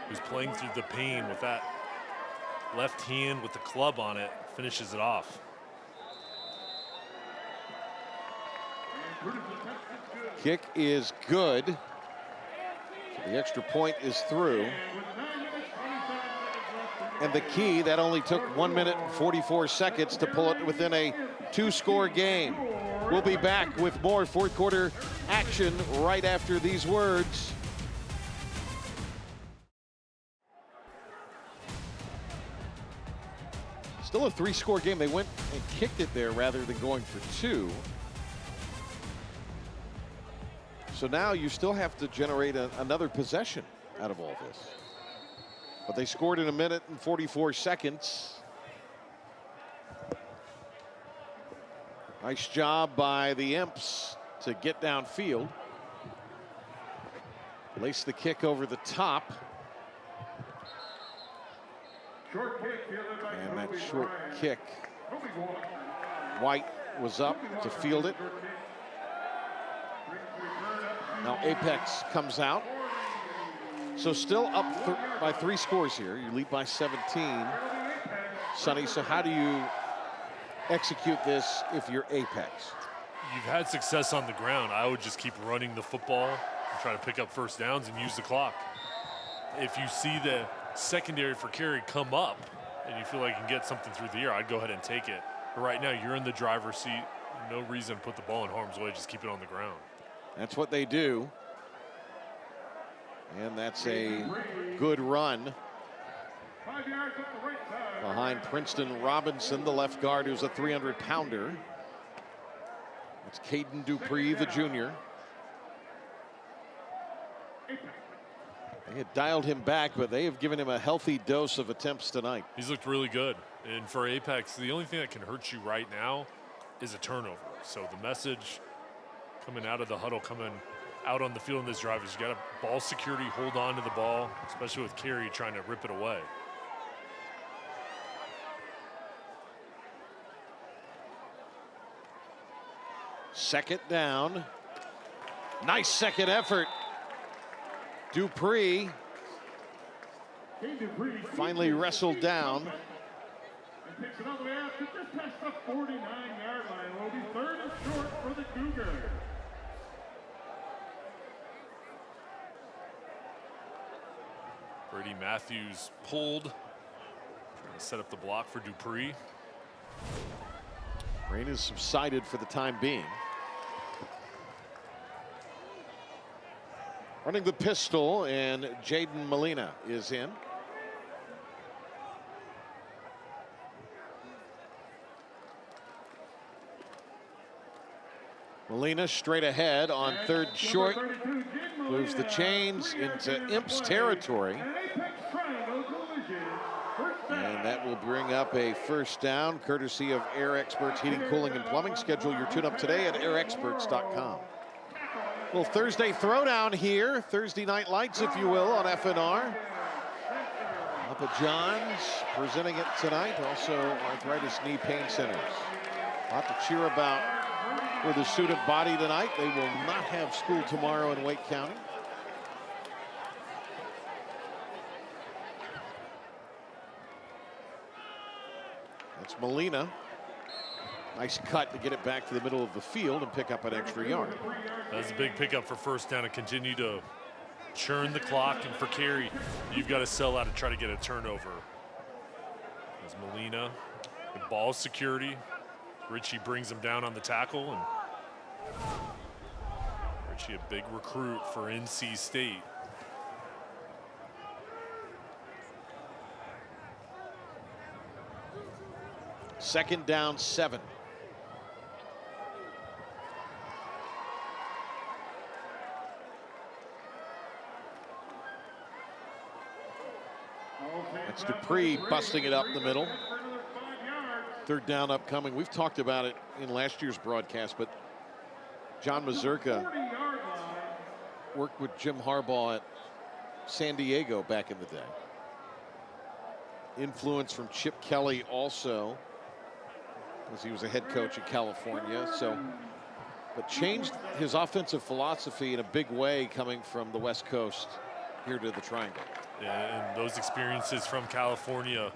who's playing through the pain with that left hand with the club on it, finishes it off. Kick is good. So the extra point is through. And the key, that only took 1 minute and 44 seconds to pull it within a 2-score game. We'll be back with more fourth quarter action right after these words. Still a 3-score game. They went and kicked it there rather than going for 2. So now you still have to generate another possession out of all this. But they scored in 1 minute and 44 seconds. Nice job by the Imps to get downfield. Lace the kick over the top. And that short kick, White was up to field it. Now Apex comes out. So still up by 3 scores here. You lead by 17. Sonny, so how do you execute this if you're Apex? You've had success on the ground. I would just keep running the football and try to pick up first downs and use the clock. If you see the secondary for Cary come up and you feel like you can get something through the air, I'd go ahead and take it. But right now, you're in the driver's seat. No reason to put the ball in harm's way. Just keep it on the ground. That's what they do. And that's a good run behind Princeton Robinson, the left guard, who's a 300-pounder. It's Caden Dupree, the junior. They had dialed him back, but they have given him a healthy dose of attempts tonight. He's looked really good. And for Apex, the only thing that can hurt you right now is a turnover. So the message coming out of the huddle, coming out on the field in this drive is you got to ball security, hold on to the ball, especially with Cary trying to rip it away. Second down. Nice second effort. Dupree finally wrestled down. And takes it all the way out to just past the 49-yard line. Will be 3rd and short for the Cougars. Brady Matthews pulled, trying to set up the block for Dupree. Rain has subsided for the time being. Running the pistol, and Jaden Molina is in. Molina straight ahead on 3rd short. Moves the chains into Imps territory. And that will bring up a first down, courtesy of Air Experts Heating, Cooling, and Plumbing. Schedule your tune-up today at airexperts.com. Little Thursday throwdown here. Thursday night lights, if you will, on FNR. Papa John's presenting it tonight. Also, Arthritis Knee Pain Centers. A lot to cheer about for the student body tonight. They will not have school tomorrow in Wake County. That's Molina. Nice cut to get it back to the middle of the field and pick up an extra yard. That's a big pickup for first down and continue to churn the clock. And for Cary, you've got to sell out and try to get a turnover. As Molina, the ball security. Richie brings him down on the tackle. And Richie, a big recruit for NC State. Second down, 7. That's Dupree busting it up the middle. 3rd down upcoming. We've talked about it in last year's broadcast, but John Mazurka worked with Jim Harbaugh at San Diego back in the day. Influence from Chip Kelly also, as he was a head coach at California. But changed his offensive philosophy in a big way coming from the West Coast here to the Triangle. Yeah, and those experiences from California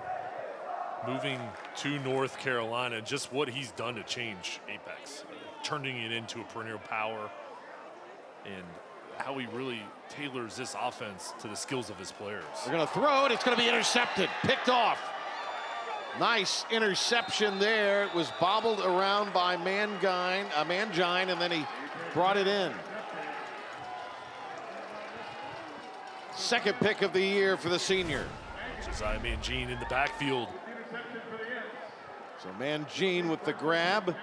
moving to North Carolina, just what he's done to change Apex, turning it into a perennial power, and how he really tailors this offense to the skills of his players. They're going to throw it. It's going to be intercepted, picked off. Nice interception there. It was bobbled around by Mangine, and then he brought it in. Second pick of the year for the senior. Josiah Mangine in the backfield. So Mangine with the grab.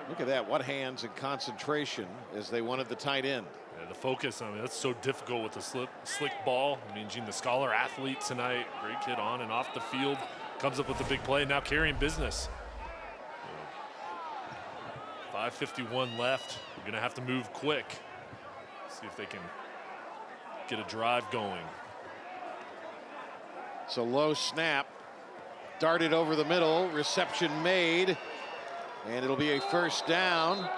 Look at that, what hands and concentration as they wanted the tight end. Yeah, the focus, I mean, that's so difficult with the slick ball. Mangine, the scholar athlete tonight, great kid on and off the field. Comes up with a big play, now carrying business. 5:51 left. We're gonna have to move quick. See if they can get a drive going. It's a low snap, darted over the middle, reception made, and it'll be a first down.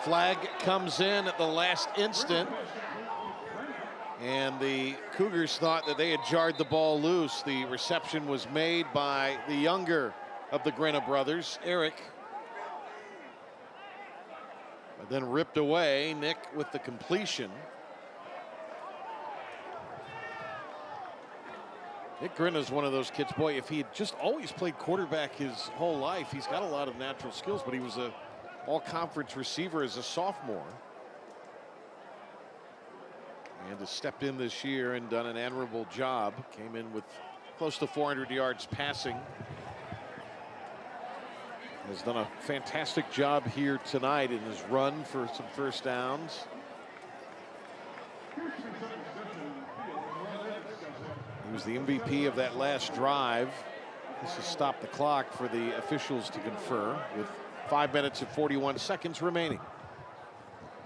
Flag comes in at the last instant, and the Cougars thought that they had jarred the ball loose. The reception was made by the younger of the Grenna brothers, Eric, but then ripped away. Nick with the completion. Nick Grenna is one of those kids, boy, if he had just always played quarterback his whole life, he's got a lot of natural skills, but he was a all-conference receiver as a sophomore. And has stepped in this year and done an admirable job. Came in with close to 400 yards passing. Has done a fantastic job here tonight in his run for some first downs. He was the MVP of that last drive. This has stopped the clock for the officials to confer with 5 minutes and 41 seconds remaining.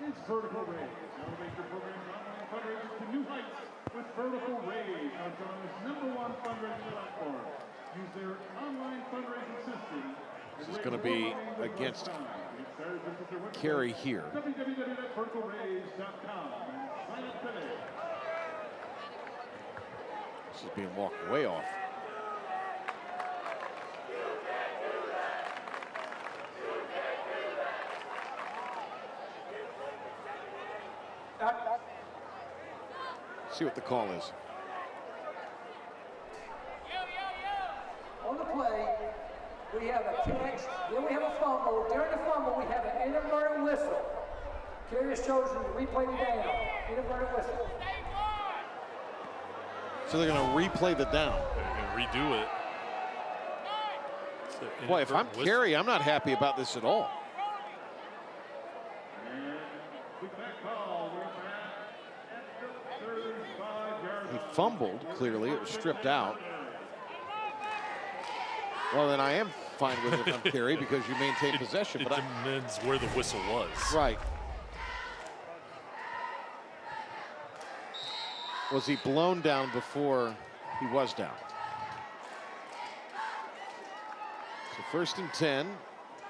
It's Vertical Raise. Elevate your program's online fundraisers to new heights with Vertical Raise, Arizona's #1 fundraising platform. Use their online fundraising system. This is going to be against Cary here. www.verticalraise.com. Sign up today. This is being walked way off. See what the call is. On the play, we have a catch, then we have a fumble. During the fumble, we have an inadvertent whistle. Cary has chosen to replay the down. Inadvertent whistle. So they're going to replay the down. They're going to redo it. Boy, if I'm Cary, I'm not happy about this at all. He fumbled, clearly. It was stripped out. Well, then I am fine with it if I'm Cary because you maintain possession. It But depends where the whistle was. right. Was he blown down before he was down? So 1st and 10.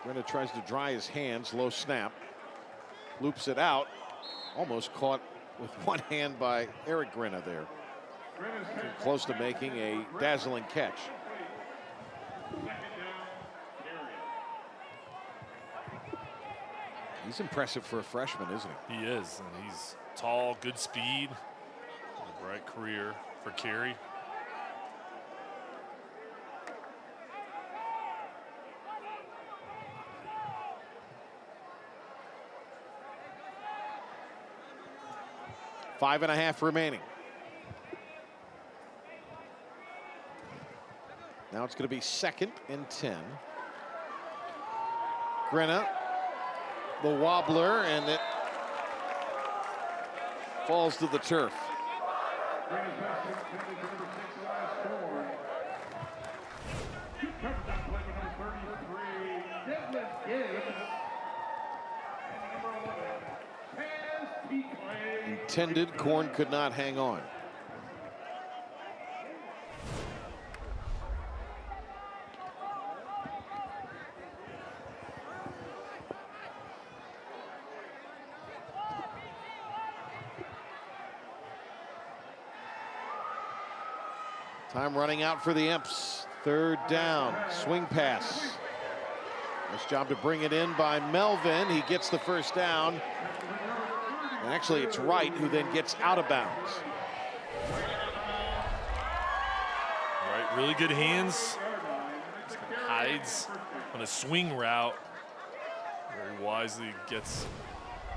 Grenna tries to dry his hands. Low snap. Loops it out. Almost caught with one hand by Eric Grenna there. Close to making a dazzling catch. He's impressive for a freshman, isn't he? He is, and he's tall, good speed. A bright career for Cary. Five and a half remaining. Now it's going to be 2nd and 10. Grenna, the wobbler, and it falls to the turf. Intended, Korn could not hang on. Time running out for the Imps. Third down, swing pass. Nice job to bring it in by Melvin. He gets the first down. And actually, it's Wright who then gets out of bounds. Right, really good hands. Hides on a swing route. Very wisely gets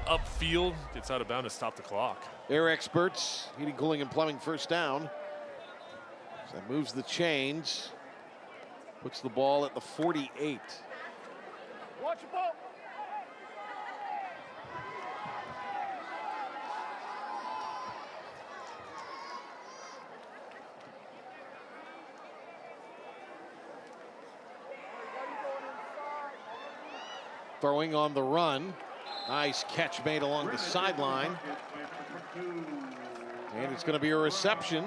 upfield, gets out of bounds to stop the clock. Air experts, heating, cooling, and plumbing first down. So that moves the chains. Puts the ball at the 48. Watch your ball. Throwing on the run. Nice catch made along the sideline. And it's going to be a reception.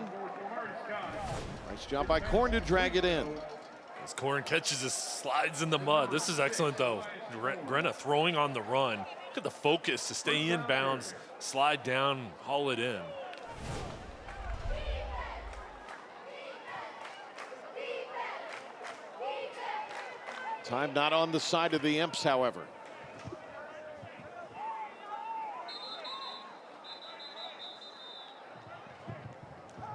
Nice job by Korn to drag it in. As Korn catches it, slides in the mud. This is excellent, though. Grenna throwing on the run. Look at the focus to stay in bounds, slide down, haul it in. Time not on the side of the Imps, however.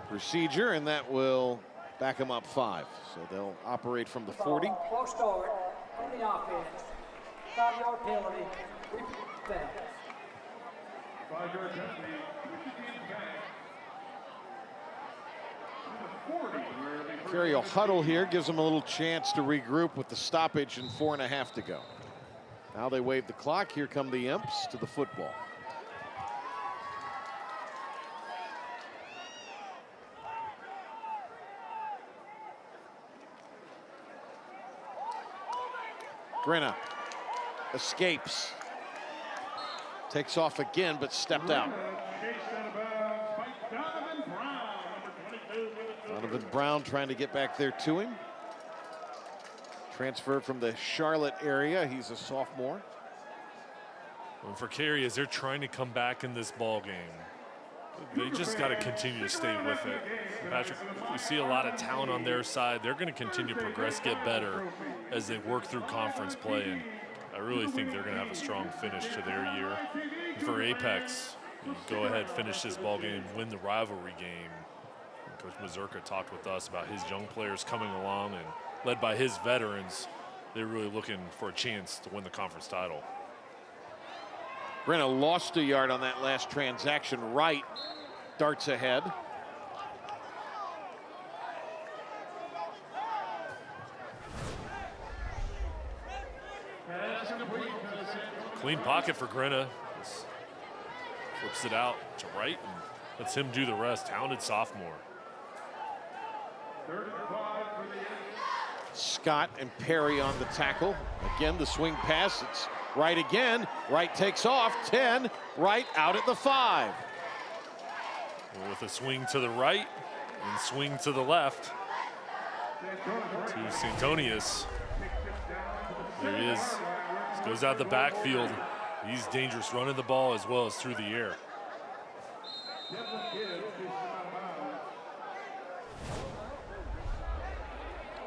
Procedure, and that will back them up 5. So they'll operate from the 40. False start on the offense. 5-yard penalty. Foul. 5-yard penalty. Switch the teams back. To the 40, where they Cary will huddle here, gives them a little chance to regroup with the stoppage and 4.5 to go. Now they wave the clock. Here come the Imps to the football. Grenna escapes. Takes off again, but stepped out. Donovan Brown trying to get back there to him. Transferred from the Charlotte area. He's a sophomore. And for Cary, as they're trying to come back in this ball game, they just got to continue to stay with it. Patrick, we see a lot of talent on their side. They're going to continue to progress, get better as they work through conference play. And I really think they're going to have a strong finish to their year. And for Apex, go ahead, finish this ball game, win the rivalry game. And Coach Mazurka talked with us about his young players coming along, and led by his veterans, they're really looking for a chance to win the conference title. Grenna lost a yard on that last transaction. Wright darts ahead. Clean pocket for Grenna. Flips it out to Wright and lets him do the rest. Talented sophomore. Scott and Perry on the tackle. Again, the swing pass. It's Wright again. Wright takes off. 10. Wright out at the 5. With a swing to the right and swing to the left to Santonius. There he is. This goes out the backfield. He's dangerous running the ball as well as through the air.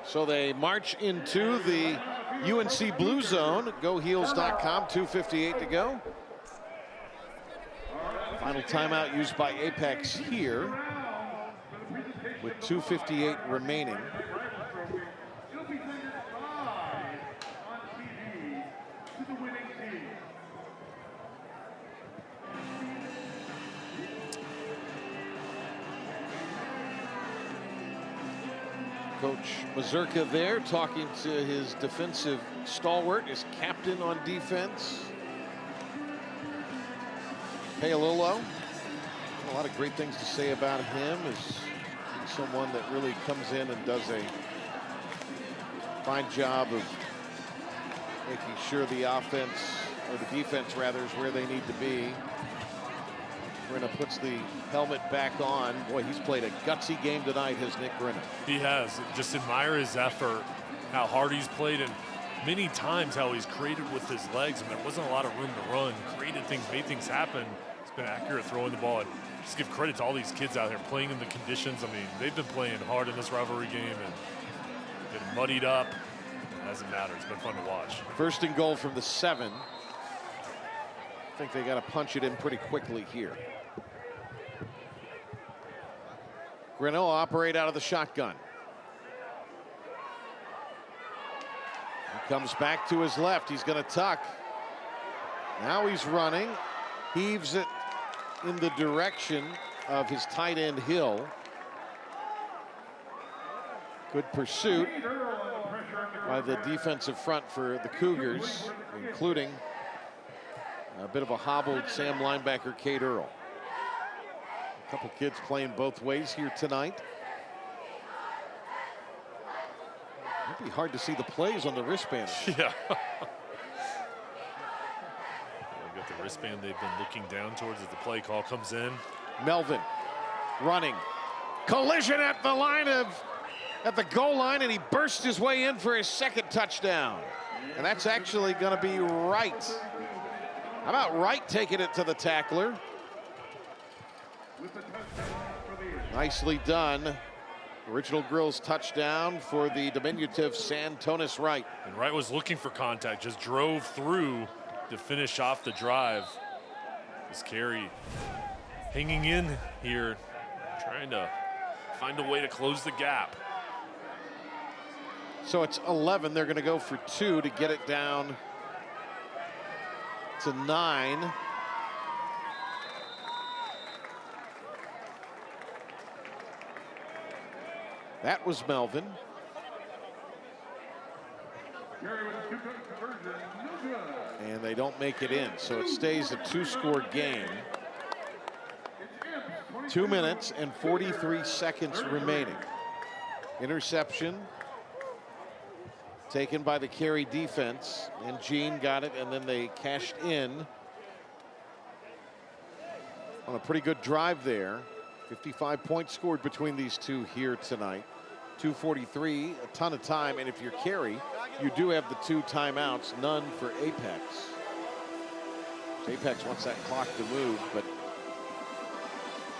So they march into the UNC Blue Zone. GoHeels.com, 2:58 to go. Final timeout used by Apex here with 2:58 remaining. Coach Mazurka there talking to his defensive stalwart, his captain on defense. Paolillo. A lot of great things to say about him as someone that really comes in and does a fine job of making sure the offense, or the defense rather, is where they need to be. Grenna puts the helmet back on. Boy, he's played a gutsy game tonight, has Nick Grenna. He has. Just admire his effort, how hard he's played, and many times how he's created with his legs. And there wasn't a lot of room to run. Created things, made things happen. He's been accurate throwing the ball. And just give credit to all these kids out here playing in the conditions. I mean, they've been playing hard in this rivalry game, and muddied up. It doesn't matter. It's been fun to watch. First and goal from the 7. I think they got to punch it in pretty quickly here. Grinnell operate out of the shotgun. He comes back to his left. He's going to tuck. Now he's running. Heaves it in the direction of his tight end Hill. Good pursuit by the defensive front for the Cougars, including a bit of a hobbled Sam linebacker Cade Earl. A couple kids playing both ways here tonight. It'd be hard to see the plays on the wristband. Yeah. They've got the wristband they've been looking down towards as the play call comes in. Melvin running. Collision at the goal line, and he burst his way in for his second touchdown. And that's actually going to be Wright. How about Wright taking it to the tackler? Nicely done. Original Grills touchdown for the diminutive Santonis Wright. And Wright was looking for contact, just drove through to finish off the drive. This Cary hanging in here, trying to find a way to close the gap. So it's 11. They're going to go for 2 to get it down to 9. That was Melvin. And they don't make it in, so it stays a 2-score game. 2 minutes and 43 seconds remaining. Interception taken by the Cary defense, and Gene got it, and then they cashed in on a pretty good drive there. 55 points scored between these two here tonight. 2:43, a ton of time, and if you're Cary, you do have the 2 timeouts, none for Apex. Apex wants that clock to move, but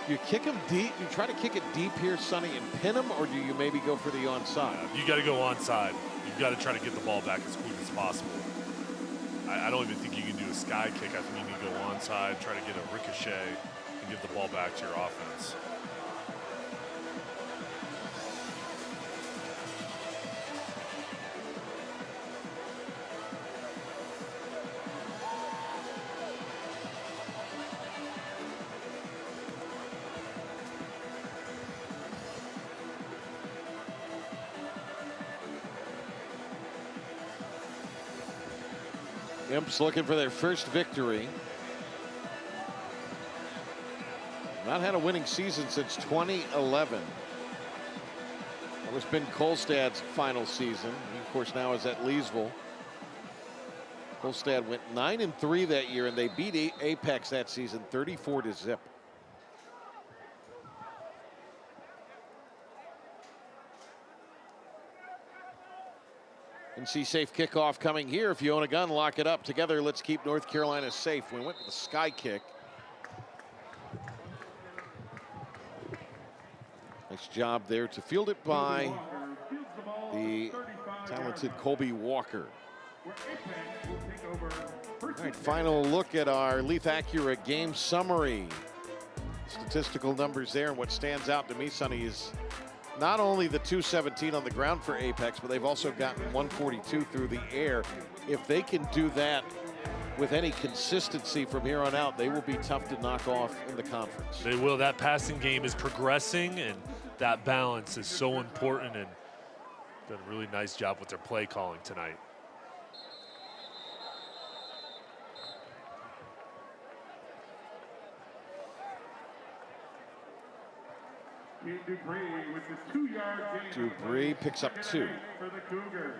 you kick him deep, you try to kick it deep here, Sonny, and pin him, or do you maybe go for the onside? You got to go onside. You've got to try to get the ball back as quick as possible. I don't even think you can do a sky kick. I think you need to go onside, try to get a ricochet, and give the ball back to your offense. Imps looking for their first victory. Not had a winning season since 2011. That was Ben Kolstad's final season. He, of course, now is at Leesville. Kolstad went 9-3 that year, and they beat Apex that season 34-0. NC safe kickoff coming here. If you own a gun, lock it up. Together, let's keep North Carolina safe. We went with the sky kick. Nice job there to field it by the talented Colby Walker. All right, final look at our Leaf Acura game summary. Statistical numbers there, and what stands out to me, Sonny, is not only the 217 on the ground for Apex, but they've also gotten 142 through the air. If they can do that with any consistency from here on out, they will be tough to knock off in the conference. They will. That passing game is progressing, and that balance is so important, and done a really nice job with their play calling tonight. Dupree with the 2-yard gain. Dupree picks up 2. For the Cougars.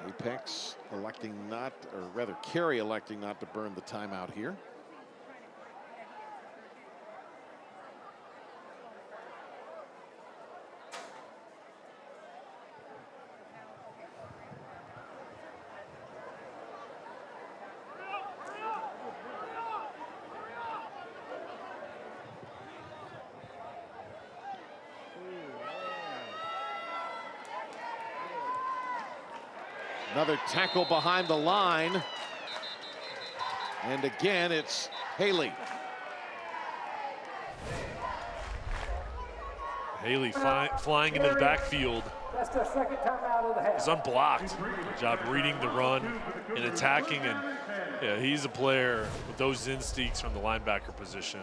Apex electing not, or rather Cary electing not to burn the timeout here. Another tackle behind the line. And again, it's Haley. Haley flying into the backfield. That's their second timeout of the half. He's unblocked. Good job reading the run and attacking. And yeah, he's a player with those instincts from the linebacker position.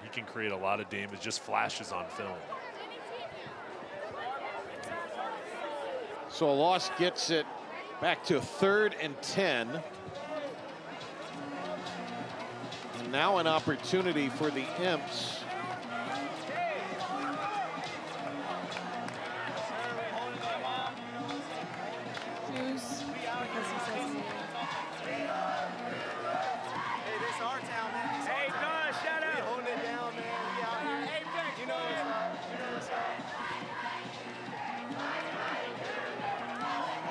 He can create a lot of damage, just flashes on film. So a loss gets it back to 3rd and 10. And now an opportunity for the Imps.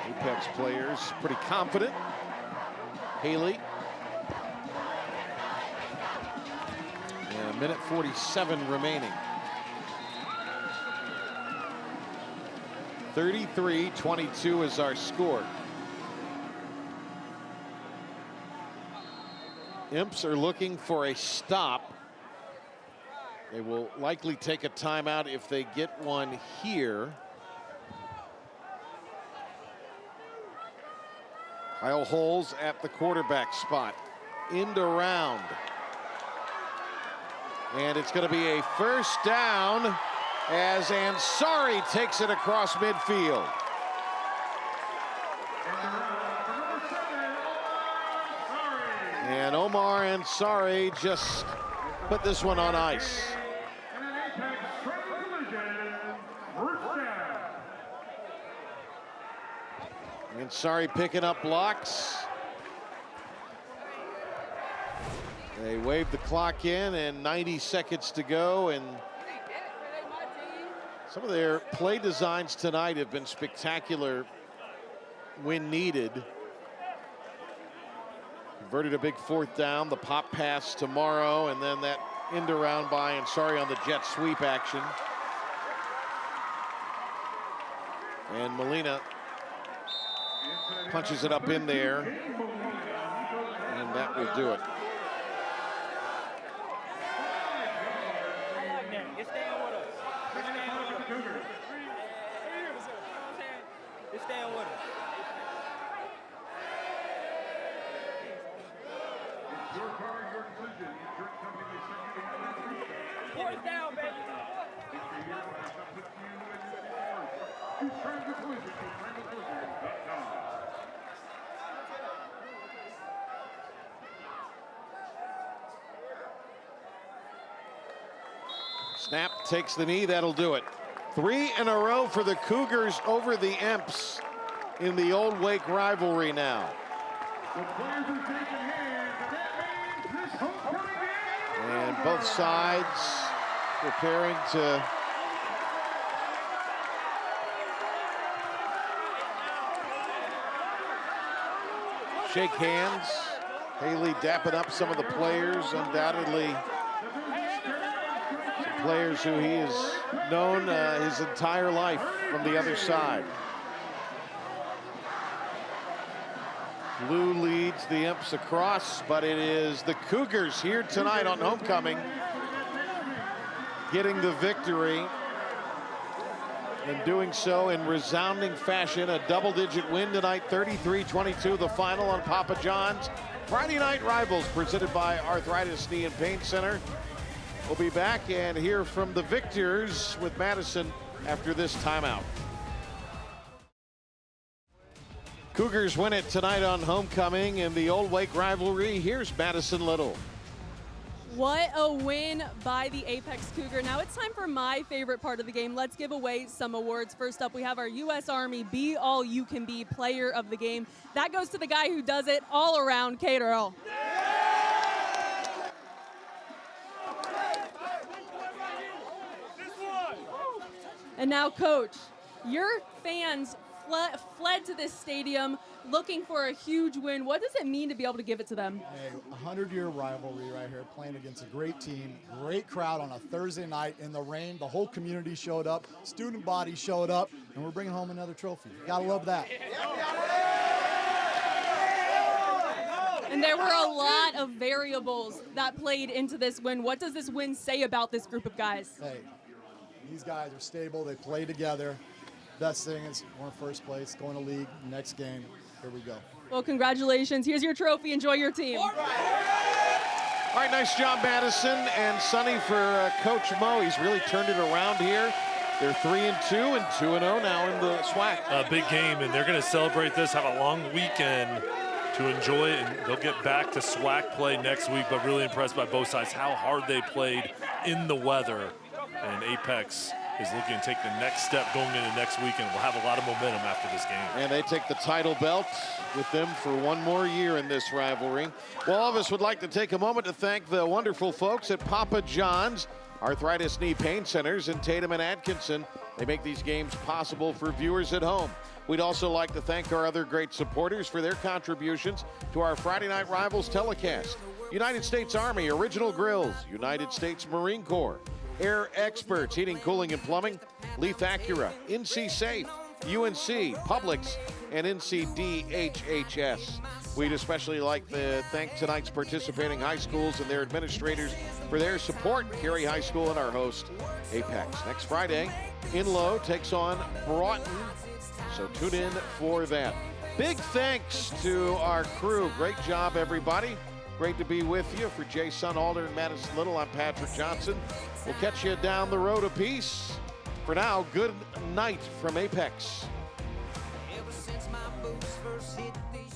Apex players pretty confident. Haley. And 1:47 remaining. 33-22 is our score. Imps are looking for a stop. They will likely take a timeout if they get one here. Kyle Holes at the quarterback spot. End around. And it's going to be a first down as Ansari takes it across midfield. And Omar Ansari just put this one on ice. Ansari picking up blocks. They wave the clock in and 90 seconds to go, and some of their play designs tonight have been spectacular when needed. Converted a big 4th down, the pop pass tomorrow, and then that end around by Ansari on the jet sweep action. And Molina punches it up in there, and that will do it. Snap takes the knee, that'll do it. 3 in a row for the Cougars over the Imps in the Old Wake rivalry now. And both sides preparing to shake hands. Haley dapping up some of the players, undoubtedly some players who he has known his entire life from the other side. Blue leads the Imps across, but it is the Cougars here tonight on homecoming getting the victory, and doing so in resounding fashion. A double-digit win tonight, 33-22, the final on Papa John's. Friday Night Rivals presented by Arthritis Knee and Pain Center. We'll be back and hear from the victors with Madison after this timeout. Cougars win it tonight on homecoming in the Old Wake rivalry. Here's Madison Little. What a win by the Apex Cougar. Now it's time for my favorite part of the game. Let's give away some awards. First up, we have our U.S. Army Be All You Can Be Player of the Game. That goes to the guy who does it all around, Caterall. And now, Coach, your fans fled to this stadium looking for a huge win. What does it mean to be able to give it to them? Hey, a 100-year rivalry right here, playing against a great team, great crowd on a Thursday night in the rain. The whole community showed up, student body showed up, and we're bringing home another trophy. Gotta love that. And there were a lot of variables that played into this win. What does this win say about this group of guys? Hey, these guys are stable. They play together. Best thing is we're in first place, going to league, next game. Here we go. Well, congratulations. Here's your trophy. Enjoy your team. All right, nice job, Madison and Sonny, for Coach Mo. He's really turned it around here. They're 3-2 and 2-0 now in the SWAC. A big game, and they're going to celebrate this, have a long weekend to enjoy it, and they'll get back to SWAC play next week, but really impressed by both sides, how hard they played in the weather. And Apex is looking to take the next step going into next week, and will have a lot of momentum after this game. And they take the title belt with them for one more year in this rivalry. Well, all of us would like to take a moment to thank the wonderful folks at Papa John's Arthritis Knee Pain Centers in Tatum and Atkinson. They make these games possible for viewers at home. We'd also like to thank our other great supporters for their contributions to our Friday Night Rivals telecast. United States Army Original Grills, United States Marine Corps, Air Experts, Heating, Cooling, and Plumbing, Leaf Acura, NC Safe, UNC, Publix, and NCDHHS. We'd especially like to thank tonight's participating high schools and their administrators for their support. Cary High School and our host, Apex. Next Friday, Inlow takes on Broughton, so tune in for that. Big thanks to our crew. Great job, everybody. Great to be with you. For Jason Alder and Madison Little, I'm Patrick Johnson. We'll catch you down the road a piece. For now, good night from Apex. Ever since my boots first hit these